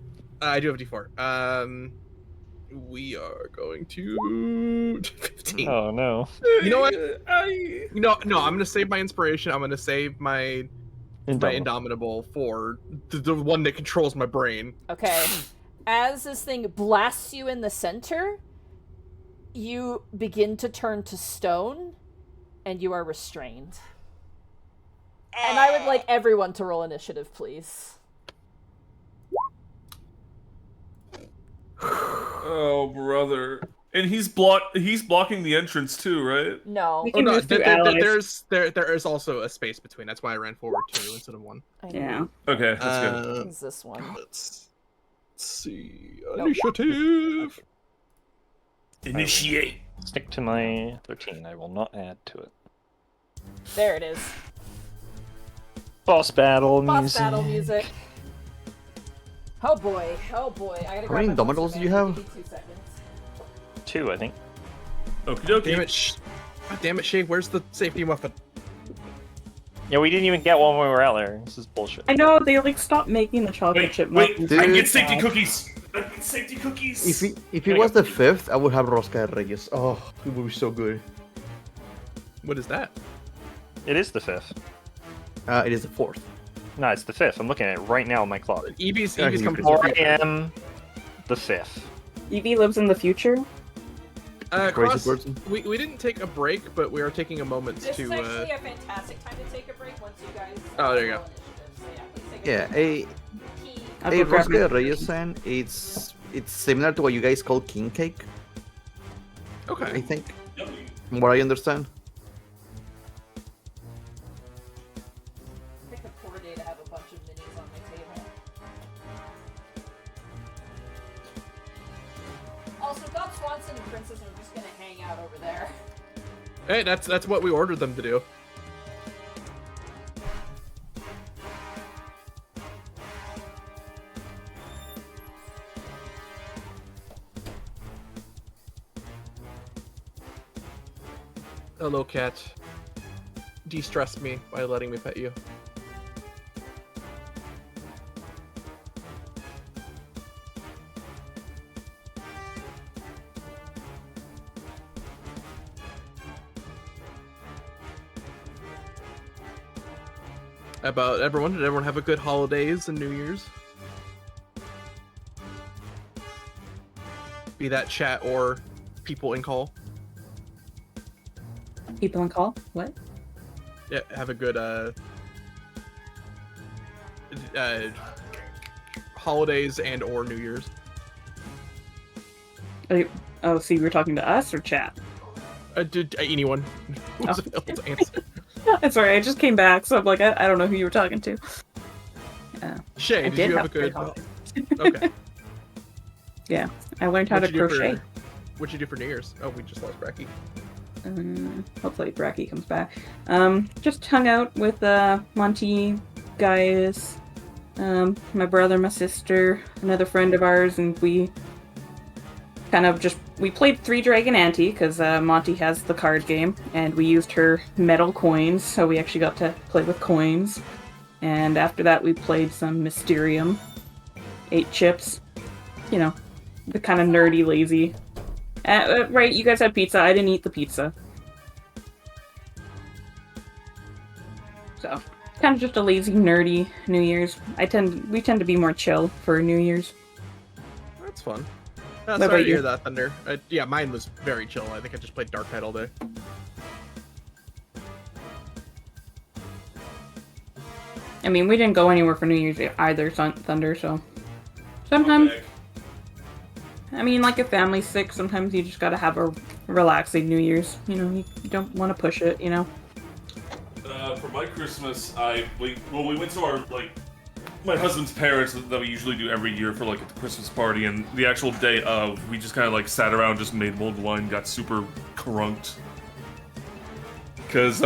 I do have a D4. We are going to 15. Oh no. You know what? No, I'm gonna save my inspiration. I'm gonna save my Indomitable for the one that controls my brain. Okay. As this thing blasts you in the center, you begin to turn to stone, and you are restrained. And I would like everyone to roll initiative, please. Oh, brother. And he's blocking the entrance too, right? No. We Oh can no, move through allies. there is also a space between. That's why I ran forward 2 instead of 1. Yeah. Okay, that's good. It's this one. Let's see. Initiative. Initiate. Stick to my 13. I will not add to it. There it is. Boss battle Boss music. battle music. Oh boy. I gotta How many grab my Indomitables monster do you manual. have? Give me 2 seconds. 2, I think. Okie dokie. Damn it, Shay. Where's the safety muffin? Yeah, we didn't even get one when we were out there. This is bullshit. I know, they like stopped making the chocolate chip Wait, muffins. I can get Dude. safety cookies! I can get safety cookies! If it was the 5th, I would have Rosca de Reyes. Oh, it would be so good. What is that? It is the 5th. It is the 4th. No, it's the 5th. I'm looking at it right now on my clock. EB's Yeah, coming. 4 a.m. the 5th. Evie lives in the future. Crazy Cross, person. we didn't take a break, but we are taking a moment This to. is actually a fantastic time to take a break once you guys. Oh, there you go. roll initiative. So yeah, please take Yeah, Key. I'll a go grab Rosca de my- Reyes fan, it's similar to what you guys call king cake, I Okay. think. From what I understand. Pick a poor day to have a bunch of minis on my table. Also, Doc Swanson and Princess are just gonna hang out over there. Hey, that's what we ordered them to do. Hello, cat. De-stress me by letting me pet you. About everyone? Did everyone have a good holidays and New Year's? Be that chat or people in call. People on call? What? Yeah, have a good holidays and or New Year's. Oh, so you were talking to us or chat? Did anyone who's available to answer? That's alright, I just came back, so I'm like, I don't know who you were talking to. Shay, I did you have a great good? holidays. Okay. Yeah, I learned how to What'd you do crochet. What'd you do for New Year's? Oh, we just lost Bracky. Hopefully Bracky comes back. Just hung out with Monty guys, my brother, my sister, another friend of ours, and we kind of we played 3 Dragon Ante because Monty has the card game, and we used her metal coins, so we actually got to play with coins. And after that, we played some Mysterium, 8 chips, you know, the kind of nerdy, lazy. Right, you guys had pizza. I didn't eat the pizza. So, kind of just a lazy, nerdy New Year's. We tend to be more chill for New Year's. That's fun. What Sorry about to you? hear that, Thunder. Yeah, mine was very chill. I think I just played Dark Knight all day. I mean, we didn't go anywhere for New Year's either, Thunder, so... Sometimes... I mean, like, if family's sick, sometimes you just gotta have a relaxing New Year's. You know, you don't want to push it, you know? For my Christmas, we went to our, my husband's parents that we usually do every year for, like, a Christmas party, and the actual day of, we just kind of, like, sat around, just made mulled wine, got super crunked. Because,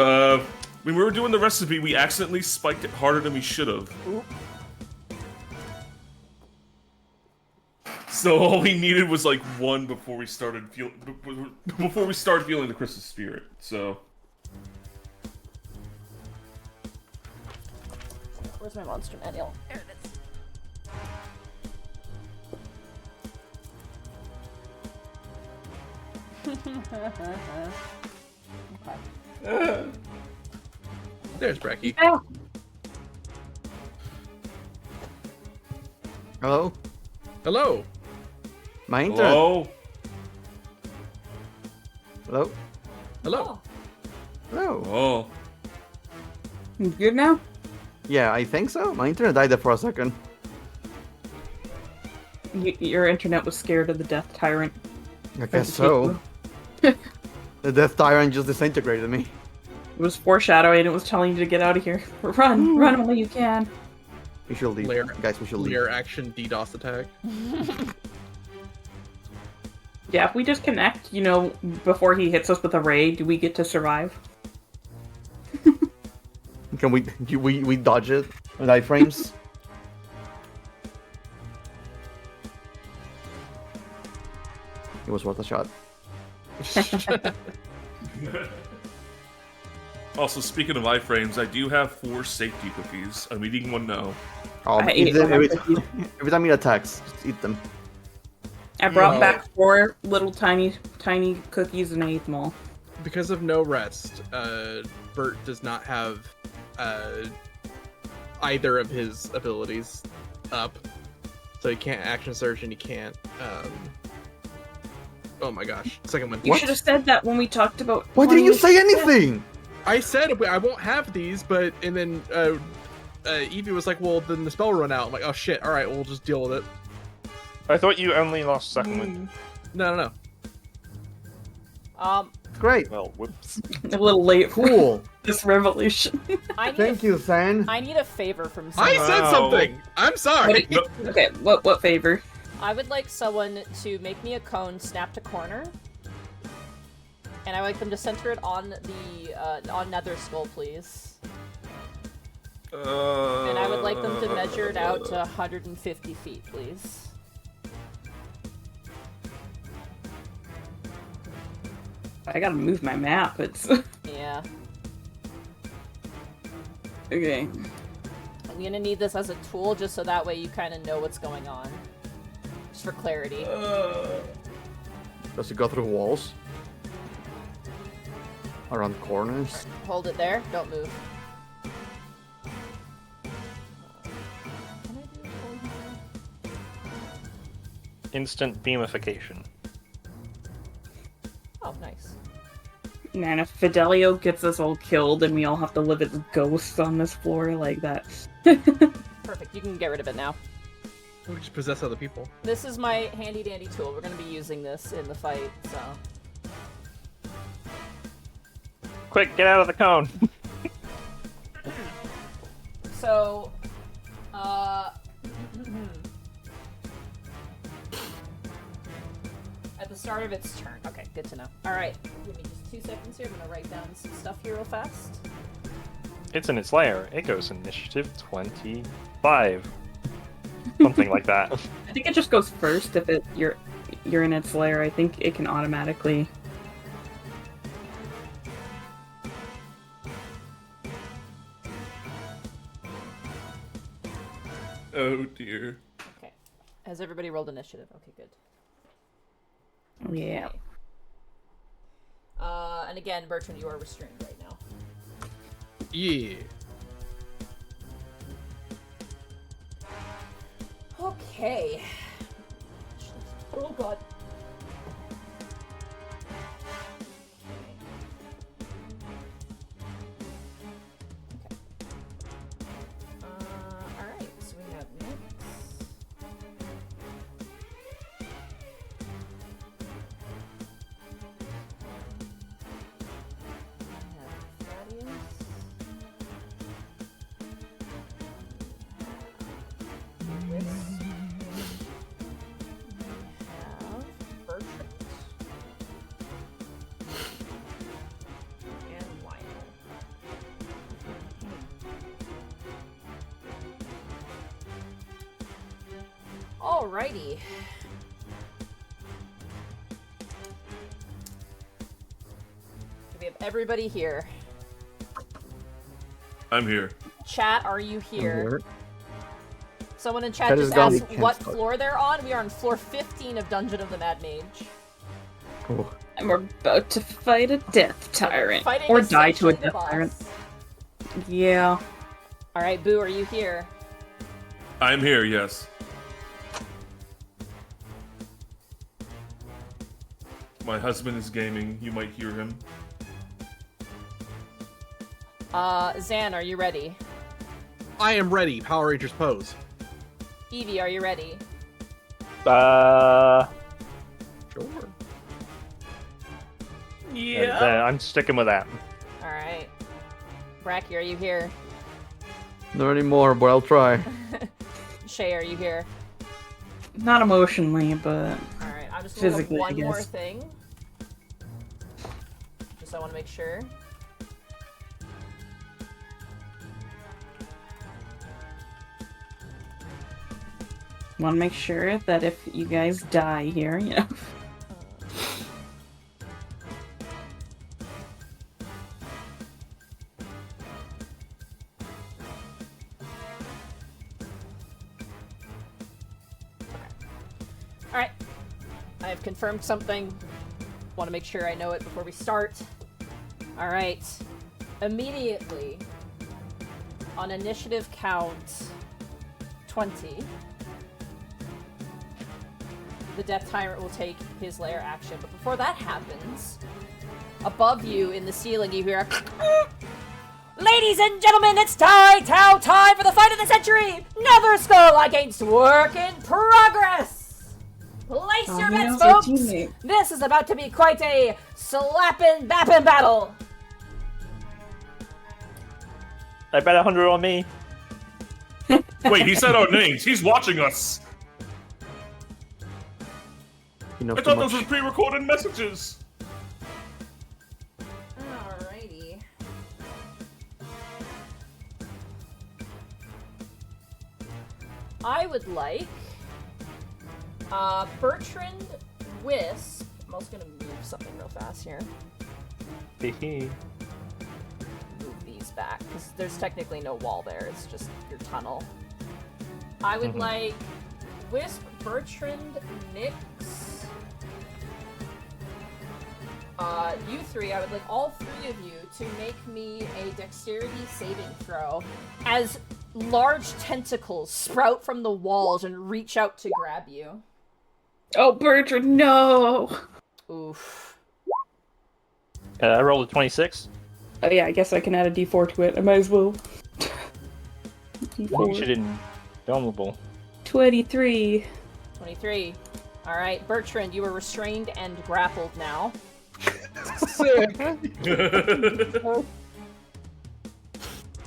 when we were doing the recipe, we accidentally spiked it harder than we should have. So all we needed was like one before we started feeling the Christmas spirit. So Where's my monster manual? There it is. There's Brecky. Oh. Hello? Hello. My internet. hello. Hello? Hello. Hello? Oh, You good now? Yeah, I think so. My internet died there for a second. Your internet was scared of the Death Tyrant. I guess so. The Death Tyrant just disintegrated me. It was foreshadowing. It was telling you to get out of here. Run while you can. We should leave. Lair- Guys, we should leave. Clear action DDoS attack. Yeah, if we disconnect, you know, before he hits us with a raid, do we get to survive? Can we dodge it with iframes? It was worth a shot. also speaking of iframes, I do have 4 safety cookies. I'm eating one now. I Eat ate them one every time it attacks, just eat them. I brought No. back 4 little tiny cookies and I ate them all. Because of no rest, Bert does not have either of his abilities up. So he can't action surge and he can't oh my gosh. Second one. You should have said that when we talked about. Why didn't you playing- say anything? I said I won't have these, but and then Evie was like, "Well, then the spell will run out." I'm like, "Oh shit! All right, we'll just deal with it." I thought you only lost second wind. No. Great. Well, whoops. A little late for Cool. this revolution. I need Thank you, San. I need a favor from I someone. said Wow. something. I'm sorry. Okay, what favor? I would like someone to make me a cone snap to corner. And I would like them to center it on the on Nether Skull, please. And I would like them to measure it out to 150 feet, please. I gotta move my map. It's Yeah. okay. I'm gonna need this as a tool just so that way you kind of know what's going on. Just for clarity. Does it go through walls? Around corners? Hold it there. Don't move. Can I do a pull here? Instant beamification. Oh, nice. Man, if Fidelio gets us all killed and we all have to live as ghosts on this floor like that. Perfect. You can get rid of it now. We just possess other people. This is my handy dandy tool. We're gonna be using this in the fight, so. Quick, get out of the cone! So, at the start of its turn. Okay, good to know. Alright, give me just 2 seconds here. I'm gonna write down some stuff here real fast. It's in its lair. It goes initiative 25. Something like that. I think it just goes first if you're in its lair. I think it can automatically. oh dear. Okay. Has everybody rolled initiative? Okay, good. Yeah. And again, Bertrand, you are restrained right now. Yeah. Okay. Oh god. Alright, so we have Nix. We have Thaddeus. Wisp. We have Bertrand. And Lionel. Alrighty. We have everybody here. I'm here. Chat, are you here? Someone in chat Chat just is gone. asked We can't what start. floor they're on. We are on floor 15 of Dungeon of the Mad Mage. Oh. And we're about to fight a death tyrant. Fighting Or die to a essentially the death boss. tyrant. Yeah. Alright, Boo, are you here? I'm here, yes. My husband is gaming. You might hear him. Zan, are you ready? I am ready. Power Rangers pose. Evie, are you ready? Sure. I'm sticking with that. Alright. Bracky, are you here? Not anymore, but I'll try. Shay, are you here? Not emotionally, but Alright, I'm just gonna look physically, I one more guess. thing. Just I want to make sure. want to make sure that if you guys die here, you know. Alright. I have confirmed something. Want to make sure I know it before we start. Alright. Immediately, on initiative count 20, the Death Tyrant will take his lair action. But before that happens, above you in the ceiling you hear Ladies and gentlemen, it's time for the fight of the century! Nether Skull against Work in Progress! Place your bets, folks! This is about to be quite a slappin' bappin' battle! I bet 100 on me. Wait, he said our names. He's watching us. You know, I thought those were pre-recorded messages. Alrighty. I would like Bertrand, Wisp. I'm also gonna move something real fast here. Hehe. Move these back because there's technically no wall there. It's just your tunnel. I would like Wisp, Bertrand, Nyx. You three, I would like all three of you to make me a dexterity saving throw as large tentacles sprout from the walls and reach out to grab you. Oh, Bertrand, no! Oof. I rolled a 26. Oh yeah, I guess I can add a d4 to it. I might as well. You should invulnerable. 23. 23. Alright, Bertrand, you are restrained and grappled now. Sick.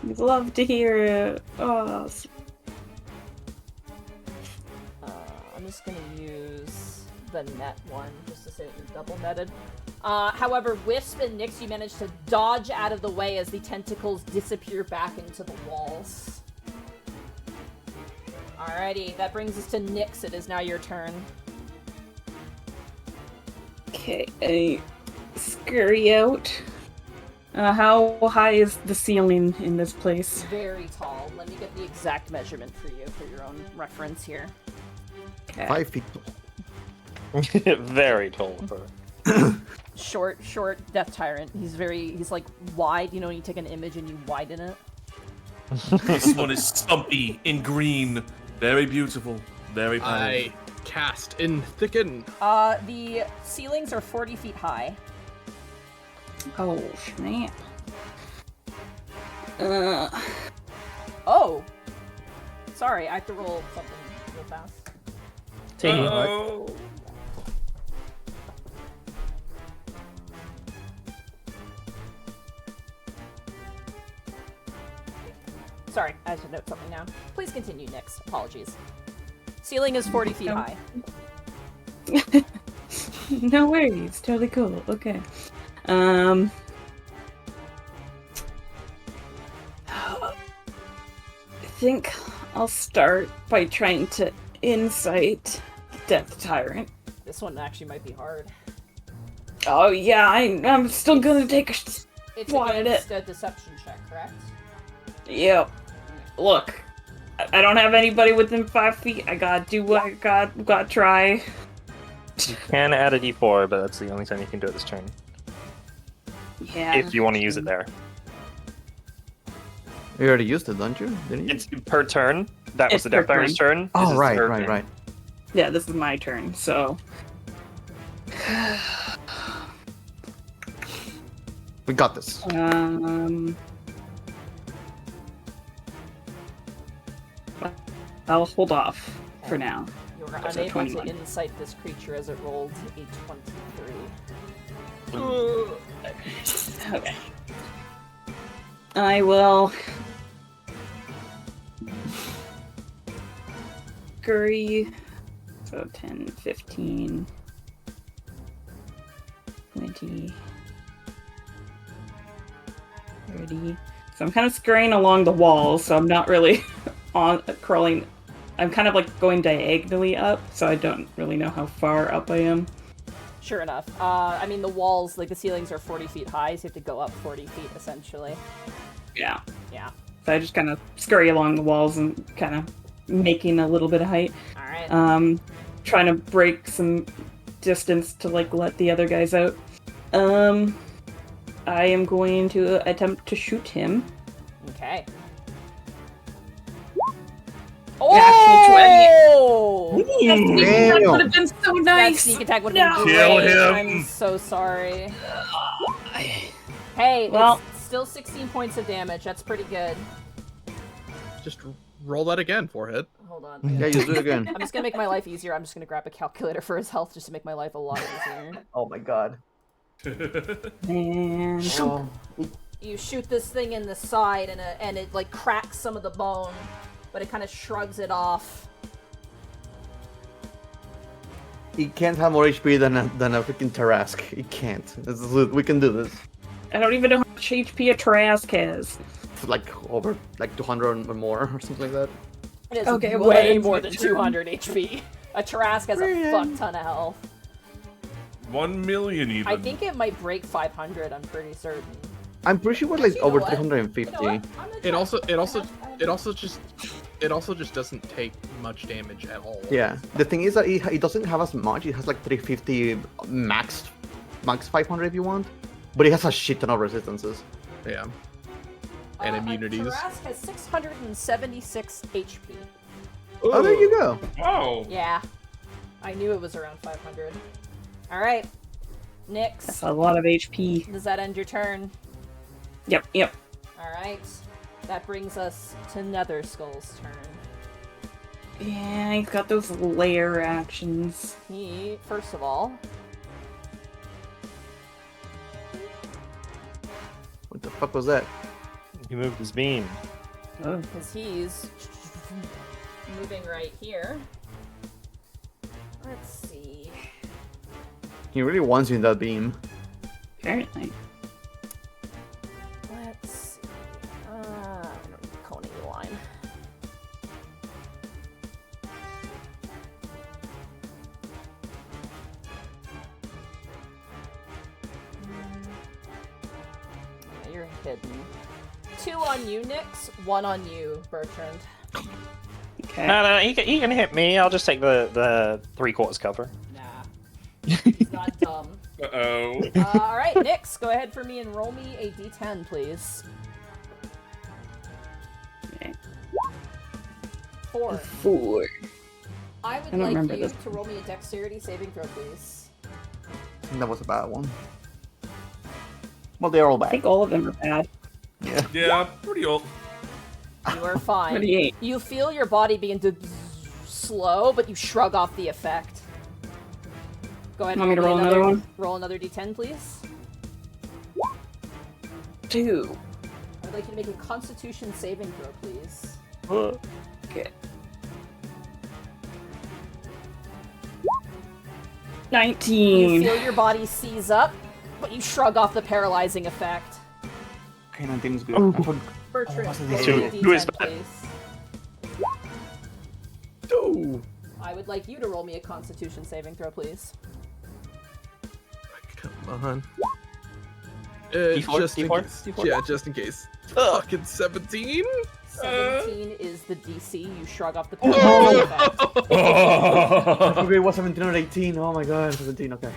We'd love to hear it. Oh, I'm just gonna use the net one, just to say that you're double netted. However, Wisp and Nyx, you manage to dodge out of the way as the tentacles disappear back into the walls. Alrighty, that brings us to Nyx. It is now your turn. okay, I scurry out. How high is the ceiling in this place? Very tall. Let me get the exact measurement for you for your own reference here. Okay. 5 feet tall. Very tall for her. Short Death Tyrant. He's like wide, you know, when you take an image and you widen it. This one is stumpy in green. Very beautiful. Very powerful. I cast in thicken. The ceilings are 40 feet high. Oh, snap. Oh! Sorry, I have to roll something real fast. Oh. Sorry, I have to note something now. Please continue, Nyx. Apologies. Ceiling is 40 feet high. No worries. Totally cool. Okay. I think I'll start by trying to insight Death Tyrant. This one actually might be hard. Oh yeah, I'm still gonna take a It's swat at it. against a deception check, correct? Yep. Look, I don't have anybody within 5 feet. I gotta do what I gotta try. You can add a d4, but that's the only time you can do it this turn. Yeah. If you want to use it there. You already used it, don't you? Didn't you? It's per turn. That was It's the per Death Tyrant's turn. Oh, This is right, her right, turn. right. Yeah, this is my turn, so. We got this. I'll hold off for now. You were That's a unable to 21. insight this creature as it rolled a 23. Okay. I will scurry. So 10, 15, 20, 30. So I'm kind of scurrying along the walls, so I'm not really on crawling. I'm kind of like going diagonally up, so I don't really know how far up I am. Sure enough. I mean, the walls, like the ceilings are 40 feet high, so you have to go up 40 feet, essentially. Yeah. Yeah. So I just kind of scurry along the walls and kind of making a little bit of height. Alright. Trying to break some distance to like let the other guys out. I am going to attempt to shoot him. Okay. Oh! That Damn. would have been so That nice. sneak attack would have No. been Kill great. him. I'm so sorry. Hey, Well- it's still 16 points of damage. That's pretty good. Just roll that again, forehead. Hold on. Yeah, you do it again. I'm just gonna make my life easier. I'm just gonna grab a calculator for his health just to make my life a lot easier. Oh my god. And Oh. You shoot this thing in the side and it like cracks some of the bone, but it kind of shrugs it off. He can't have more HP than a freaking Tarask. He can't. We can do this. I don't even know how much HP a Trask has. It's like over like 200 or more or something like that. It is Okay, well, way that's more my than turn. 200 HP. A Tarask has a fuck ton of health. 1 million even. I think it might break 500. I'm pretty certain. I'm pretty sure we're like Actually, you know over what? 350. You know what? I'm gonna try. It also just doesn't take much damage at all. Yeah. The thing is that he doesn't have as much. He has like 350 max 500 if you want, but he has a shit ton of resistances. Yeah. And immunities. Tarask has 676 HP. Oh, there you go. Oh. Yeah. I knew it was around 500. Alright. Nyx, That's a lot of HP. does that end your turn? Yep. Alright. That brings us to Nether Skull's turn. Yeah, he's got those layer actions. He, first of all, What the fuck was that? He moved his beam. Oh. because he's moving right here. Let's see. He really wants you in that beam. Apparently. Let's see. I don't need Coney line. Yeah, you're hidden. 2 on you, Nyx. 1 on you, Bertrand. Okay. No, he can hit me. I'll just take the 3/4 cover. Nah. got dumb. Uh-oh. Alright, Nyx, go ahead for me and roll me a d10, please. Okay. 4. 4. I would I don't like remember you this. to roll me a dexterity saving throw, please. I think that was a bad one. Well, they're all I think bad. all of them are bad. Yeah, pretty old. You are fine. 28. You feel your body begin to slow, but you shrug off the effect. Go ahead and Want me to roll another one? Roll another d10, please. 2. I'd like you to make a constitution saving throw, please. Okay. 19. You feel your body seize up, but you shrug off the paralyzing effect. Okay, 19 is good. Oh. I forgot- Bertrand, what's the roll D10? me a Who is d10, that? please. Oh, I would like you to roll me a constitution saving throw, please. come on. D4? Just in D4? case. D4? Yeah, just in case. Fucking 17. 17 is the DC. You shrug off the paralyzing effect. Okay, it was 17 or 18. Oh my god, 17, okay.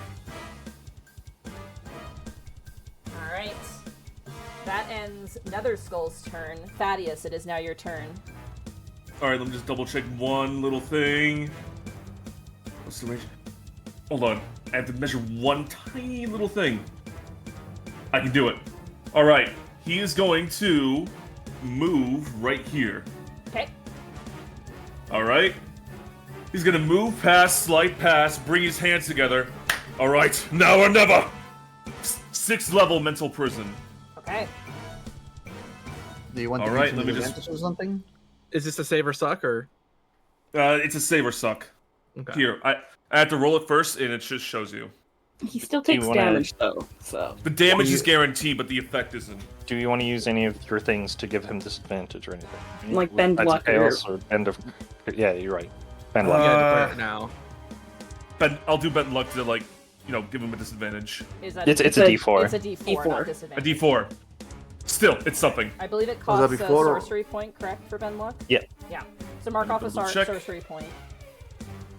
Alright. That ends Nether Skull's turn. Thaddeus, it is now your turn. Alright, let me just double check one little thing. What's the range? Hold on. I have to measure one tiny little thing. I can do it. Alright. He is going to move right here. Okay. Alright? He's gonna move past, slide past, bring his hands together. Alright, now or never! 6th level mental prison. Okay. Do you want to Alright, use let me any just- advantage or something? Is this a save or suck or? It's a save or suck. Okay. Here, I have to roll it first, and it just shows you. He still takes wanna- damage though, so. The damage is guaranteed, but the effect isn't. Do you want to use any of your things to give him disadvantage or anything? Like bend Bends of luck or- chaos or bend of... Yeah, you're right. Bend luck. Yeah, Uh, declare it now. But I'll do bet luck to, like, you know, give him a disadvantage. Is that It's a a- D4. It's a D4, not A disadvantage. D4. Still, it's something. I believe it that costs a before or- sorcery point, correct, for Ben Luck? Yeah. Yeah. So mark off a Double check. sorcery point.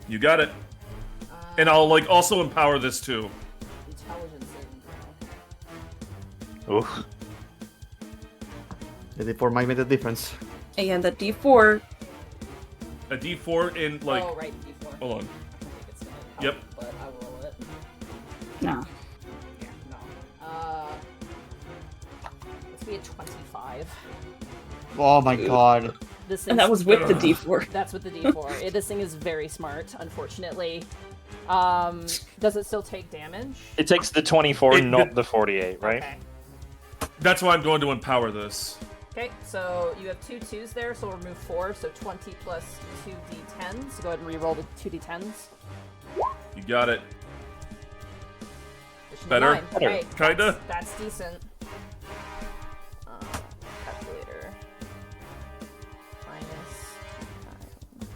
You got it. And I'll, like, also empower this, too. Intelligence saving throw. Oof. The D4 might make the difference. And the D4. A D4 in, like... Oh, right, D4. Hold on. I don't think it's gonna help, Yep. But I will roll it. No. No. Let's be a 25. Oh my god. This And that was with the Ugh. D4. That's with the D4. This thing is very smart, unfortunately. Does it still take damage? It takes the 24, It- not the 48, right? Okay. That's why I'm going to empower this. Okay, so you have 2 2s there, so we'll remove 4, so 20 plus 2 d10s. So go ahead and re-roll the 2 d10s. You got it. Addition to Better? 9. Better. Okay, Kinda. That's decent. Calculator. Minus 9.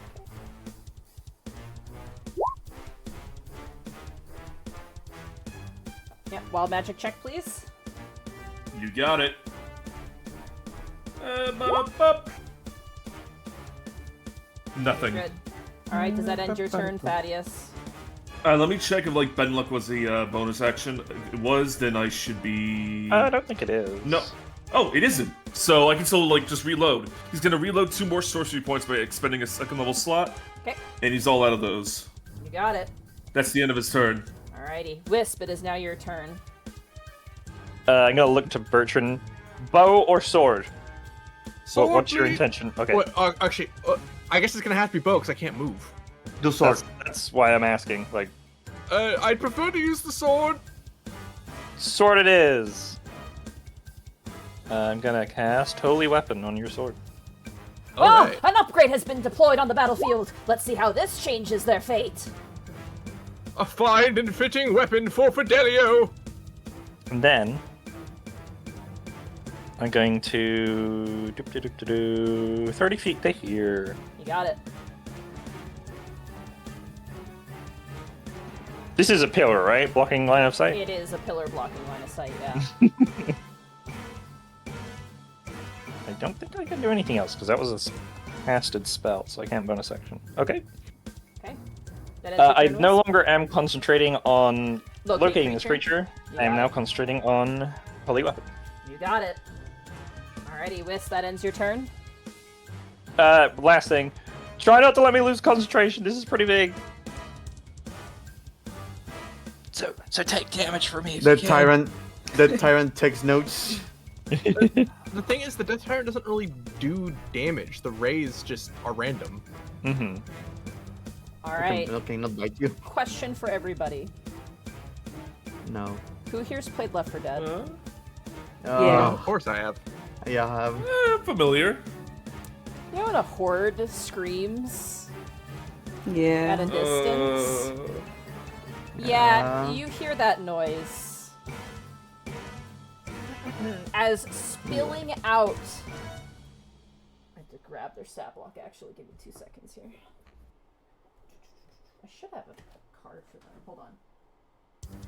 Yep, wild magic check, please. You got it. Ba-da-bup. Nothing. Good. Alright, does that end your turn, Thaddeus? Let me check if, like, Ben Luck was a bonus action. If it was, then I should be... I don't think it is. No. Oh, it isn't. So I can still, like, just reload. He's gonna reload 2 more sorcery points by expending a 2nd level slot. Okay, And he's all out of those. you got it. That's the end of his turn. Alrighty. Wisp, it is now your turn. I'm gonna look to Bertrand. Bow or sword? Sword, What's your please. intention? Okay, What, actually, I guess it's gonna have to be bow because I can't move. Do sword. that's why I'm asking. Like, I'd prefer to use the sword. sword it is. I'm gonna cast Holy Weapon on your sword. Alright. Oh, an upgrade has been deployed on the battlefield. Let's see how this changes their fate. A fine and fitting weapon for Fidelio. And then I'm going to do 30 feet to here. You got it. This is a pillar, right? Blocking line of sight. It is a pillar blocking line of sight, yeah. I don't think I can do anything else because that was a casted spell, so I can't bonus action. Okay. Okay. That ends your I turn, no Wisp? longer am concentrating on Locating this creature, I am got now it. concentrating on Holy Weapon. You got it. Alrighty, Whis, that ends your turn. Last thing. Try not to let me lose concentration. This is pretty big. So take damage for me if The you can. tyrant takes notes. The thing is, the Death Tyrant doesn't really do damage. The rays just are random. Mm-hmm. Alright. Okay, not bite you. Question for everybody. No. Who here's played Left 4 Dead? Yeah. Of course I have. Yeah, I have. Familiar. You know when a horde screams at a Yeah. distance? Yeah, you hear that noise. As spilling out... I have to grab their stat block, actually. Give me 2 seconds here. I should have a card for them. Hold on.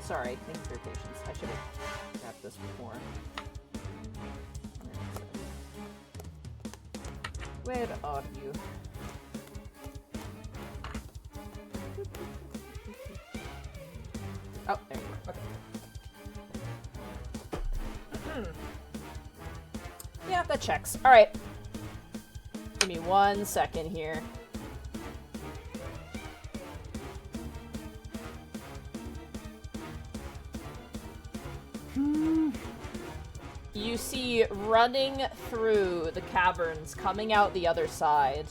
Sorry, thank you for your patience. I should have grabbed this before. Where are you? Oh, there you are. Okay. Yeah, that checks. Alright. Give me 1 second here. You see running through the caverns, coming out the other side,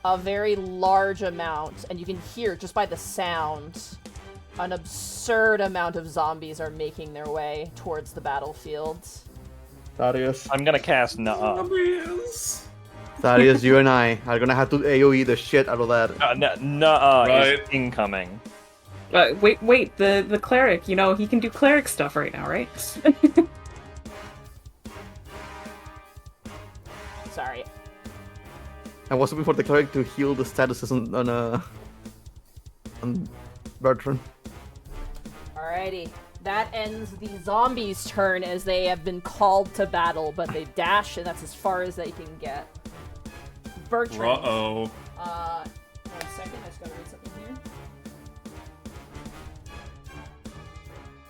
a very large amount, and you can hear just by the sound, an absurd amount of zombies are making their way towards the battlefield. Thaddeus. I'm gonna cast Nuh-uh. Zombies. Thaddeus, you and I are gonna have to AoE the shit out of that. Nuh-uh Right. is incoming. Wait, the cleric, you know, he can do cleric stuff right now, right? Sorry. I was hoping for the cleric to heal the statuses on Bertrand. Alrighty. That ends the zombies' turn as they have been called to battle, but they dash, and that's as far as they can get. Bertrand. Uh-oh. 1 second, I just gotta read something here.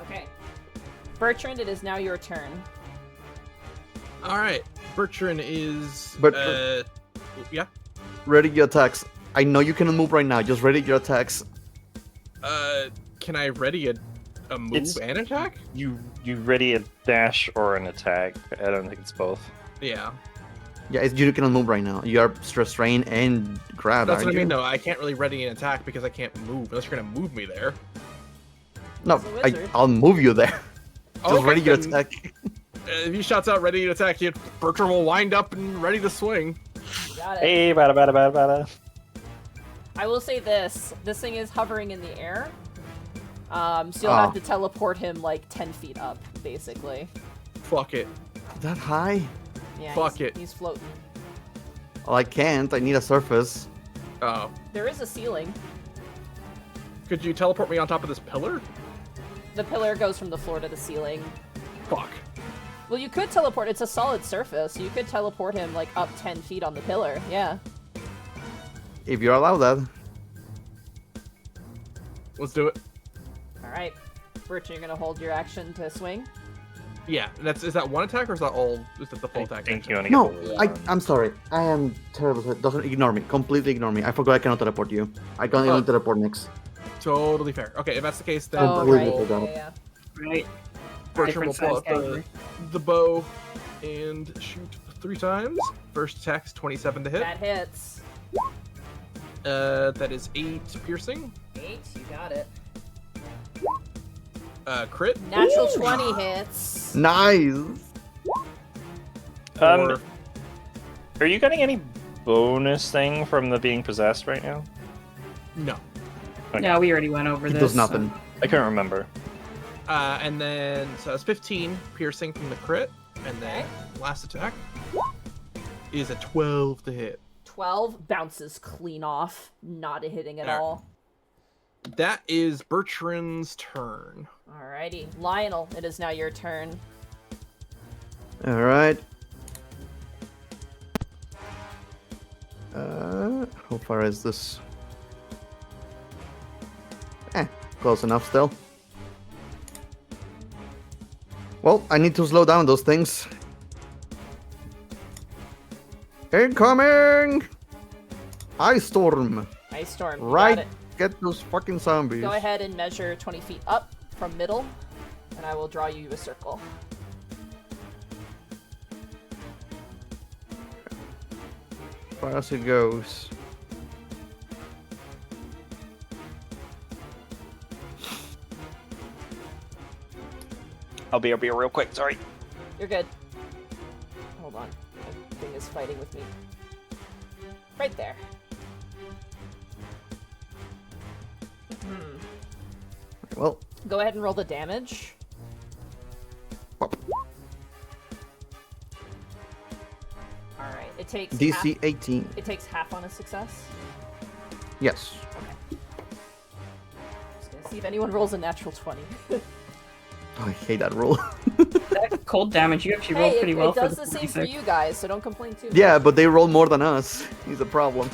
Okay. Bertrand, it is now your turn. Alright. Bertrand is... Bertrand. Yeah? Ready your attacks. I know you cannot move right now. Just ready your attacks. Can I ready a move It's- and attack? You ready a dash or an attack? I don't think it's both. Yeah. Yeah, you cannot move right now. You are restrained and grabbed. That's what I aren't mean, you? though. I can't really ready an attack because I can't move, unless you're gonna move me there. No, He's a wizard. I'll move you there. Just Okay, ready your then, attack. If he shouts out ready to attack you, Bertrand will wind up and ready to swing. You got it. Hey, bada. I will say this. This thing is hovering in the air. So you'll Oh. have to teleport him like 10 feet up, basically. Fuck it. That high? Yeah, Fuck he's, it. He's floating. Well, I can't. I need a surface. Oh. There is a ceiling. Could you teleport me on top of this pillar? The pillar goes from the floor to the ceiling. Fuck. Well, you could teleport. It's a solid surface. You could teleport him like up 10 feet on the pillar. Yeah. If you allow that. Let's do it. All right. Bertrand, you're gonna hold your action to swing. Yeah, is that one attack or is that all? Is that the full attack? Thank you. No, I'm sorry. I am terrible. Doesn't ignore me. Completely ignore me. I forgot I cannot teleport you. I can only teleport next. Totally fair. Okay, if that's the case, then Oh, Completely right. forgot. Yeah. Right. Bertrand will pull Different out size the bow and shoot 3 times. First attack's 27 to hit. That hits. That is 8 piercing. 8. You got it. Crit. Natural 20 hits. Nice. Or Are you getting any bonus thing from the being possessed right now? no. Okay. Yeah, we already went over It this. does nothing. I can't remember. And then so it's 15 piercing from the crit, and then last attack is a 12 to hit. 12 bounces clean off. Not a hitting at all. That is Bertrand's turn. Alrighty. Lionel, it is now your turn. Alright. How far is this? Close enough still. Well, I need to slow down those things. Incoming! Ice Storm! Ice Storm. You Right, got it. get those fucking zombies. Go ahead and measure 20 feet up from middle, and I will draw you a circle. Far as it goes. I'll be real quick. Sorry. You're good. Hold on. My thing is fighting with me. Right there. Well, Go ahead and roll the damage. Alright, it takes DC half, 18. it takes half on a success. Yes. Just gonna see if anyone rolls a natural 20. Oh, I hate that roll. That cold damage, you actually rolled Hey, pretty well it for does the the same for 46. you guys, so don't complain too much. Yeah, but they roll more than us. He's a problem.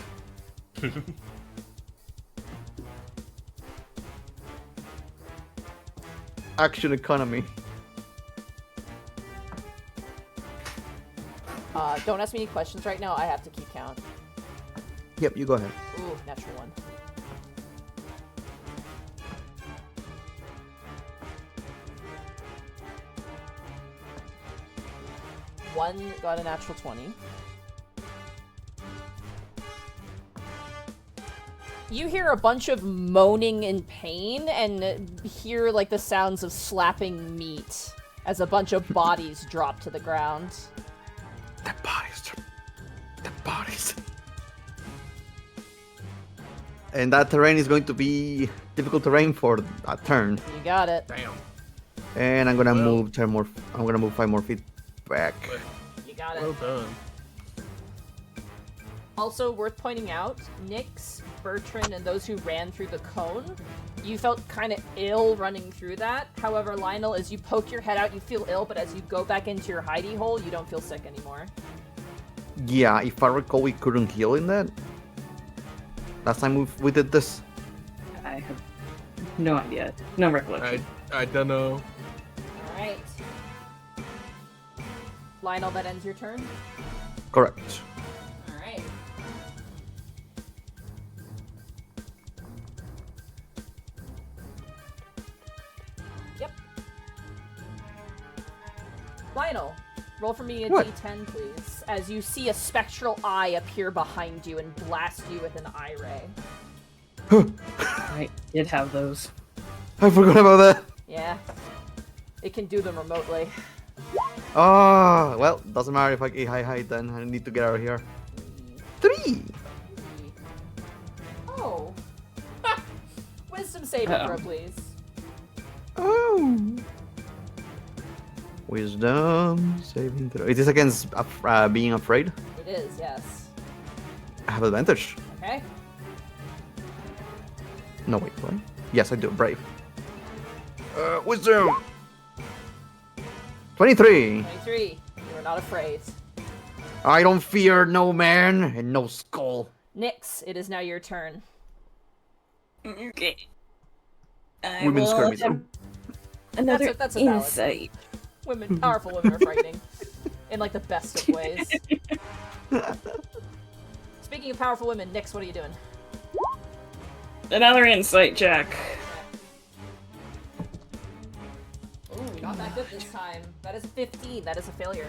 Action economy. Don't ask me any questions right now, I have to keep count. Yep, you go ahead. Ooh, natural 1. One got a natural 20. You hear a bunch of moaning in pain and hear like the sounds of slapping meat as a bunch of bodies drop to the ground. The bodies. The bodies. And that terrain is going to be difficult terrain for a turn. You got it. Damn. And I'm gonna Well. move 10 more. I'm gonna move 5 more feet back. You got it. Well done. Also worth pointing out, Nyx, Bertrand, and those who ran through the cone, you felt kind of ill running through that. However, Lionel, as you poke your head out, you feel ill, but as you go back into your hidey hole, you don't feel sick anymore. Yeah, if I recall, we couldn't heal in that. Last time we did this. I have no idea. No recollection. I don't know. Alright. Lionel, that ends your turn? Correct. Alright. Yep. Lionel, roll for me a What? d10, please, as you see a spectral eye appear behind you and blast you with an eye ray. I did have those. I forgot about that. Yeah. It can do them remotely. Ah, well, doesn't matter if I hide then. I need to get out of here. 3! Oh. Wisdom saving throw, please. Oh! Wisdom saving throw. Is this against being afraid? It is, yes. I have advantage. Okay. No, wait, what? Yes, I do. Brave. Wisdom! 23! 23. You are not afraid. I don't fear no man and no skull. Nyx, it is now your turn. Okay. I Women will scare me, attempt another That's a valid- insight. Women, powerful women are frightening. In like the best of ways. Speaking of powerful women, Nyx, what are you doing? Another insight check. Ooh, not that good this time. That is a 15. That is a failure.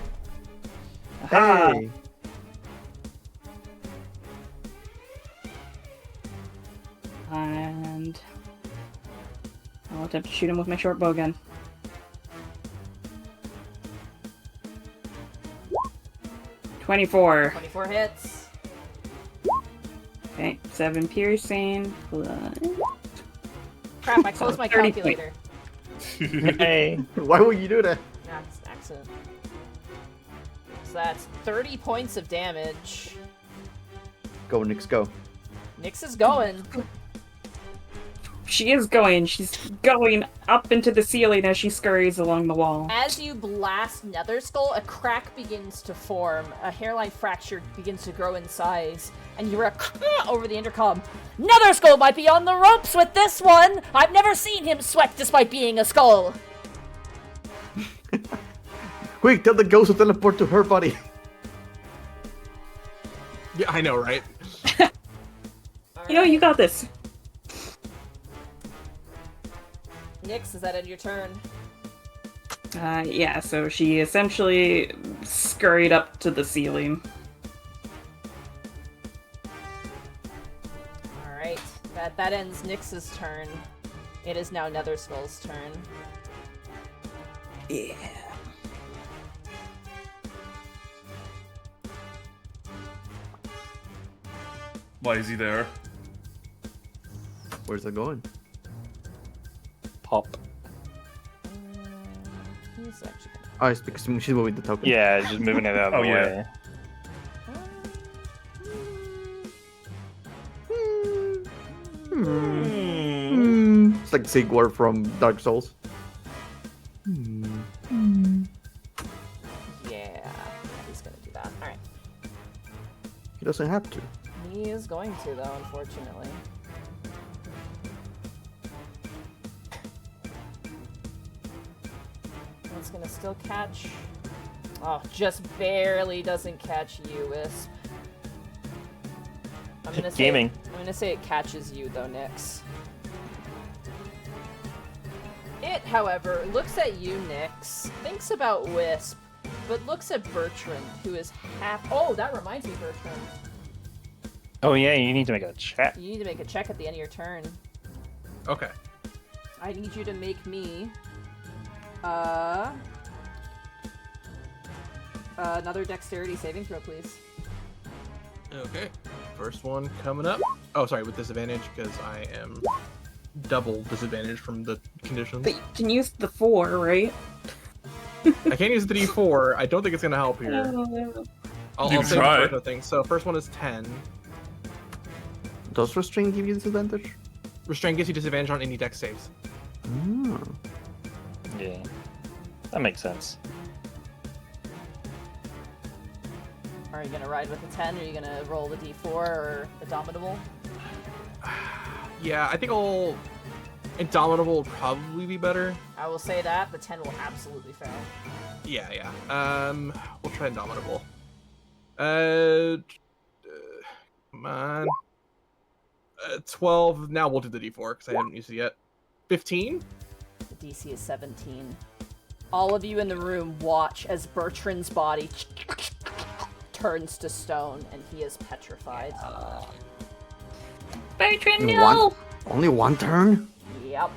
Hey! And I'll attempt to shoot him with my short bow again. "24. 24 hits. Okay, 7 piercing plus. Crap, I closed my 30 calculator. Hey. Why would you do that? That's an accident. So that's 30 points of damage. Go, Nyx, go. Nyx is going. she is going. She's going up into the ceiling as she scurries along the wall. As you blast Nether Skull, a crack begins to form. A hairline fracture begins to grow in size. And you hear over the intercom, Nether Skull might be on the ropes with this one! I've never seen him sweat despite being a skull! Quick, tell the ghost to teleport to her body. Yeah, I know, right? You know, you got this. Nyx, is that end your turn? Yeah, so she essentially scurried up to the ceiling. Alright, that ends Nyx's turn. It is now Nether Skull's turn. Yeah. Why is he there? Where's it going? Pop. He's actually Oh, it's because she's moving the token. Yeah, just moving it out of Oh, the yeah. way. It's like Sigwar from Dark Souls. Yeah, he's gonna do that. Alright. He doesn't have to. He is going to, though, unfortunately. It's gonna still catch. Oh, just barely doesn't catch you, Wisp. I'm gonna say Gaming. I'm gonna say it catches you, though, Nyx. It, however, looks at you, Nyx, thinks about Wisp, but looks at Bertrand, who is half. Oh, that reminds me, Bertrand. Oh yeah, you need to make a check. You need to make a check at the end of your turn. Okay. I need you to make me another dexterity saving throw, please. Okay. First one coming up. Oh, sorry, with disadvantage because I am double disadvantage from the conditions. But you can use the 4, right? I can't use the D4. I don't think it's gonna help here. I'll You save try. it for other things. So first one is 10. Does restrain give you disadvantage? Restraint gives you disadvantage on any dex saves. Oh. Yeah, that makes sense. Are you gonna ride with the 10? Or are you gonna roll the D4 or Indomitable? Yeah, I think I'll. Indomitable will probably be better. I will say that the 10 will absolutely fail. Yeah. We'll try Indomitable. Come on. 12. Now we'll do the D4 because I haven't used it yet. 15. The DC is 17. All of you in the room watch as Bertrand's body turns to stone and he is petrified. Bertrand, In no! Only one turn? Yep.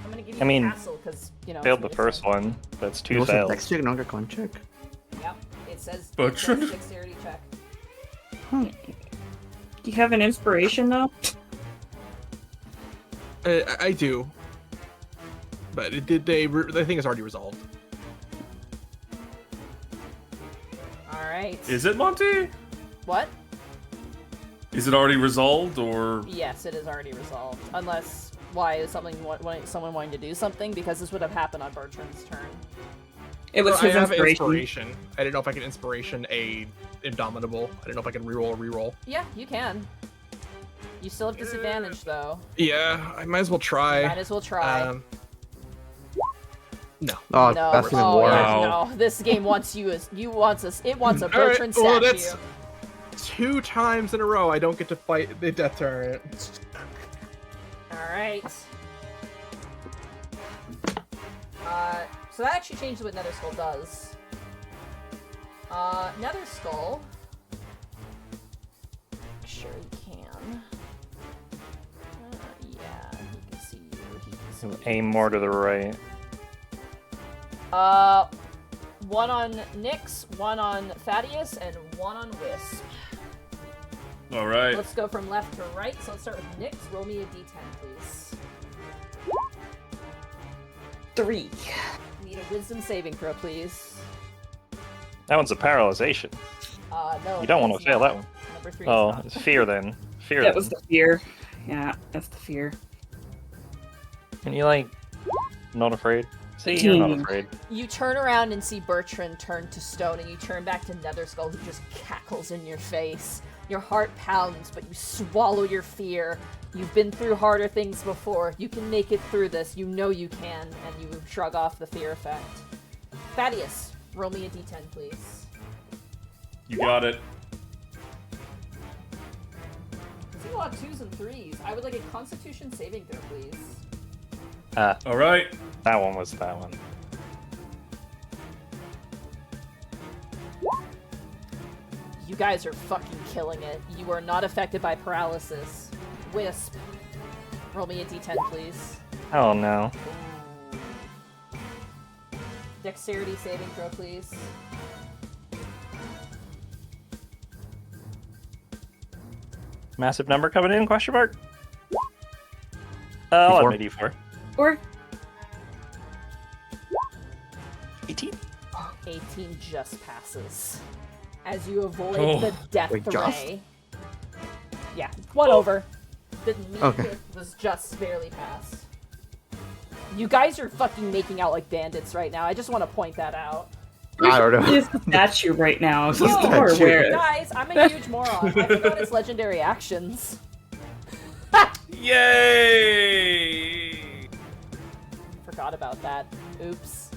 I'm gonna give you I mean, the castle because, you know. Failed the it's first fun. one. That's It 2 was a fails. dex check, not a con check. Yep. It says Bertrand? dexterity check. Do you have an inspiration, though? I do. But it did. The thing is already resolved. Alright. Is it, Monty? What? Is it already resolved, or... Yes, it is already resolved. Unless, why is someone wanting to do something? Because this would have happened on Bertrand's turn. It was So his I have inspiration. I didn't know if I could inspiration a Indomitable. I didn't know if I could reroll. Yeah, you can. You still have disadvantage, though. Yeah, I might as well try. Might as well try. No. Oh, No, that's even oh, worse. yeah, Wow. no. This game wants you as it wants a Alright, Bertrand well, statue. that's 2 times in a row I don't get to fight the Death Tyrant. Alright. So that actually changes what Nether Skull does. Nether Skull. Sure he can. Yeah, he can see you. He can see you. Aim more to the right. One on Nyx, one on Thaddeus, and one on Wisp. Alright. Let's go from left to right. So let's start with Nyx. Roll me a d10, please. 3. Need a wisdom saving throw, please. That one's a paralyzation. No. You don't want to it's fail not. that one. Number 3 is Oh, not. it's fear then. Fear. That then. was the fear. Yeah, that's the fear. And you like, not afraid? See, you're not afraid. You turn around and see Bertrand turn to stone, and you turn back to Netherskull, who just cackles in your face. Your heart pounds, but you swallow your fear. You've been through harder things before. You can make it through this. You know you can, and you shrug off the fear effect. Thaddeus, roll me a d10, please. You got it. I see a lot of 2s and 3s. I would like a Constitution saving throw, please. All right. That one was that one. You guys are fucking killing it. You are not affected by paralysis. Wisp, roll me a d10, please. Oh no. Dexterity saving throw, please. Massive number coming in, question mark? I'll admit D4. Or 18? 18 just passes. As you avoid Oh. the death Wait, just? ray. Yeah, one over. The meat Okay. hit was just barely past. You guys are fucking making out like bandits right now. I just want to point that out. I don't know. is the statue right now, so It's a we're statue. aware. Guys, I'm a huge moron. I forgot his legendary actions. Yay! Forgot about that. Oops.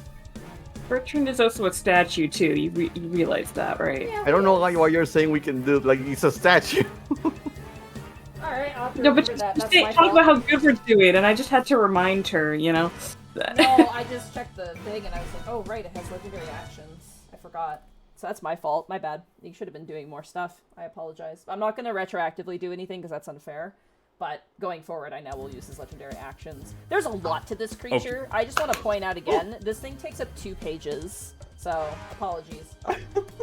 Bertrand is also a statue too. You realize that, right? Yeah, I don't know why you're saying we can do like it's a statue. Alright, I'll have to No, but remember that. just That's my talk about fault. how good we're doing, and I just had to remind her, you know. that- No, I just checked the thing and I was like, oh right, it has legendary actions. I forgot. So that's my fault. My bad. You should have been doing more stuff. I apologize. I'm not going to retroactively do anything because that's unfair. But going forward, I know we'll use his legendary actions. There's a lot to this creature. I just want to point out again, this thing takes up 2 pages. So, apologies.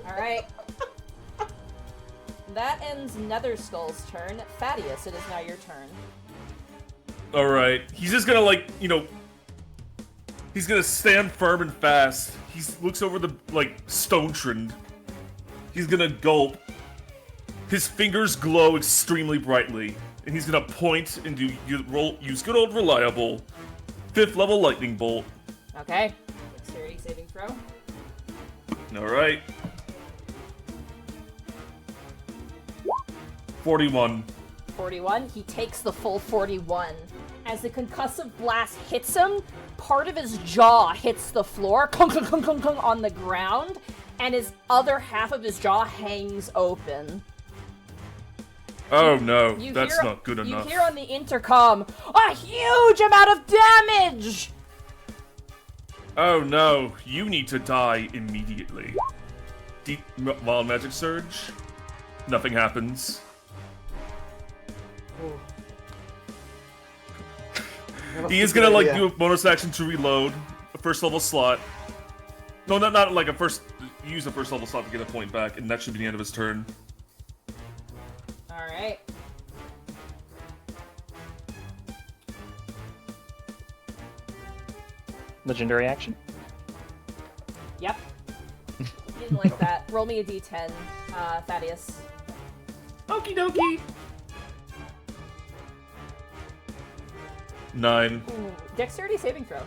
Alright. That ends Netherskull's turn. Thaddeus, it is now your turn. All right. He's just gonna he's gonna stand firm and fast. He looks over the stone trend. He's gonna gulp. His fingers glow extremely brightly, and he's gonna point and use good old reliable 5th level lightning bolt. Okay. Dexterity saving throw. All right. 41. 41. He takes the full 41. As the concussive blast hits him, part of his jaw hits the floor, clunk, clunk, clunk, clunk, clunk, on the ground, and his other half of his jaw hangs open. Oh no, You that's hear- not good enough. You hear on the intercom, a huge amount of damage! Oh no, you need to die immediately. Deep Wild Magic Surge. Nothing happens. He is gonna do a bonus action to reload a 1st level slot. No, not like a first. Use a 1st level slot to get a point back, and that should be the end of his turn. Alright. Legendary action? Yep. Didn't like that. Roll me a d10, Thaddeus. Okie dokie. 9. Ooh, dexterity saving throw.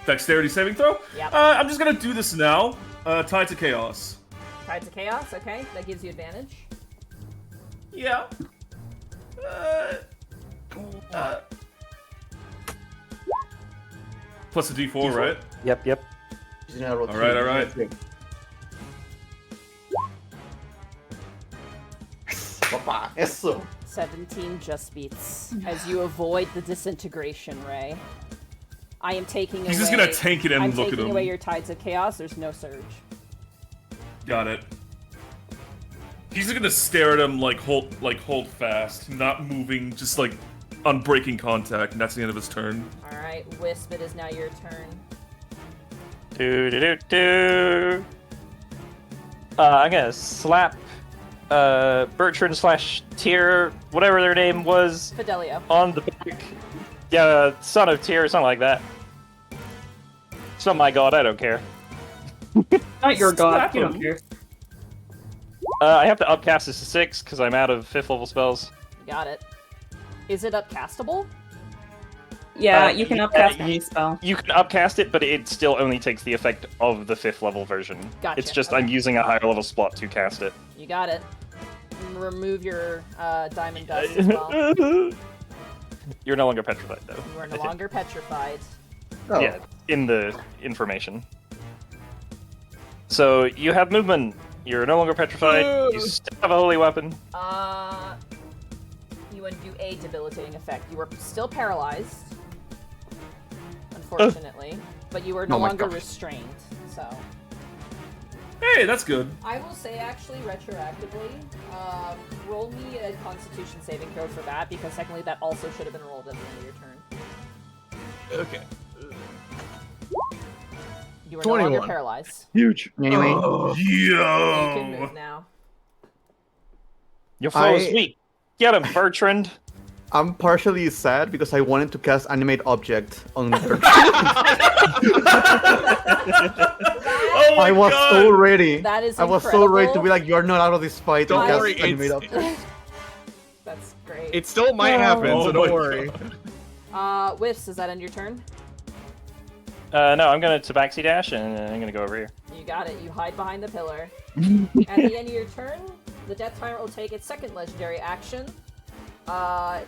Dexterity saving throw? Yep. I'm just gonna do this now. Tied to Chaos. Tied to chaos, okay. That gives you advantage. Yeah. Plus a D4, right? Yep. Alright. 17 just beats as you avoid the disintegration ray. I am taking He's away... just gonna tank it and I'm look at taking him. away your tides of chaos. There's no surge. Got it. He's just gonna stare at him hold fast, not moving, just unbreaking contact, and that's the end of his turn. All right, Wisp. It is now your turn. Do. I'm gonna slap Bertrand / Tyr, whatever their name was, Fidelio. on the back. Yeah, son of Tyr, something like that. It's not my god, I don't care. Not your god. Slap You don't him. care. I have to upcast this to 6 because I'm out of 5th level spells. Got it. Is it upcastable? Yeah, you can upcast any spell. You can upcast it, but it still only takes the effect of the 5th level version. Gotcha. It's just Okay. I'm using a higher level spot to cast it. You got it. Remove your diamond dust as well. You're no longer petrified, though. You are no longer petrified. Oh. Yeah, in the information. So you have movement. You're no longer petrified. You still have a holy weapon. You undo a debilitating effect. You were still paralyzed, unfortunately, but you were no Oh my longer gosh. restrained. So Hey, that's good. I will say, actually, retroactively, roll me a Constitution saving throw for that, because secondly, that also should have been rolled at the end of your turn. Okay. You are no longer 21. paralyzed. Huge. Anyway, Yo! You can move now. Your foe is weak. Get him, Bertrand. I'm partially sad because I wanted to cast Animate Object on Bertrand. Oh my I was God. so ready. That is I was so ready to incredible. be like, you're not out of this fight. Don't and cast worry, Animate it's- Object. That's great. It still might happen, Oh so my don't worry. Whiffs, does that end your turn? No, I'm gonna Tabaxi dash and I'm gonna go over here. You got it. You hide behind the pillar. At the end of your turn, the Death Tyrant will take its second legendary action.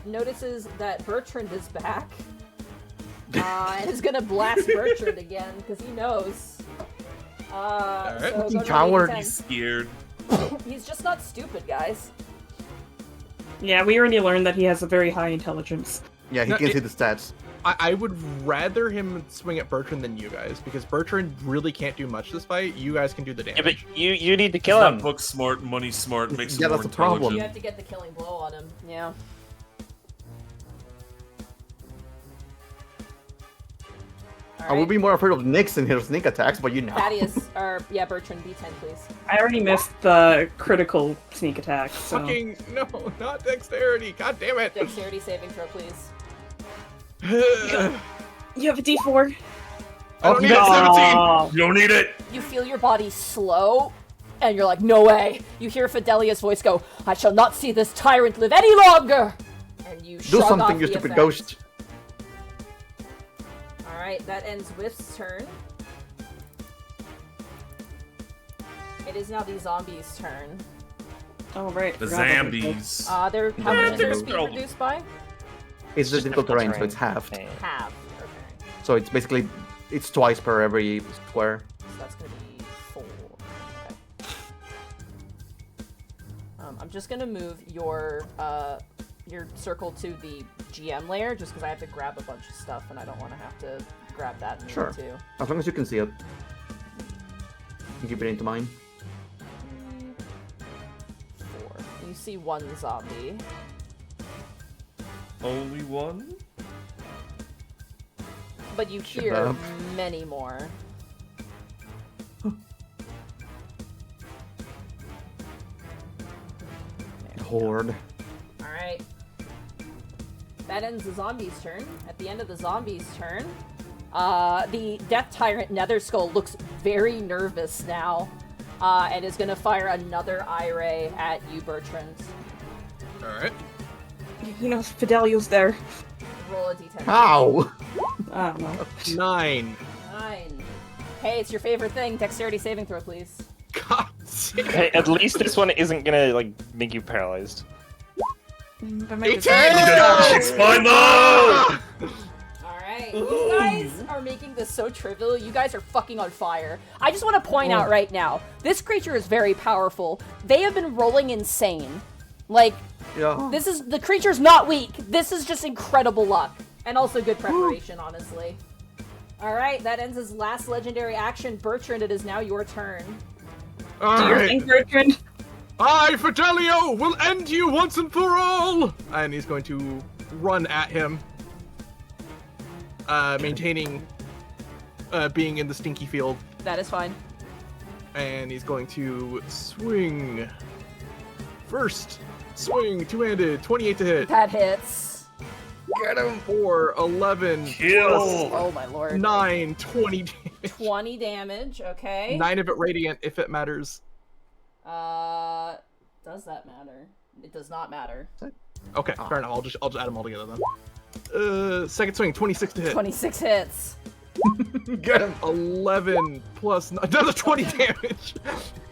Notices that Bertrand is back. And is gonna blast Bertrand again, because he knows. Alright. So go to Coward. 1d10. He's scared. He's just not stupid, guys. Yeah, we already learned that he has a very high intelligence. Yeah, he No, can it- see the stats. I would rather him swing at Bertrand than you guys, because Bertrand really can't do much this fight. You guys can do the Yeah, but damage. you need to He's kill not him. book smart, money smart, makes him Yeah, more that's the problem. intelligent. You have to get the killing blow on him. Yeah. I would be more afraid of Nyx and her sneak attacks, but you know. Thaddeus, or yeah, Bertrand, D10, please. I already missed the critical sneak attack, so... Fucking no, not dexterity. God damn it. Dexterity saving throw, please. You have a D4? I don't need no. 17. You don't need it! You feel your body slow, and you're like, no way. You hear Fidelia's voice go, I shall not see this tyrant live any longer! And you Do shrug off something, you the stupid effect. ghost. Alright, that ends Whiff's turn. It is now the zombies' turn. Oh, right. The forgot about this. Zambies. How much is their no speed problem. reduced by? It's the difficult terrain, so terrain. it's halved. Okay. Half. Okay. So it's basically, it's twice per every square. So that's gonna be 4. Okay. I'm just gonna move your circle to the GM layer, just because I have to grab a bunch of stuff, and I don't want to have to grab that and Sure. move too. As long as you can see it. You keep it into mine. 4. You see one zombie. Only one? But you Shut hear up. many more. Horde. Alright. That ends the zombie's turn. At the end of the zombie's turn, the Death Tyrant Nether Skull looks very nervous now, and is gonna fire another eye ray at you, Bertrand. Alright. He knows Fidelio's there. Roll a d10. Ow! I don't know. 9. 9. Hey, it's your favorite thing. Dexterity saving throw, please. God. Hey, at least this one isn't gonna like make you paralyzed. That might be 18! It's fine though! Alright, you guys are making this so trivial. You guys are fucking on fire. I just want to point out right now, this creature is very powerful. They have been rolling insane. Like, Yeah. the creature's not weak. This is just incredible luck. And also good preparation, honestly. Alright, that ends his last legendary action. Bertrand, it is now your turn. Do your Alright. thing, Bertrand. I, Fidelio, will end you once and for all! And he's going to run at him. Maintaining being in the stinky field. That is fine. And he's going to swing. First, swing, two-handed, 28 to hit. That hits. Get him for 11 Kill! Oh my lord. 9, 20 damage. 20 damage, okay. 9 of it radiant, if it matters. Does Does that matter? It does not matter. Okay, fair enough. I'll just add them all together then. Second swing, 26 to hit. 26 hits. Get him. 11 plus another 20 damage.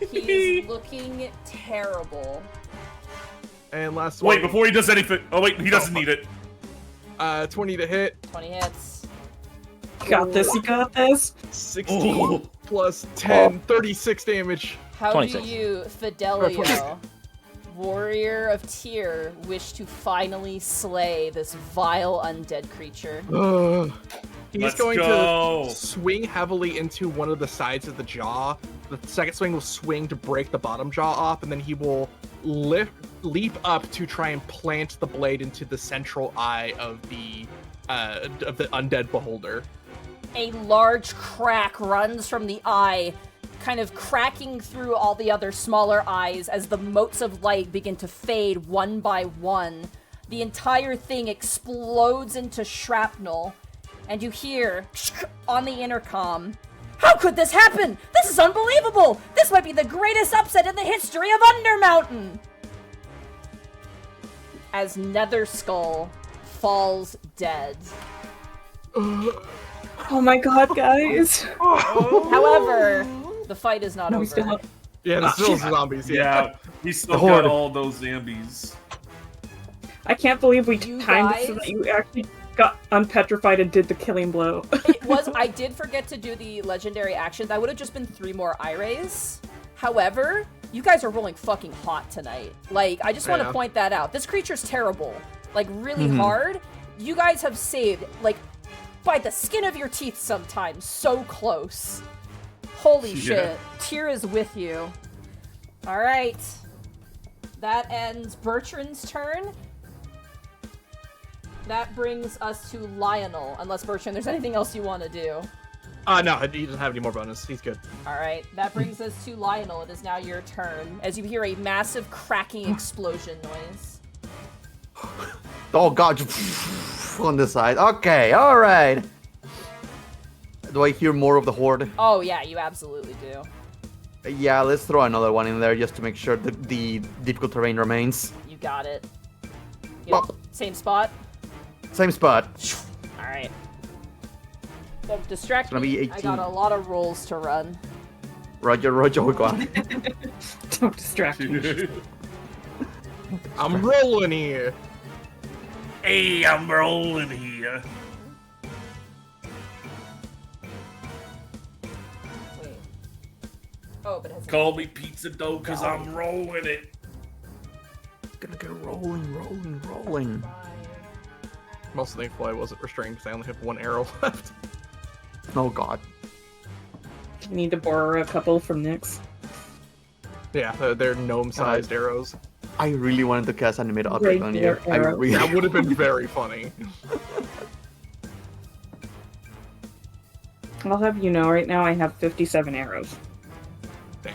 He's looking terrible. And last one. Wait, before he does anything. Oh wait, he doesn't need it. 20 to hit. 20 hits. You got this, you got this. 16 plus 10, 36 damage. How 26. do you, Fidelio, warrior of Tyr, wish to finally slay this vile undead creature? He's Let's going go. to swing heavily into one of the sides of the jaw. The second swing will swing to break the bottom jaw off, and then he will leap up to try and plant the blade into the central eye of the undead beholder. A large crack runs from the eye, kind of cracking through all the other smaller eyes as the motes of light begin to fade one by one. The entire thing explodes into shrapnel, and you hear on the intercom, "How could this happen? This is unbelievable! This might be the greatest upset in the history of Undermountain!" As Nether Skull falls dead. Oh my god, guys. However, the fight is not No, over. we still have... Yeah, there's still zombies. Yeah, he still horde. got all those zombies. I can't believe we You timed it so guys- that you actually got unpetrified and did the killing blow. I did forget to do the legendary action. That would have just been 3 more irays. However, you guys are rolling fucking hot tonight. Like, I just want to Yeah. point that out. This creature's terrible. Like, really hard. You guys have saved, like, by the skin of your teeth sometimes. So close. Holy Yeah. shit. Tyr is with you. Alright. That ends Bertrand's turn. That brings us to Lionel. Unless, Bertrand, there's anything else you want to do. No, he doesn't have any more bonus. He's good. Alright, that brings us to Lionel. It is now your turn, as you hear a massive cracking explosion noise. Oh god, on the side. Okay, alright. Do I hear more of the horde? Oh yeah, you absolutely do. Yeah, let's throw another one in there just to make sure that the difficult terrain remains. You got it. Yep. Well- Same spot? Same spot. Alright. Don't distract gonna be me. I 18. got a lot of rolls to run. Roger, go on. Don't distract me. I'm rolling here. Hey, I'm rolling here. Wait. Oh, but it has Call me pizza dough, cause I'm rolling it. Gonna get rolling. Most thankful I wasn't restrained because I only have 1 arrow left. Oh god. Need to borrow a couple from Nyx. Yeah, they're gnome-sized arrows. I really wanted to cast animate object on you. Regular I arrow. really That would have been very funny. I'll have you know, right now I have 57 arrows. Damn.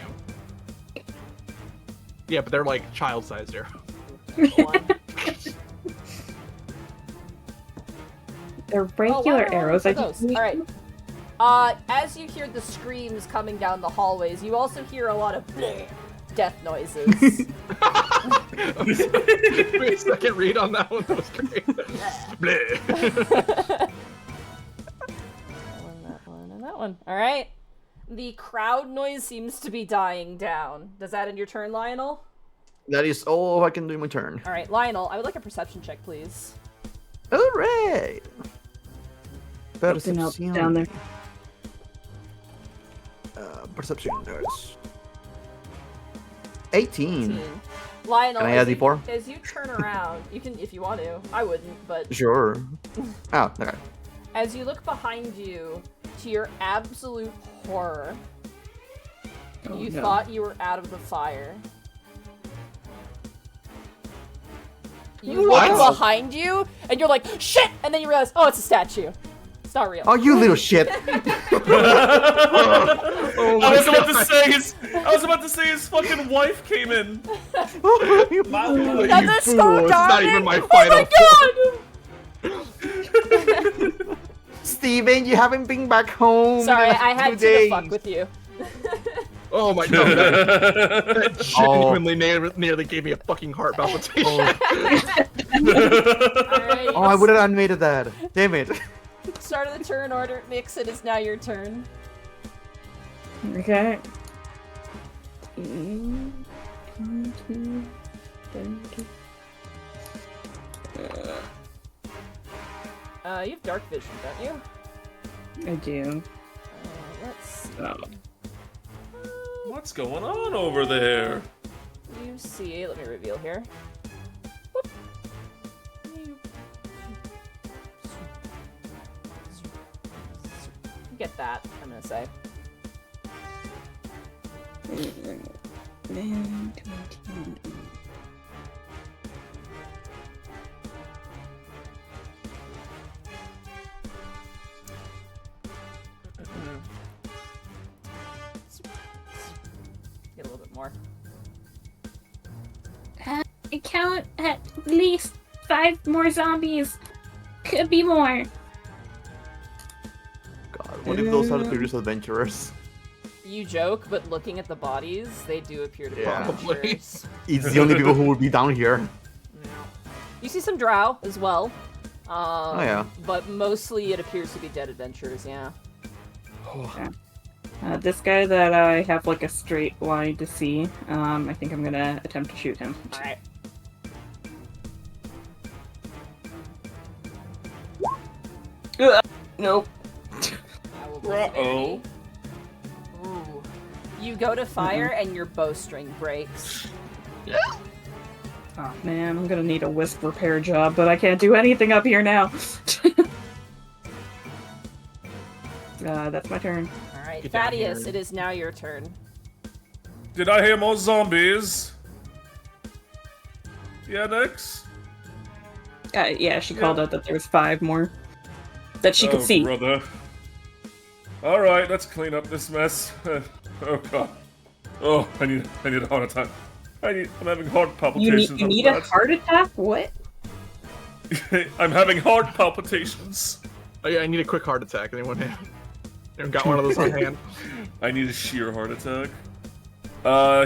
Yeah, but they're like child-sized arrows. one. They're regular wow, arrows. look I at just those. need... Alright. As you hear the screams coming down the hallways, you also hear a lot of bleh, death noises. Wait a second read on that one. That was great. Bleh. That one. Alright. The crowd noise seems to be dying down. Does that end your turn, Lionel? That is all I can do in my turn. Alright, Lionel, I would like a perception check, please. Alright! Looking up down there. Perception, there's 18. Lionel, Can I add as you- D4? as you turn around, you can if you want to. I wouldn't, but Sure. Oh, okay. as you look behind you, to your absolute horror, Oh, you no. thought you were out of the fire. You What? look behind you, and you're like, shit! And then you realize, oh, it's a statue. It's not real. Oh, you little shit! Oh I my was about to God. say his fucking wife came in. You Another fool, skull it's not darling! even my Oh final my god! Steven, you haven't been back home. Sorry, in the last I had 2 to days. fuck with you. Oh my god, that genuinely nearly gave me a fucking heart palpitation. Alright. Oh, I would have animated that. Damn it. Start of the turn order. Nix, it is now your turn. Okay. You have dark vision, don't you? I do. Let's see. Oh. What's going on over there? You see, let me reveal here. Get that, I'm gonna say. Get a little bit more. I count at least 5 more zombies. Could be more. God, what if those are the previous adventurers? You joke, but looking at the bodies, they do appear to be Yeah. adventurers. It's the only people who would be down here. Yeah. You see some drow as well. Oh yeah. But mostly it appears to be dead adventurers, yeah. This guy that I have like a straight line to see, I think I'm gonna attempt to shoot him. Alright. Nope. I will Uh-oh. Ooh. You go to fire and your bowstring breaks. Oh man, I'm gonna need a wisp repair job, but I can't do anything up here now. That's my turn. Alright, Get down Thaddeus, here. it is now your turn. Did I hear more zombies? Yeah, Nix? Yeah, she called out that there was 5 more that she could Oh, see. brother. Alright, let's clean up this mess. Oh god. Oh, I need a heart attack. I'm having heart You palpitations. need a heart attack? What? I'm having heart palpitations. Oh yeah, I need a quick heart attack. Anyone got one of those on hand? I need a sheer heart attack.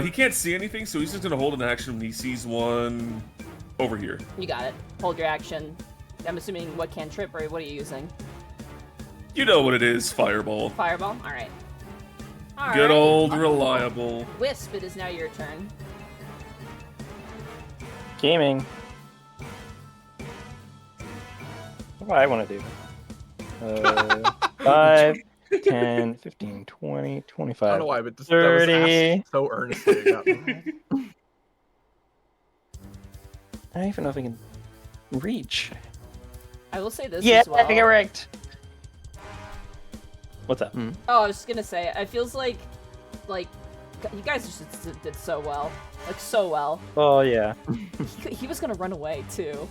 He can't see anything, so he's just gonna hold an action when he sees one over here. You got it. Hold your action. I'm assuming what cantrip or what are you using? You know what it is, fireball. Fireball? Alright. Good old reliable. Wisp, it is now your turn. Gaming. What do I want to do? 5, 10, 15, 20, I 25, don't know why, but that was 30. asked so earnestly. It got me. I don't even know if I can reach. I will say this Yeah, as well. correct. What's up? Oh, I was just gonna say, it feels like you guys just did so well. Like, so well. Oh, yeah. He was gonna run away, too.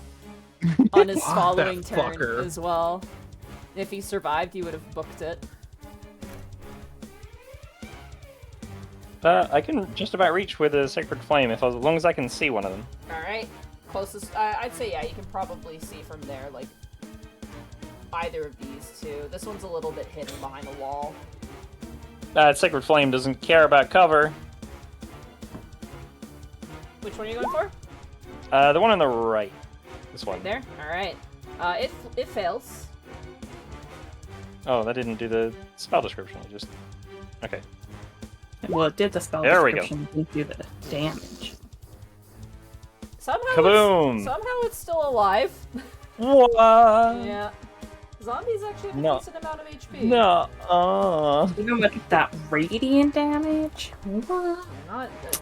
On his following that turn fucker. as well. If he survived, he would have booked it. I can just about reach with a Sacred Flame as long as I can see one of them. Alright. Closest, I'd say, yeah, you can probably see from there, like, either of these two. This one's a little bit hidden behind a wall. Sacred Flame doesn't care about cover. Which one are you going for? The one on the right. This one. Right there? Alright. It fails. Oh, that didn't do the spell description. It just... Okay. Well, it did the spell There we go. description. It didn't do the damage. Somehow Kaboom! somehow it's still alive. What? Yeah. Zombies actually have a No. decent amount of HP. No. Even with that radiant damage? What?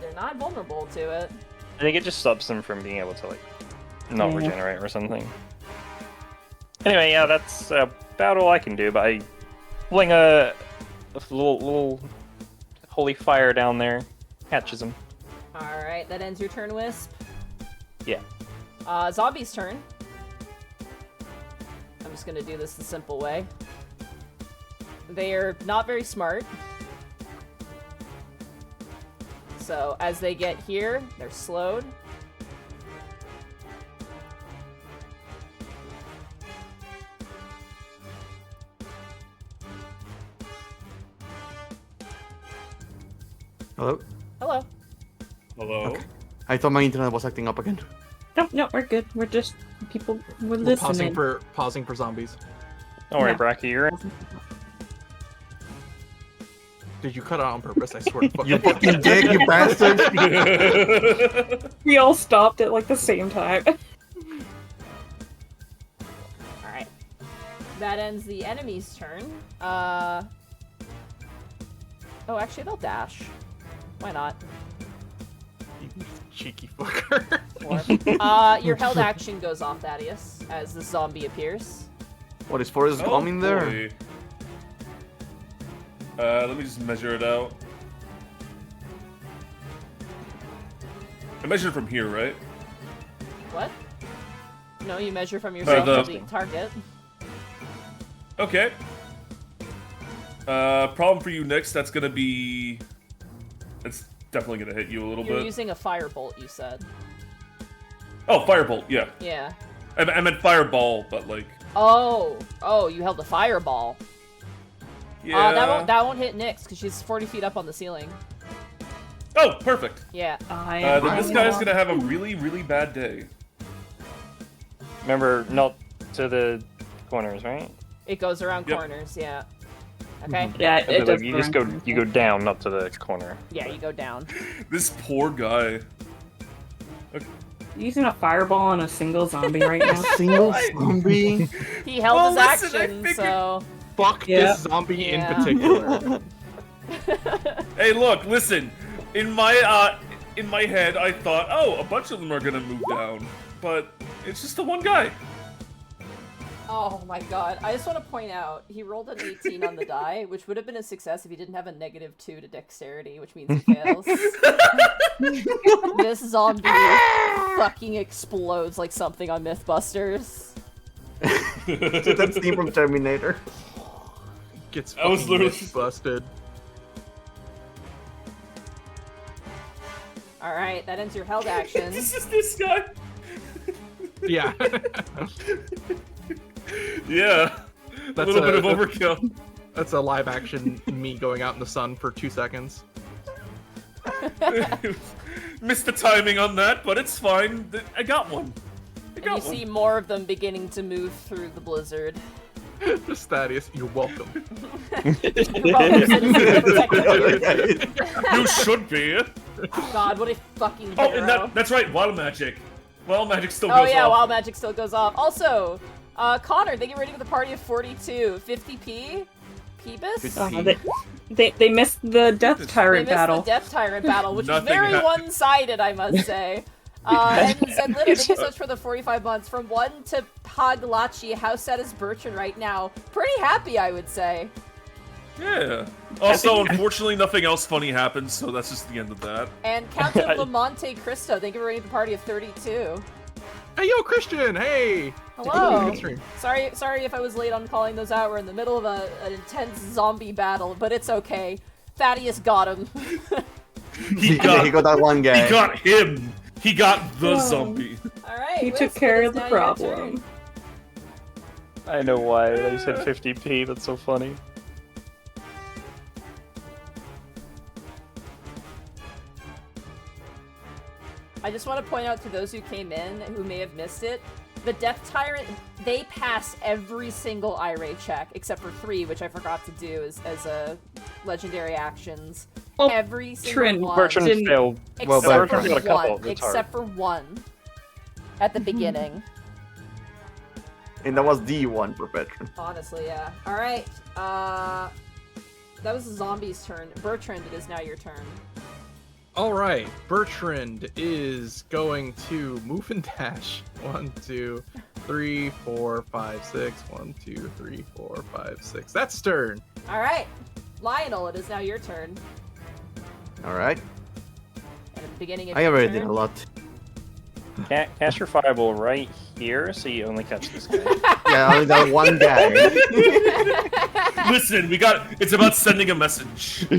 They're not vulnerable to it. I think it just stops them from being able to, like, not Yeah. regenerate or something. Anyway, yeah, that's about all I can do, but I fling a little holy fire down there. Catches him. Alright, that ends your turn, Wisp. Yeah. Zombie's turn. I'm just gonna do this the simple way. They are not very smart. So, as they get here, they're slowed. Hello? Hello. Hello? Okay. I thought my internet was acting up again. No, we're good. We're just people. We're We're listening. pausing for zombies. Don't worry, Yeah. Bracky, you're in. Did you cut it out on purpose? I swear to fuck. You fucking dick, you bastard! We all stopped at like the same time. Alright. That ends the enemy's turn. Oh, actually, they'll dash. Why not? You cheeky fucker. Your held action goes off, Thaddeus, as the zombie appears. What is Forrest Gump in there? Boy. Let me just measure it out. I measured from here, right? What? No, you measure from yourself to the target. Okay. Problem for you, Nyx. That's gonna be. It's definitely gonna hit you a little You're bit. using a firebolt, you said. Oh, firebolt. Yeah. Yeah. I meant fireball, but like. Oh, you held the fireball. Yeah. That won't hit Nyx because she's 40 feet up on the ceiling. Oh, perfect. Yeah. Then this guy's gonna have a really, really bad day. Remember, not to the corners, right? It goes around Yep. corners. Yeah. Okay. Yeah, it does. You just go down, not to the corner. Yeah, you go down. This poor guy. Using a fireball on a single zombie right now. Single zombie? He held Well, his listen, I action, figured- so. Fuck Yeah. this zombie Yeah. in particular. Hey, look, listen. In my head, I thought, oh, a bunch of them are gonna move down, but it's just the one guy. Oh my god. I just want to point out, he rolled an 18 on the die, which would have been a success if he didn't have a -2 to dexterity, which means he fails. This zombie fucking explodes like something on Mythbusters. It's that scene from Terminator. Gets I was fucking literally- busted. Alright, that ends your held action. This is this guy. Yeah. Yeah. A That's little bit of that's- overkill. That's a live action me going out in the sun for 2 seconds. Missed the timing on that, but it's fine. I got one. And you see more of them beginning to move through the blizzard. Just Thaddeus, you're welcome. You should be. God, what a fucking Oh, hero. and that's right. Wild magic. Wild magic still goes Oh yeah, off. wild magic still goes off. Also, Connor, they get ready with a party of 42. 50p? Peebus? They missed the Death They Tyrant missed battle. the Death Tyrant battle, which was Nothing very happened. one-sided, I must say. And Zedlitter, thank you so much for the 45 months. From 1 to Paglachi, how sad is Bertrand right now? Pretty happy, I would say. Yeah. Also, unfortunately, nothing else funny happens, so that's just the end of that. And Count of Lamonte Cristo, thank you for running the party of 32. Hey, yo, Christian! Hey! Hello. Good stream. Sorry if I was late on calling those out. We're in the middle of an intense zombie battle, but it's okay. Thaddeus got him. He got that one guy. He got him. He got the zombie. Alright, He Wiz, took it care is of the now your problem. turn. I know why. They said 50p. That's so funny. I just want to point out to those who came in who may have missed it, the Death Tyrant, they pass every single IRA check, except for 3, which I forgot to do as a legendary actions. Well, Every single Trin, one. Bertrand didn't- failed. Well, Except Bertrand for got a couple, one. that's hard. Except for one. At the beginning. And that was the one for veteran. Honestly, yeah. Alright, that was the zombie's turn. Bertrand, it is now your turn. Alright, Bertrand is going to move and dash. 1, 2, 3, 4, 5, 6. 1, 2, 3, 4, 5, 6. That's turn. Alright, Lionel, it is now your turn. Alright. And at the beginning of I your already turn, did a lot. Cast your fireball right here, so you only catch this guy. Yeah, only that one guy. Listen, it's about sending a message. I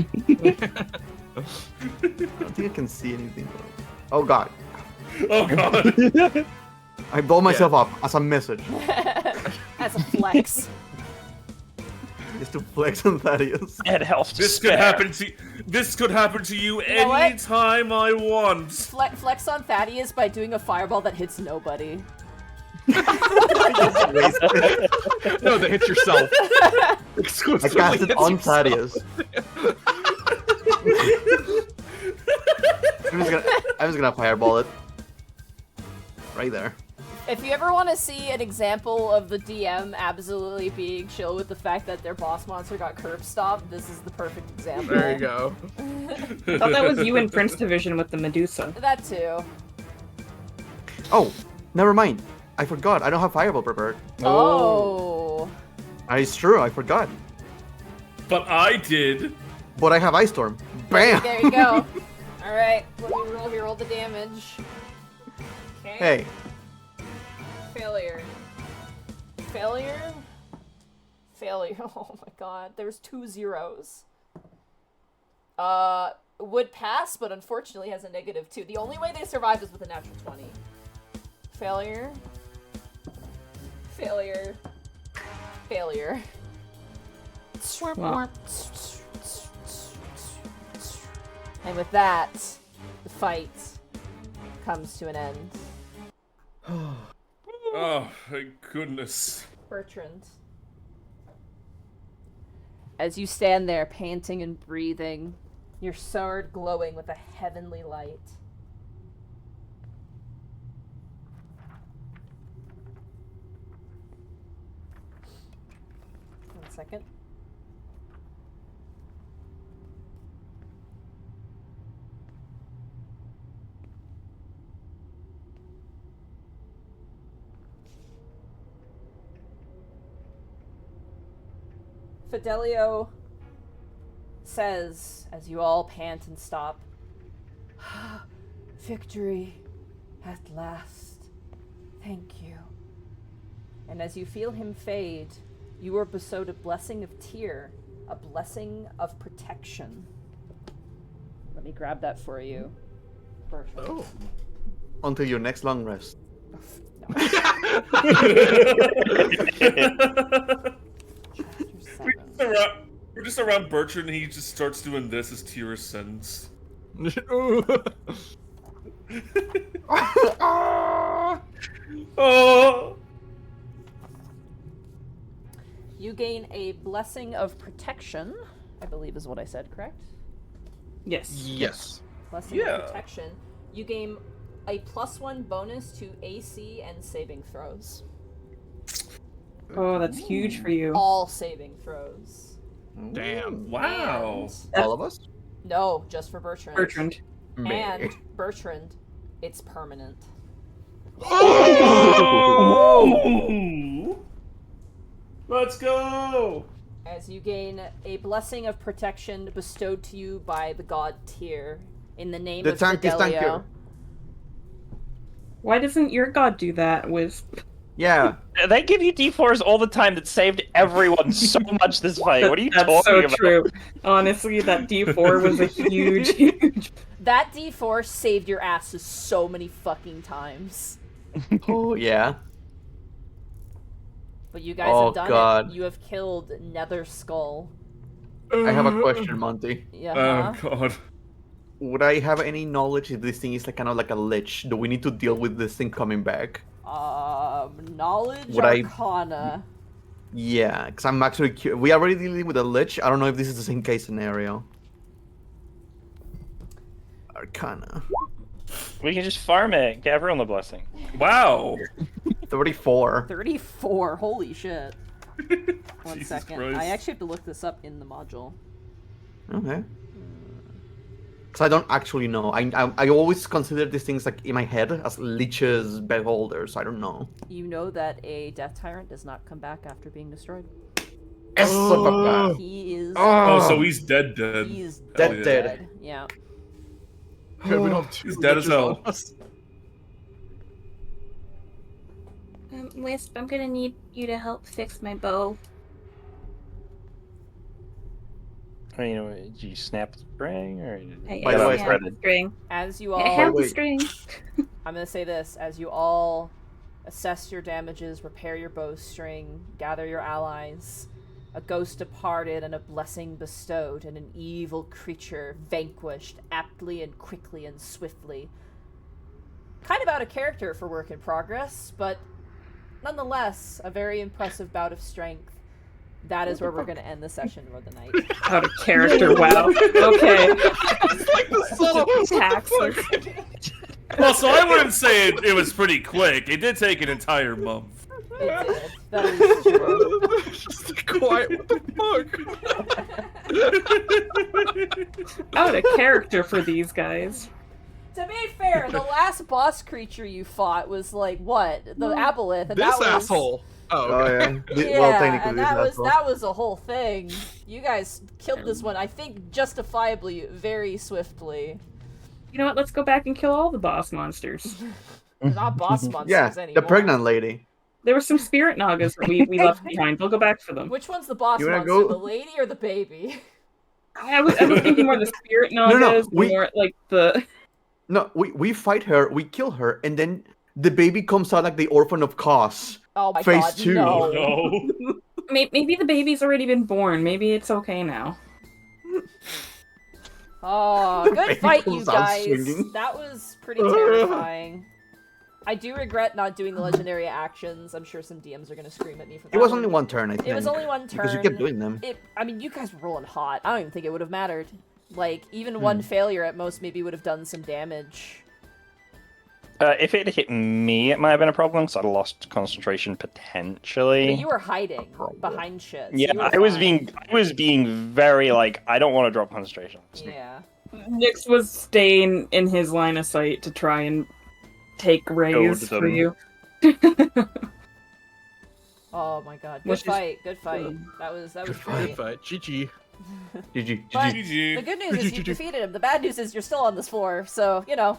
don't think I can see anything. Oh god. Oh god. I blow myself up as a message. as a flex. Just to flex on Thaddeus. And health. This could happen to you know what? anytime I want. Flex on Thaddeus by doing a fireball that hits nobody. No, that hits yourself. I Exclusively cast it hits on yourself. Thaddeus. I'm just gonna fireball it. Right there. If you ever want to see an example of the DM absolutely being chill with the fact that their boss monster got curb stomped, this is the perfect example. There you go. I thought that was you in Prince Division with the Medusa. That too. Oh, never mind. I forgot. I don't have fireball prepared. Oh. It's true. I forgot. But I did. But I have Ice Storm. Bam! There you go. Alright, let me roll here, roll the damage. Okay. Hey. Failure. Failure? Failure. Oh my god, there's 2 zeros. Would pass, but unfortunately has a -2. The only way they survive is with a natural 20. Failure. Failure. Failure. Wow. And with that, the fight comes to an end. Oh, thank goodness. Bertrand. As you stand there, panting and breathing, your sword glowing with a heavenly light. One second. Fidelio says, as you all pant and stop, "Victory at last. Thank you." And as you feel him fade, you are bestowed a blessing of tear, a blessing of protection. Let me grab that for you. Bertrand. Oh. Until your next long rest. We're just around Bertrand, and he just starts doing this as tear ascends. Oh. You gain a blessing of protection, I believe is what I said, correct? Yes. Yes. Blessing Yeah. of protection. You gain a +1 bonus to AC and saving throws. Oh, that's huge for you. All saving throws. Damn. Wow. And- All of us? No, just for Bertrand. Bertrand. And Bertrand, it's permanent. Oh! Let's go! As you gain a blessing of protection bestowed to you by the god Tyr in the name The of tank is Fidelio. tankier. Why doesn't your god do that, Wisp? Yeah. They give you D4s all the time that saved everyone so much this fight. What are you That's talking so about? true. Honestly, that D4 was a huge. That D4 saved your asses so many fucking times. Oh, yeah. But you guys Oh, have done God. it. You have killed Nether Skull. I have a question, Monty. Yeah. Oh god. Would I have any knowledge if this thing is like kind of like a lich? Do we need to deal with this thing coming back? Knowledge Would I- Arcana. Yeah, because I'm actually we are already dealing with a lich. I don't know if this is the same case scenario. Arcana. We can just farm it. Get everyone the blessing. Wow. 34. 34. Holy shit. One Jesus second. Christ. I actually have to look this up in the module. Okay. Because I don't actually know. I always consider these things like in my head as liches, beholders. I don't know. You know that a Death Tyrant does not come back after being destroyed. Oh. He is. Oh, so he's dead. He is Dead, yeah. dead. Yeah. Okay, we don't have two He's dead as liches hell. on us. Wisp, I'm gonna need you to help fix my bow. I mean, do you snap the string or? By the way, yeah, threaded. string. As you I all. have the wait. string. I'm gonna say this: as you all assess your damages, repair your bowstring, gather your allies, A ghost departed and a blessing bestowed, and an evil creature vanquished aptly and quickly and swiftly. Kind of out of character for work in progress, but nonetheless, a very impressive bout of strength. That is where we're going to end the session for the night. Out of character, wow. Okay. It's like the subtle Taxes. Well, so I wouldn't say it was pretty quick. It did take an entire month. It did. That is true. Just quiet. What the fuck? Out of character for these guys. To be fair, the last boss creature you fought was like what? The Aboleth, and This that was asshole. Oh, Oh okay. yeah. Yeah, Well, technically, and this that was asshole. that was a whole thing. You guys killed this one, I think, justifiably, very swiftly. You know what? Let's go back and kill all the boss monsters. They're not boss monsters Yeah, anymore. the pregnant lady. There were some spirit nagas that we left behind. We'll go back for them. Which one's the boss You wanna monster, go? the lady or the baby? I was thinking more the spirit nagas, more like the. No, we fight her, we kill her, and then the baby comes out like the orphan of Kos. Oh my Phase god, 2. no. No. Maybe the baby's already been born. Maybe it's okay now. Oh, good baby fight, you comes out guys. swinging. That was pretty terrifying. I do regret not doing the legendary actions. I'm sure some DMs are going to scream at me for that. It was one. only one turn, I think. It was only one turn. Because you kept doing them. I mean, you guys were rolling hot. I don't even think it would have mattered. Like, even one failure at most maybe would have done some damage. If it hit me, it might have been a problem, because I'd have lost concentration potentially. But you were hiding behind shit. So Yeah, you were I was fine. being very like, I don't want to drop concentration. Yeah. Nyx was staying in his line of sight to try and take raise Goad for them. you. Oh my god. Good Which is- fight. Good fight. That was great. But GG. GG. But GG. the good news is you defeated him. The bad news is you're still on this floor. So, you know.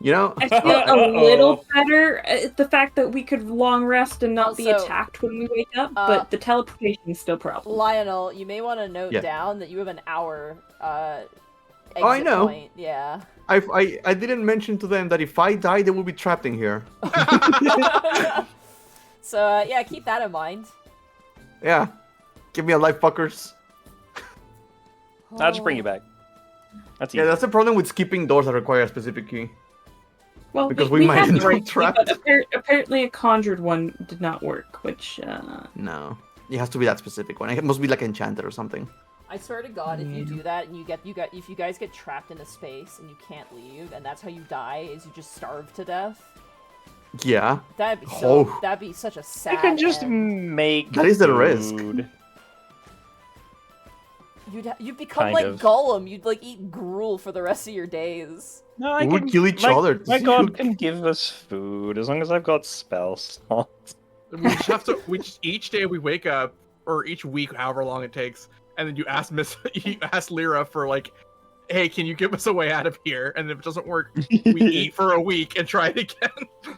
You know, I feel a little better at the fact that we could long rest and not be Also, attacked when we wake up, but the teleportation is still a problem. Lionel, you may want to note Yeah. down that you have an hour exit I know. point. Yeah. I didn't mention to them that if I die, they will be trapped in here. So, yeah, keep that in mind. Yeah. Give me a life, fuckers. I'll just bring you back. That's easy. Yeah, that's the problem with skipping doors that require a specific key. Well, Because we might had end the up right key, trapped. but apparently a conjured one did not work, which, No. It has to be that specific one. It must be like enchanted or something. I swear to God, if you do that and if you guys get trapped in a space and you can't leave, and that's how you die, is you just starve to death. Yeah. That'd be Oh. that'd be such a sad. I could just end. make That is the risk. food. You'd become Kind like of. Gollum. You'd like eat gruel for the rest of your days. No, I We would can kill each my, other. My god can give us food as long as I've got spell slots. We just have to. Each day we wake up, or each week, however long it takes, and then you ask you ask Lyra for like, hey, can you give us a way out of here? And if it doesn't work, we eat for a week and try it again.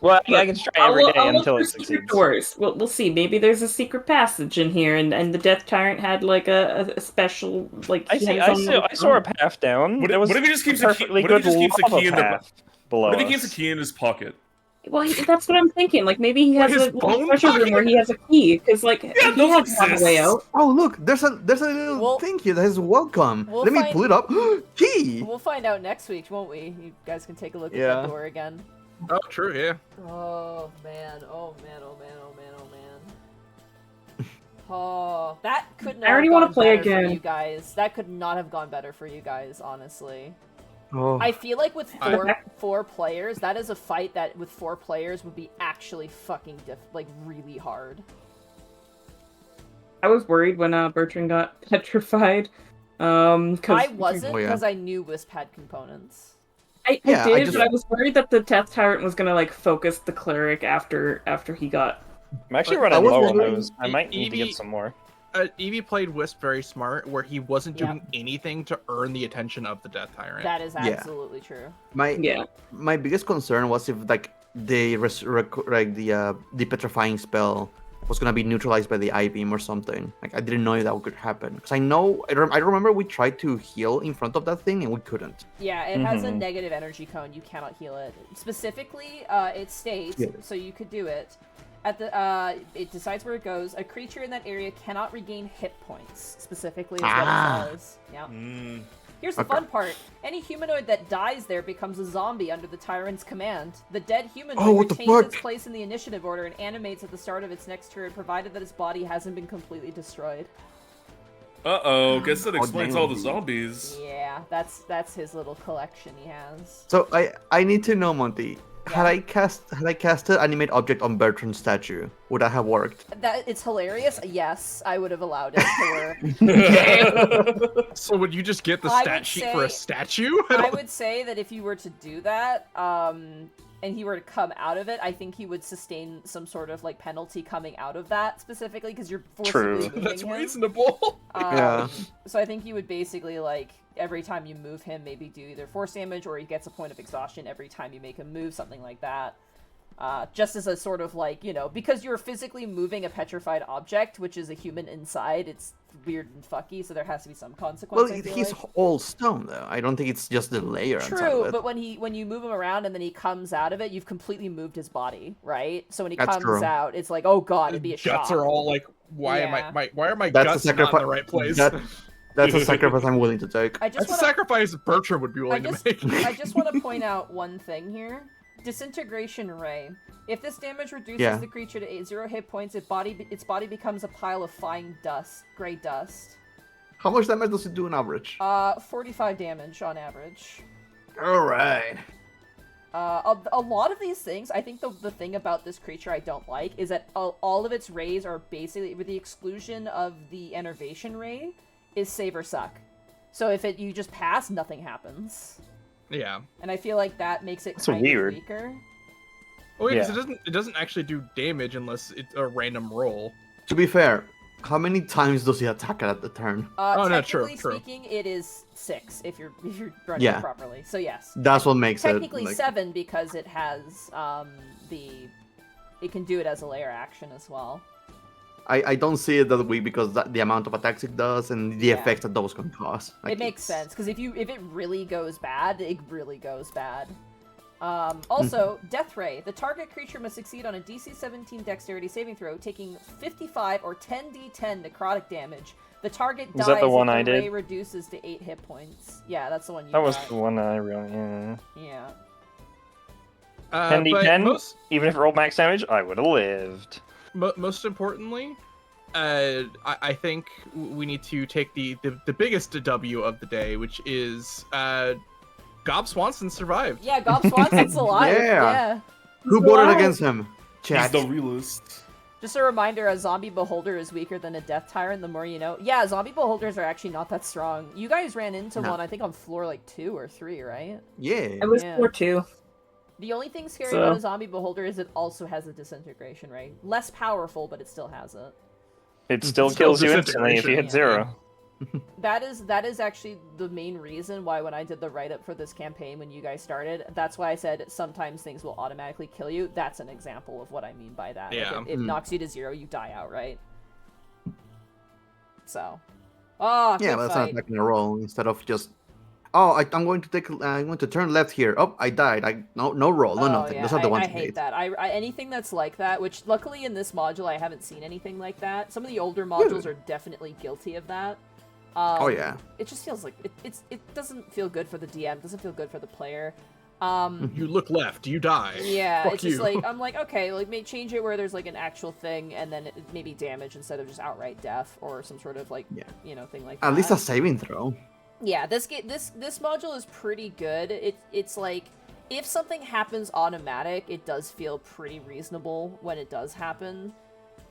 Well, I can try every day I'll look until for it secret succeeds. doors. We'll see. Maybe there's a secret passage in here, and the Death Tyrant had like a special like. I he see. had I his saw. own I saw a path down. What There was if he just keeps a a key? perfectly What if he good just keeps a lava key in the? path below What if he keeps a us. key in his pocket? Well, that's what I'm thinking. Like maybe he has His a little bone treasure room pocket? where he has a key, because like he those has to have a way exist. out. Oh look, there's a little We'll- thing here that says welcome. we'll Let me find- pull it up. Key. We'll find out next week, won't we? You guys can take a look at Yeah. that door again. Oh, true. Yeah. Oh man! Oh man! Oh man! Oh man! Oh man! Oh, that could not. I already want wanna to play For again. you guys, that could not have gone better for you guys, honestly. Oh. I feel like with I- four players, that is a fight that with 4 players would be actually fucking really hard. I was worried when Bertrand got petrified. Cause I wasn't Oh, yeah. because I knew Wisp had components. I Yeah, I did, just- but I was worried that the Death Tyrant was gonna like focus the cleric after he got. I'm actually I running was low on wondering- those. I might need to Evie- get some more. Evie played Wisp very smart, where he wasn't Yeah. doing anything to earn the attention of the Death Tyrant. That is Yeah. absolutely true. Yeah, My biggest concern was if like the petrifying spell was gonna be neutralized by the eye beam or something. Like I didn't know that could happen because I remember we tried to heal in front of that thing and we couldn't. Yeah, it has a Mhm. negative energy cone. You cannot heal it. Specifically, it states, Yeah. so you could do it. At the it decides where it goes. A creature in that area cannot regain hit points. Specifically, is what it says. Yeah. Here's the fun part. Any humanoid that dies there becomes a zombie under the Tyrant's command. The dead humanoid retains its place in the initiative order and animates at the start of its next turn, provided that its body hasn't been completely destroyed. Uh-oh, guess that explains all the zombies. Yeah, that's his little collection he has. So I need to know, Monty. Had I casted animate object on Bertrand's statue, would that have worked? It's hilarious. Yes, I would have allowed it to work. So would you just get the stat sheet for a statue? I would say that if you were to do that, and he were to come out of it, I think he would sustain some sort of like penalty coming out of that specifically because you're forcibly moving That's him. reasonable. Yeah. So I think you would basically like every time you move him, maybe do either force damage or he gets a point of exhaustion every time you make him move, something like that. Just as a sort of like, you know, because you're physically moving a petrified object, which is a human inside, it's weird and fucky, so there has to be some consequence. Well, he's all stone, though. I don't think it's just the layer. True, but when you move him around and then he comes out of it, you've completely moved his body, right? So when he comes out, it's like, oh god, it'd be a shock. Guts are all like, why are my guts not in the right place? That's a sacrifice I'm willing to take. That's a sacrifice Bertrand would be willing to make. I just want to point out one thing here. Disintegration Ray. If this damage reduces the creature to 0 hit points, its body becomes a pile of fine dust, gray dust. How much damage does it do on average? 45 damage on average. Alright. A lot of these things, I think the thing about this creature I don't like is that all of its rays are basically, with the exclusion of the Enervation Ray, is save or suck. So if you just pass, nothing happens. Yeah. And I feel like that makes it kind of weaker. Oh yeah, because it doesn't actually do damage unless it's a random roll. To be fair, how many times does he attack at the turn? Technically speaking, it is 6 if you're running it properly. So yes. That's what makes technically 7 because it has it can do it as a layer action as well. I don't see it that way because the amount of attacks it does and the effects that those can cause. It makes sense because if it really goes bad, it really goes bad. Also, Death Ray. The target creature must succeed on a DC 17 Dexterity saving throw, taking 55 or 10d10 necrotic damage. The target dies if the ray reduces to 8 hit points. Yeah, that's the one you got. That was the one I really... Yeah. 10d10? Even if it rolled max damage, I would have lived. Most importantly, I think we need to take the biggest W of the day, which is Gob Swanson survived. Yeah, Gob Swanson's alive. Yeah. Who voted against him? Chat. He's the realist. Just a reminder, a zombie beholder is weaker than a death tyrant, the more you know. Yeah, zombie beholders are actually not that strong. You guys ran into one, I think, on floor like 2 or 3, right? Yeah. I was floor 2. The only thing scary about a zombie beholder is it also has a disintegration ray. Less powerful, but it still has it. It still kills you instantly if you hit 0. That is actually the main reason why when I did the write-up for this campaign when you guys started, that's why I said sometimes things will automatically kill you. That's an example of what I mean by that. Yeah. Like it knocks you to 0, you die outright. So. Yeah, but that's not taking a roll instead of just... Oh, I'm going to turn left here. Oh, I died. No roll, nothing. Yeah. Those are the ones I hate that. I anything that's like that, which luckily in this module I haven't seen anything like that. Some of the older modules are definitely guilty of that. Oh yeah. It just feels like it doesn't feel good for the DM. Doesn't feel good for the player. You look left, you die. Yeah, Fuck it's just you. like I'm like okay, like change it where there's like an actual thing, and then maybe damage instead of just outright death or some sort of like thing like that. At least a saving throw. Yeah, this module is pretty good. It's like if something happens automatic, it does feel pretty reasonable when it does happen.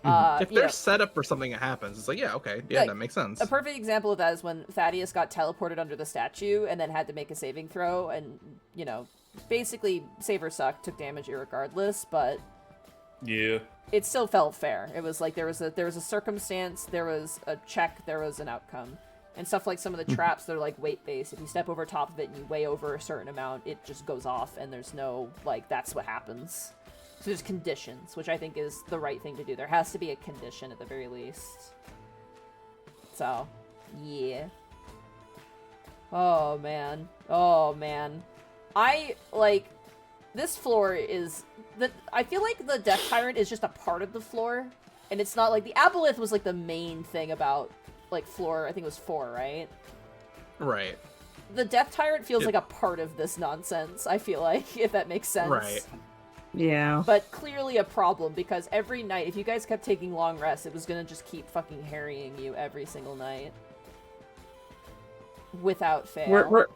If they're set up for something that happens, it's like, yeah, okay, yeah, like, that makes sense. A perfect example of that is when Thaddeus got teleported under the statue and then had to make a saving throw, and basically save or suck, took damage irregardless, but yeah, it still felt fair. It was like there was a circumstance, there was a check, there was an outcome. And stuff like some of the traps, they're like weight-based. If you step over top of it and you weigh over a certain amount, it just goes off, and there's no, like, that's what happens. So there's conditions, which I think is the right thing to do. There has to be a condition at the very least. So, yeah. Oh, man. Oh, man. this floor is I feel like the Death Tyrant is just a part of the floor, and it's not like the Aboleth was like the main thing about like floor. I think it was 4, right? Right. The Death Tyrant feels like a part of this nonsense. I feel like, if that makes sense. Right. Yeah. But clearly a problem, because every night, if you guys kept taking long rests, it was gonna just keep fucking harrying you every single night. Without fail.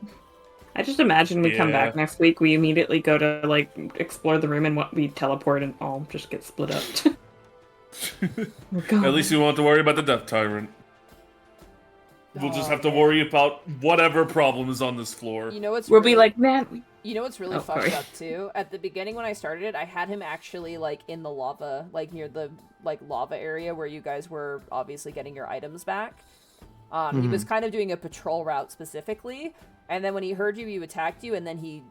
I just imagine we come back next week, we immediately go to, like, explore the room, and we teleport and all just get split up. At least you won't have to worry about the Death Tyrant. We'll just have to worry about whatever problem is on this floor. You know what's We'll be like, man... You know what's really fucked up too? At the beginning when I started it, I had him actually like in the lava, like near the like lava area where you guys were obviously getting your items back. He was kind of doing a patrol route specifically, and then when he heard you, he attacked you, and then he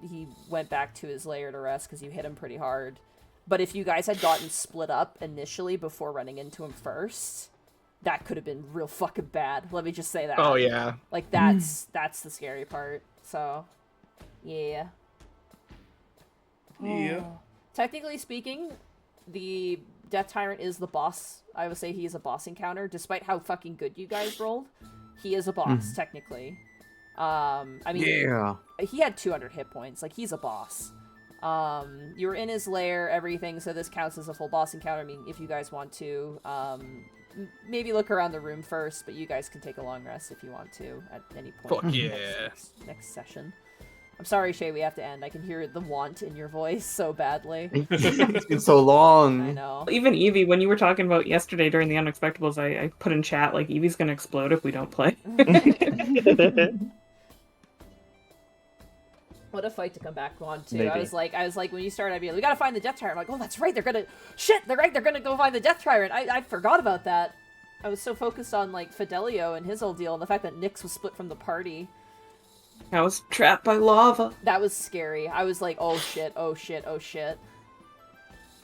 went back to his lair to rest because you hit him pretty hard. But if you guys had gotten split up initially before running into him first, that could have been real fucking bad. Let me just say that. Oh yeah. Like that's the scary part. So, yeah. Yeah. Technically speaking, the Death Tyrant is the boss. I would say he is a boss encounter, despite how fucking good you guys rolled. He is a boss, technically. I mean, he had 200 hit points. Like, he's a boss. You were in his lair, everything, so this counts as a full boss encounter. I mean, if you guys want to, maybe look around the room first, but you guys can take a long rest if you want to at any point. Fuck yeah. Next session. I'm sorry, Shay, we have to end. I can hear the want in your voice so badly. It's been so long. I know. Even Evie, when you were talking about yesterday during the Unexpectables, I put in chat, like, Evie's gonna explode if we don't play. What a fight to come back on to. Maybe. I was like, when you started, I'd be like, we gotta find the Death Tyrant. I'm like, oh, that's right, they're gonna go find the Death Tyrant. I forgot about that. I was so focused on, like, Fidelio and his whole deal, and the fact that Nyx was split from the party. I was trapped by lava. That was scary. I was like, oh shit, oh shit, oh shit.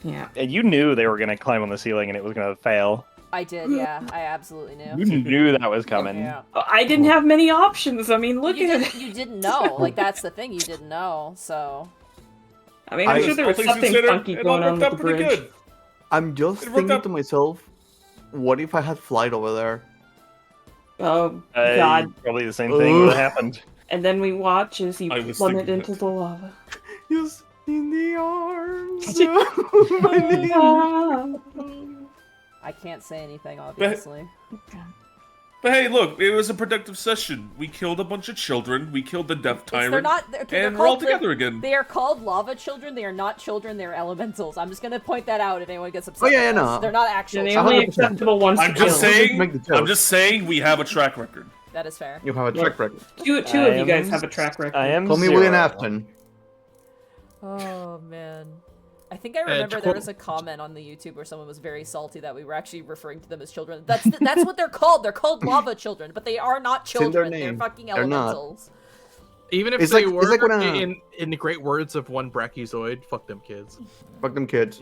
Yeah. And you knew they were going to climb on the ceiling and it was going to fail. I did, yeah. I absolutely knew. You knew that was coming. Yeah. I didn't have many options. I mean, look at it. You didn't know. Like, that's the thing. You didn't know, so... I mean, I'm sure there was something funky going on with the bridge. Good. I'm just thinking to myself, what if I had flight over there? Oh, God. Probably the same thing would have happened. And then we watch as he plummeted into the lava. Just in the arms of I can't say anything, obviously. But hey, look, it was a productive session. We killed a bunch of children. We killed the Death Tyrant. And we're all together again. They are called lava children. They are not children. They are elementals. I'm just going to point that out if anyone gets upset. Oh, yeah, no. They're not actual. The only acceptable ones I'm just saying we have a track record. That is fair. You have a track record. Two of you guys have a track record. I am Call me William Afton. Oh, man. I think I remember there was a comment on the YouTube where someone was very salty that we were actually referring to them as children. That's what they're called. They're called lava children, but they are not children. They're fucking elementals. Even if they were, in the great words of one Brachiozoid, fuck them kids. Fuck them kids.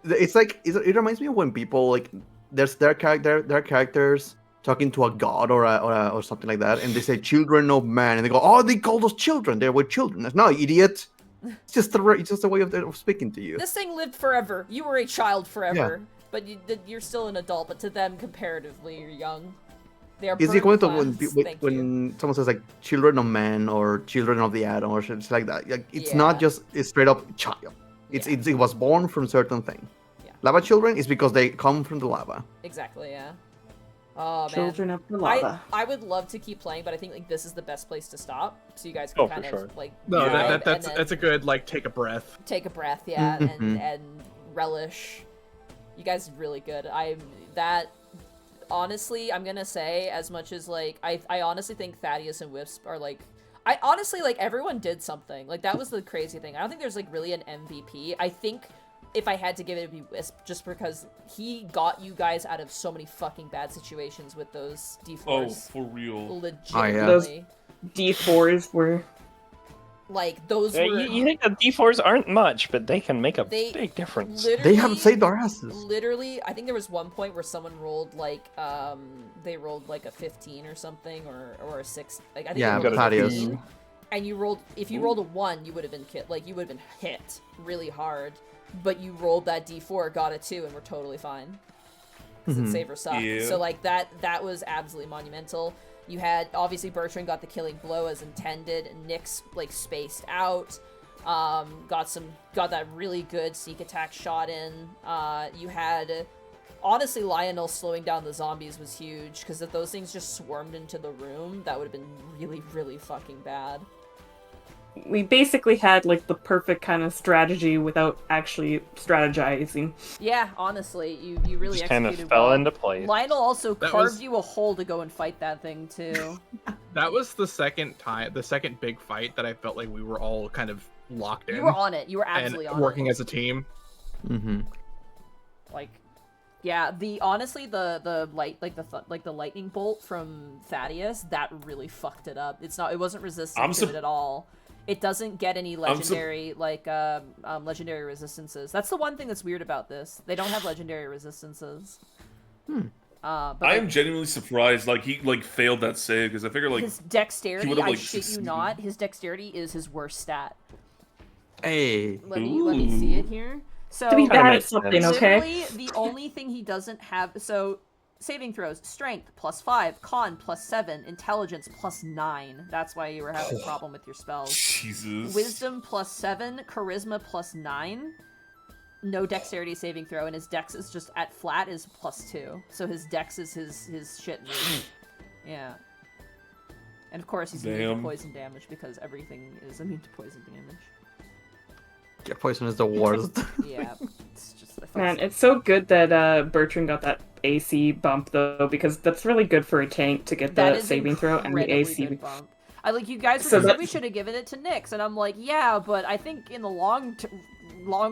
It's like, it reminds me of when people, like, their characters talking to a god or something like that, and they say children of man, and they go, oh, they call those children. They were children. That's not idiot. It's just a way of speaking to you. This thing lived forever. You were a child forever, but you're still an adult. But to them, comparatively, you're young. They are. Is it equivalent when someone says like children of man or children of the atom or shit like that? Like, it's not just a straight up child. It was born from a certain thing. Yeah. Lava children is because they come from the lava. Exactly. Yeah. Oh, man. Children of the lava. I would love to keep playing, but I think like this is the best place to stop, so you guys can kind of like. No, that's a good like take a breath. Take a breath, yeah, and relish. You guys are really good. Honestly, I'm gonna say, as much as like I honestly think Thaddeus and Wisp are like. I honestly like everyone did something. Like that was the crazy thing. I don't think there's like really an MVP. I think. If I had to give it, it'd be Wisp, just because he got you guys out of so many fucking bad situations with those D4s. Oh, for real. Legitimately. Those D4s were... Like, those were... You think the D4s aren't much, but they can make a big difference. They have saved our asses. Literally, I think there was one point where someone rolled, like, they rolled, like, a 15 or something, or a 6. Like, I think Thaddeus. and you rolled, if you rolled a 1, you would have been you would have been hit really hard, but you rolled that d4, got a 2, and we're totally fine. Because it Saber sucked. Yeah. So, like, that was absolutely monumental. You had, obviously, Bertrand got the killing blow as intended, Nyx, like, spaced out, got that really good sneak attack shot in, you had... Honestly, Lionel slowing down the zombies was huge, because if those things just swarmed into the room, that would have been really, really fucking bad. We basically had, like, the perfect kind of strategy without actually strategizing. Yeah, honestly, you really just executed kind of fell well. into place. Lionel also That carved was- you a hole to go and fight that thing, too. That was the second big fight that I felt like we were all kind of locked in. You were on it. You were and absolutely on working it. as a team. Mm-hmm. Like, yeah, honestly, the lightning bolt from Thaddeus, that really fucked it up. It wasn't resistant to it at all. It doesn't get any legendary legendary resistances. That's the one thing that's weird about this. They don't have legendary resistances. But I am genuinely surprised. Like, he failed that save because I figured like his dexterity, would've, I like, shit you succeeded. not, his dexterity is his worst stat. Hey. Let me see it here. So To be bad at makes something, sense. okay? literally, the only thing he doesn't have, so saving throws: strength +5, con +7, intelligence +9. That's why you were having a problem with your spells. Jesus. Wisdom +7, charisma +9. No dexterity saving throw, and his dex is just at flat is +2. So his dex is his shit move. Yeah. And of course he's immune to Damn. poison damage because everything is immune to poison damage. Yeah, poison is the worst. Yeah, it's just. Man, it's so good that Bertrand got that AC bump though, because that's really good for a tank to get That the is saving throw and the incredibly AC. good bump. You guys So said we that's- should have given it to Nyx, and I'm like, yeah, but I think in the long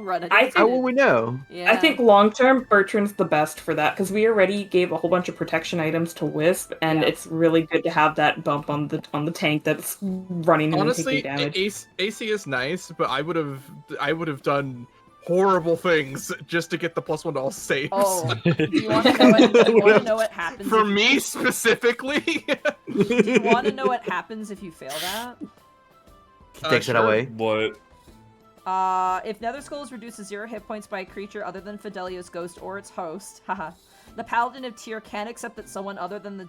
run, it I didn't. How will we know? Yeah. I think long term Bertrand's the best for that because we already gave a whole bunch of protection items to Wisp, and Yeah. it's really good to have that bump on the tank that's running in Honestly, and taking damage. AC is nice, but I would have done horrible things just to get the +1 to all saves. Oh, do you want to know what happens? For if me specifically. do you want to know what happens if you fail that? He takes it Sure. away. What? If Nether Skulls reduces 0 hit points by a creature other than Fidelia's ghost or its host, haha, the Paladin of Tyr can accept that someone other than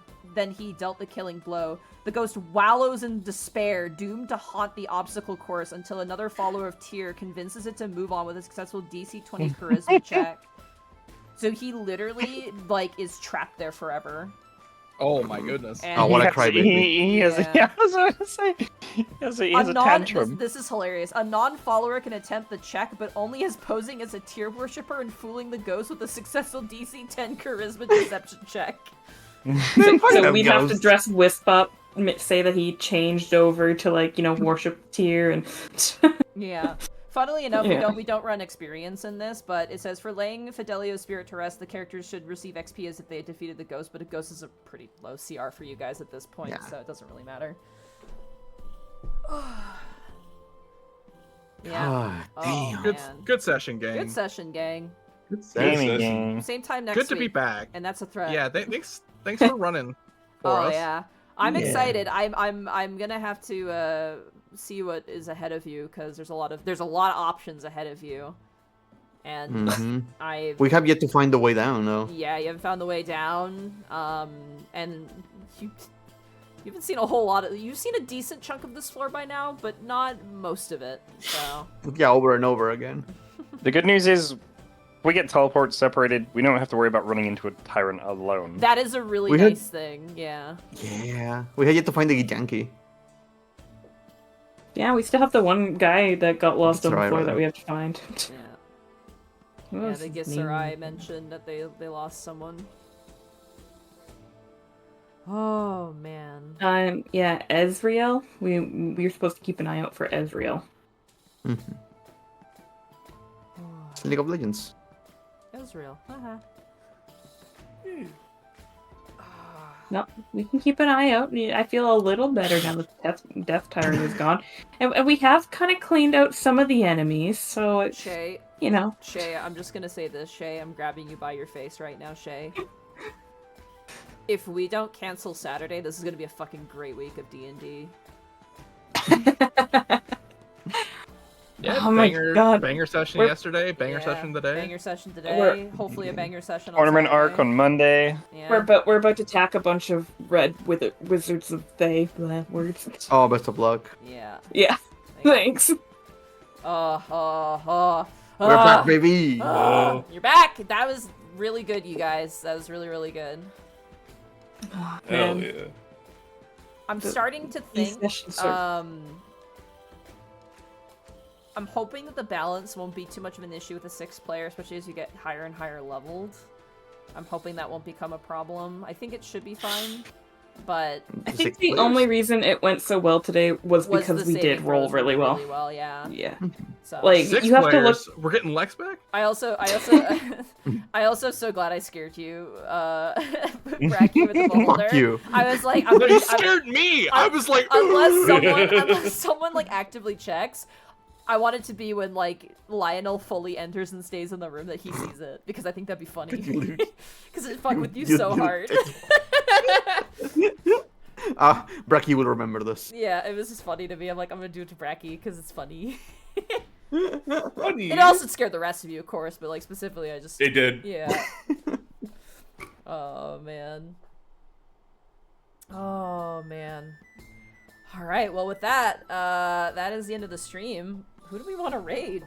he dealt the killing blow. The ghost wallows in despair, doomed to haunt the obstacle course until another follower of Tyr convinces it to move on with a successful DC 20 charisma check. So he literally, is trapped there forever. Oh my goodness. And Oh, what a Yes, crybaby. He has, Yeah. yeah, I was going to say. He has a tantrum. This is hilarious. A non-follower can attempt the check, but only as posing as a tier worshipper and fooling the ghost with a successful DC 10 charisma deception check. So we'd have to Ghost. dress Wisp up, say that he changed over to worship tier and. Yeah. Funnily enough, Yeah. we don't run experience in this, but it says for laying Fidelio's spirit to rest, the characters should receive XP as if they had defeated the ghost, but a ghost is a pretty low CR for you guys at this point, Yeah. so it doesn't really matter. Yeah. Ah, Oh, damn. man. Good session, gang. Good session, gang. Good Gaming session. game. Same time next Good to week. be back. And that's a threat. Yeah, thanks for running for Oh us. yeah, I'm Yeah. excited. I'm gonna have to see what is ahead of you because there's a lot of options ahead of you, and Mhm. we We have yet to find the way down, though. yeah, you haven't found the way down. And you haven't seen a whole lot of. You've seen a decent chunk of this floor by now, but not most of it. So Yeah, over and over again. The good news is, we get teleports separated. We don't have to worry about running into a tyrant alone. that is a really We had- nice thing. Yeah. Yeah. We had yet to find the Gijanki. Yeah, we still have the one guy that got lost That's on the right, floor right. that we have to find. Yeah. What Yeah, was the his Gisserai name? mentioned that they lost someone. Oh man. Yeah, Ezreal. We were supposed to keep an eye out for Ezreal. Mm-hmm. It's League of Legends. Israel. Uh-huh. No, we can keep an eye out. I feel a little better now that Death Tyrant is gone, and we have kind of cleaned out some of the enemies. So it's, Shay, Shay, I'm just gonna say this, Shay. I'm grabbing you by your face right now, Shay. If we don't cancel Saturday, this is gonna be a fucking great week of D&D. Yeah, Oh my God. banger session We're- yesterday, banger session today. Banger session today. Hopefully a banger session on Tournament arc Saturday. on Monday. Yeah. We're about to attack a bunch of red wizards of they words. Oh, best of luck. Yeah. Yeah. Thanks. We're back, baby. You're back. That was really good, you guys. That was really, really good. Oh, Hell man. yeah. I'm starting to These think, sessions are- I'm hoping that the balance won't be too much of an issue with the 6th player, especially as you get higher and higher leveled. I'm hoping that won't become a problem. I think it should be fine, but... I think the only reason it went so well today was because the we did saving roll throws really went well. Yeah. Yeah. So. Like, 6 you have to players. look... We're getting Lex back? I also so glad I scared you, Bracky with the beholder. Fuck you. I was like, You scared me! I was like, unless someone like actively checks, I want it to be when like Lionel fully enters and stays in the room that he sees it, because I think that'd be funny. Because it fuck with you so hard. Bracky will remember this. Yeah, it was just funny to me. I'm like, I'm gonna do it to Bracky because it's funny. Funny. It also scared the rest of you, of course, but like specifically, I just It did. Yeah. Oh man. Oh man. All right. Well, with that, that is the end of the stream. Who do we want to raid?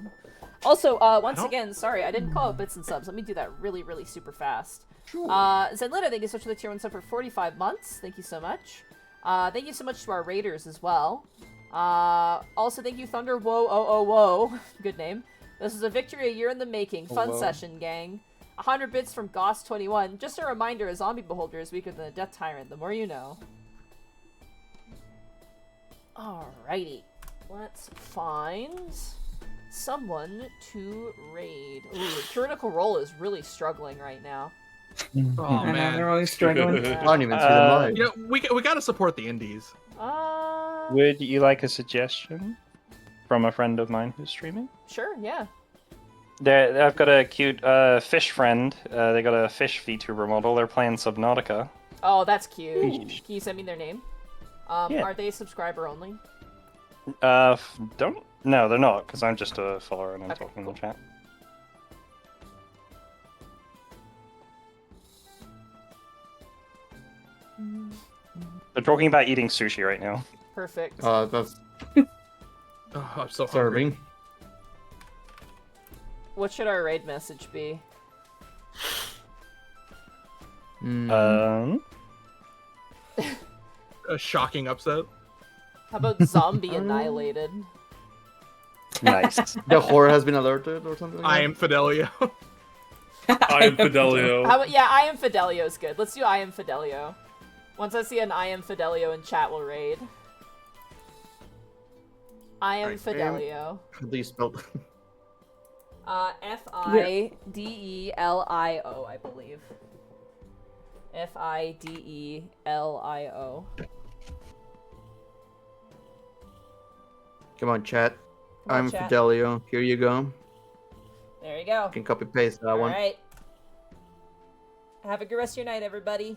Also, once again, sorry, I didn't call it bits and subs. Let me do that really, really super fast. Sure. Zenlita, thank you so much for the tier 1 sub for 45 months. Thank you so much. Thank you so much to our raiders as well. Also, thank you, Thunder Whoa Oh Oh Whoa. Good name. This is a victory a year in the making. Fun session, gang. 100 bits from Goss21. Just a reminder, a zombie beholder is weaker than a death tyrant. The more you know. Alrighty. Let's find someone to raid. Ooh, Critical Role is really struggling right now. oh I know, man. they're always struggling. I don't even see them live. You know, we gotta support the indies. Would you like a suggestion from a friend of mine who's streaming? Sure, yeah. I've got a cute fish friend. They got a fish VTuber model. They're playing Subnautica. Oh, that's cute. Can you send me their name? Yeah. Are they subscriber only? Don't. No, they're not, because I'm just a follower and I'm Okay, talking cool. in the chat. They're talking about eating sushi right now. Perfect. That's Oh, I'm so hungry. serving. What should our raid message be? Mm. A shocking upset. How about zombie annihilated? Nice. The whore has been alerted or something. I am Fidelio. I am Fidelio. How about, yeah, I am Fidelio is good. Let's do I am Fidelio. Once I see an I am Fidelio in chat, we'll raid. I am Fidelio. How do you spell? Fidelio, I believe. Fidelio. Come on, chat. Come on, I'm chat. Fidelio. Here you go. There you go. You can copy paste that one. Alright. Have a good rest of your night, everybody.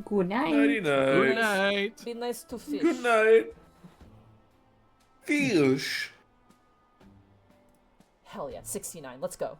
Good night. Nighty Good night. night. Be nice to fish. Good night. Fish. Hell yeah, 69. Let's go.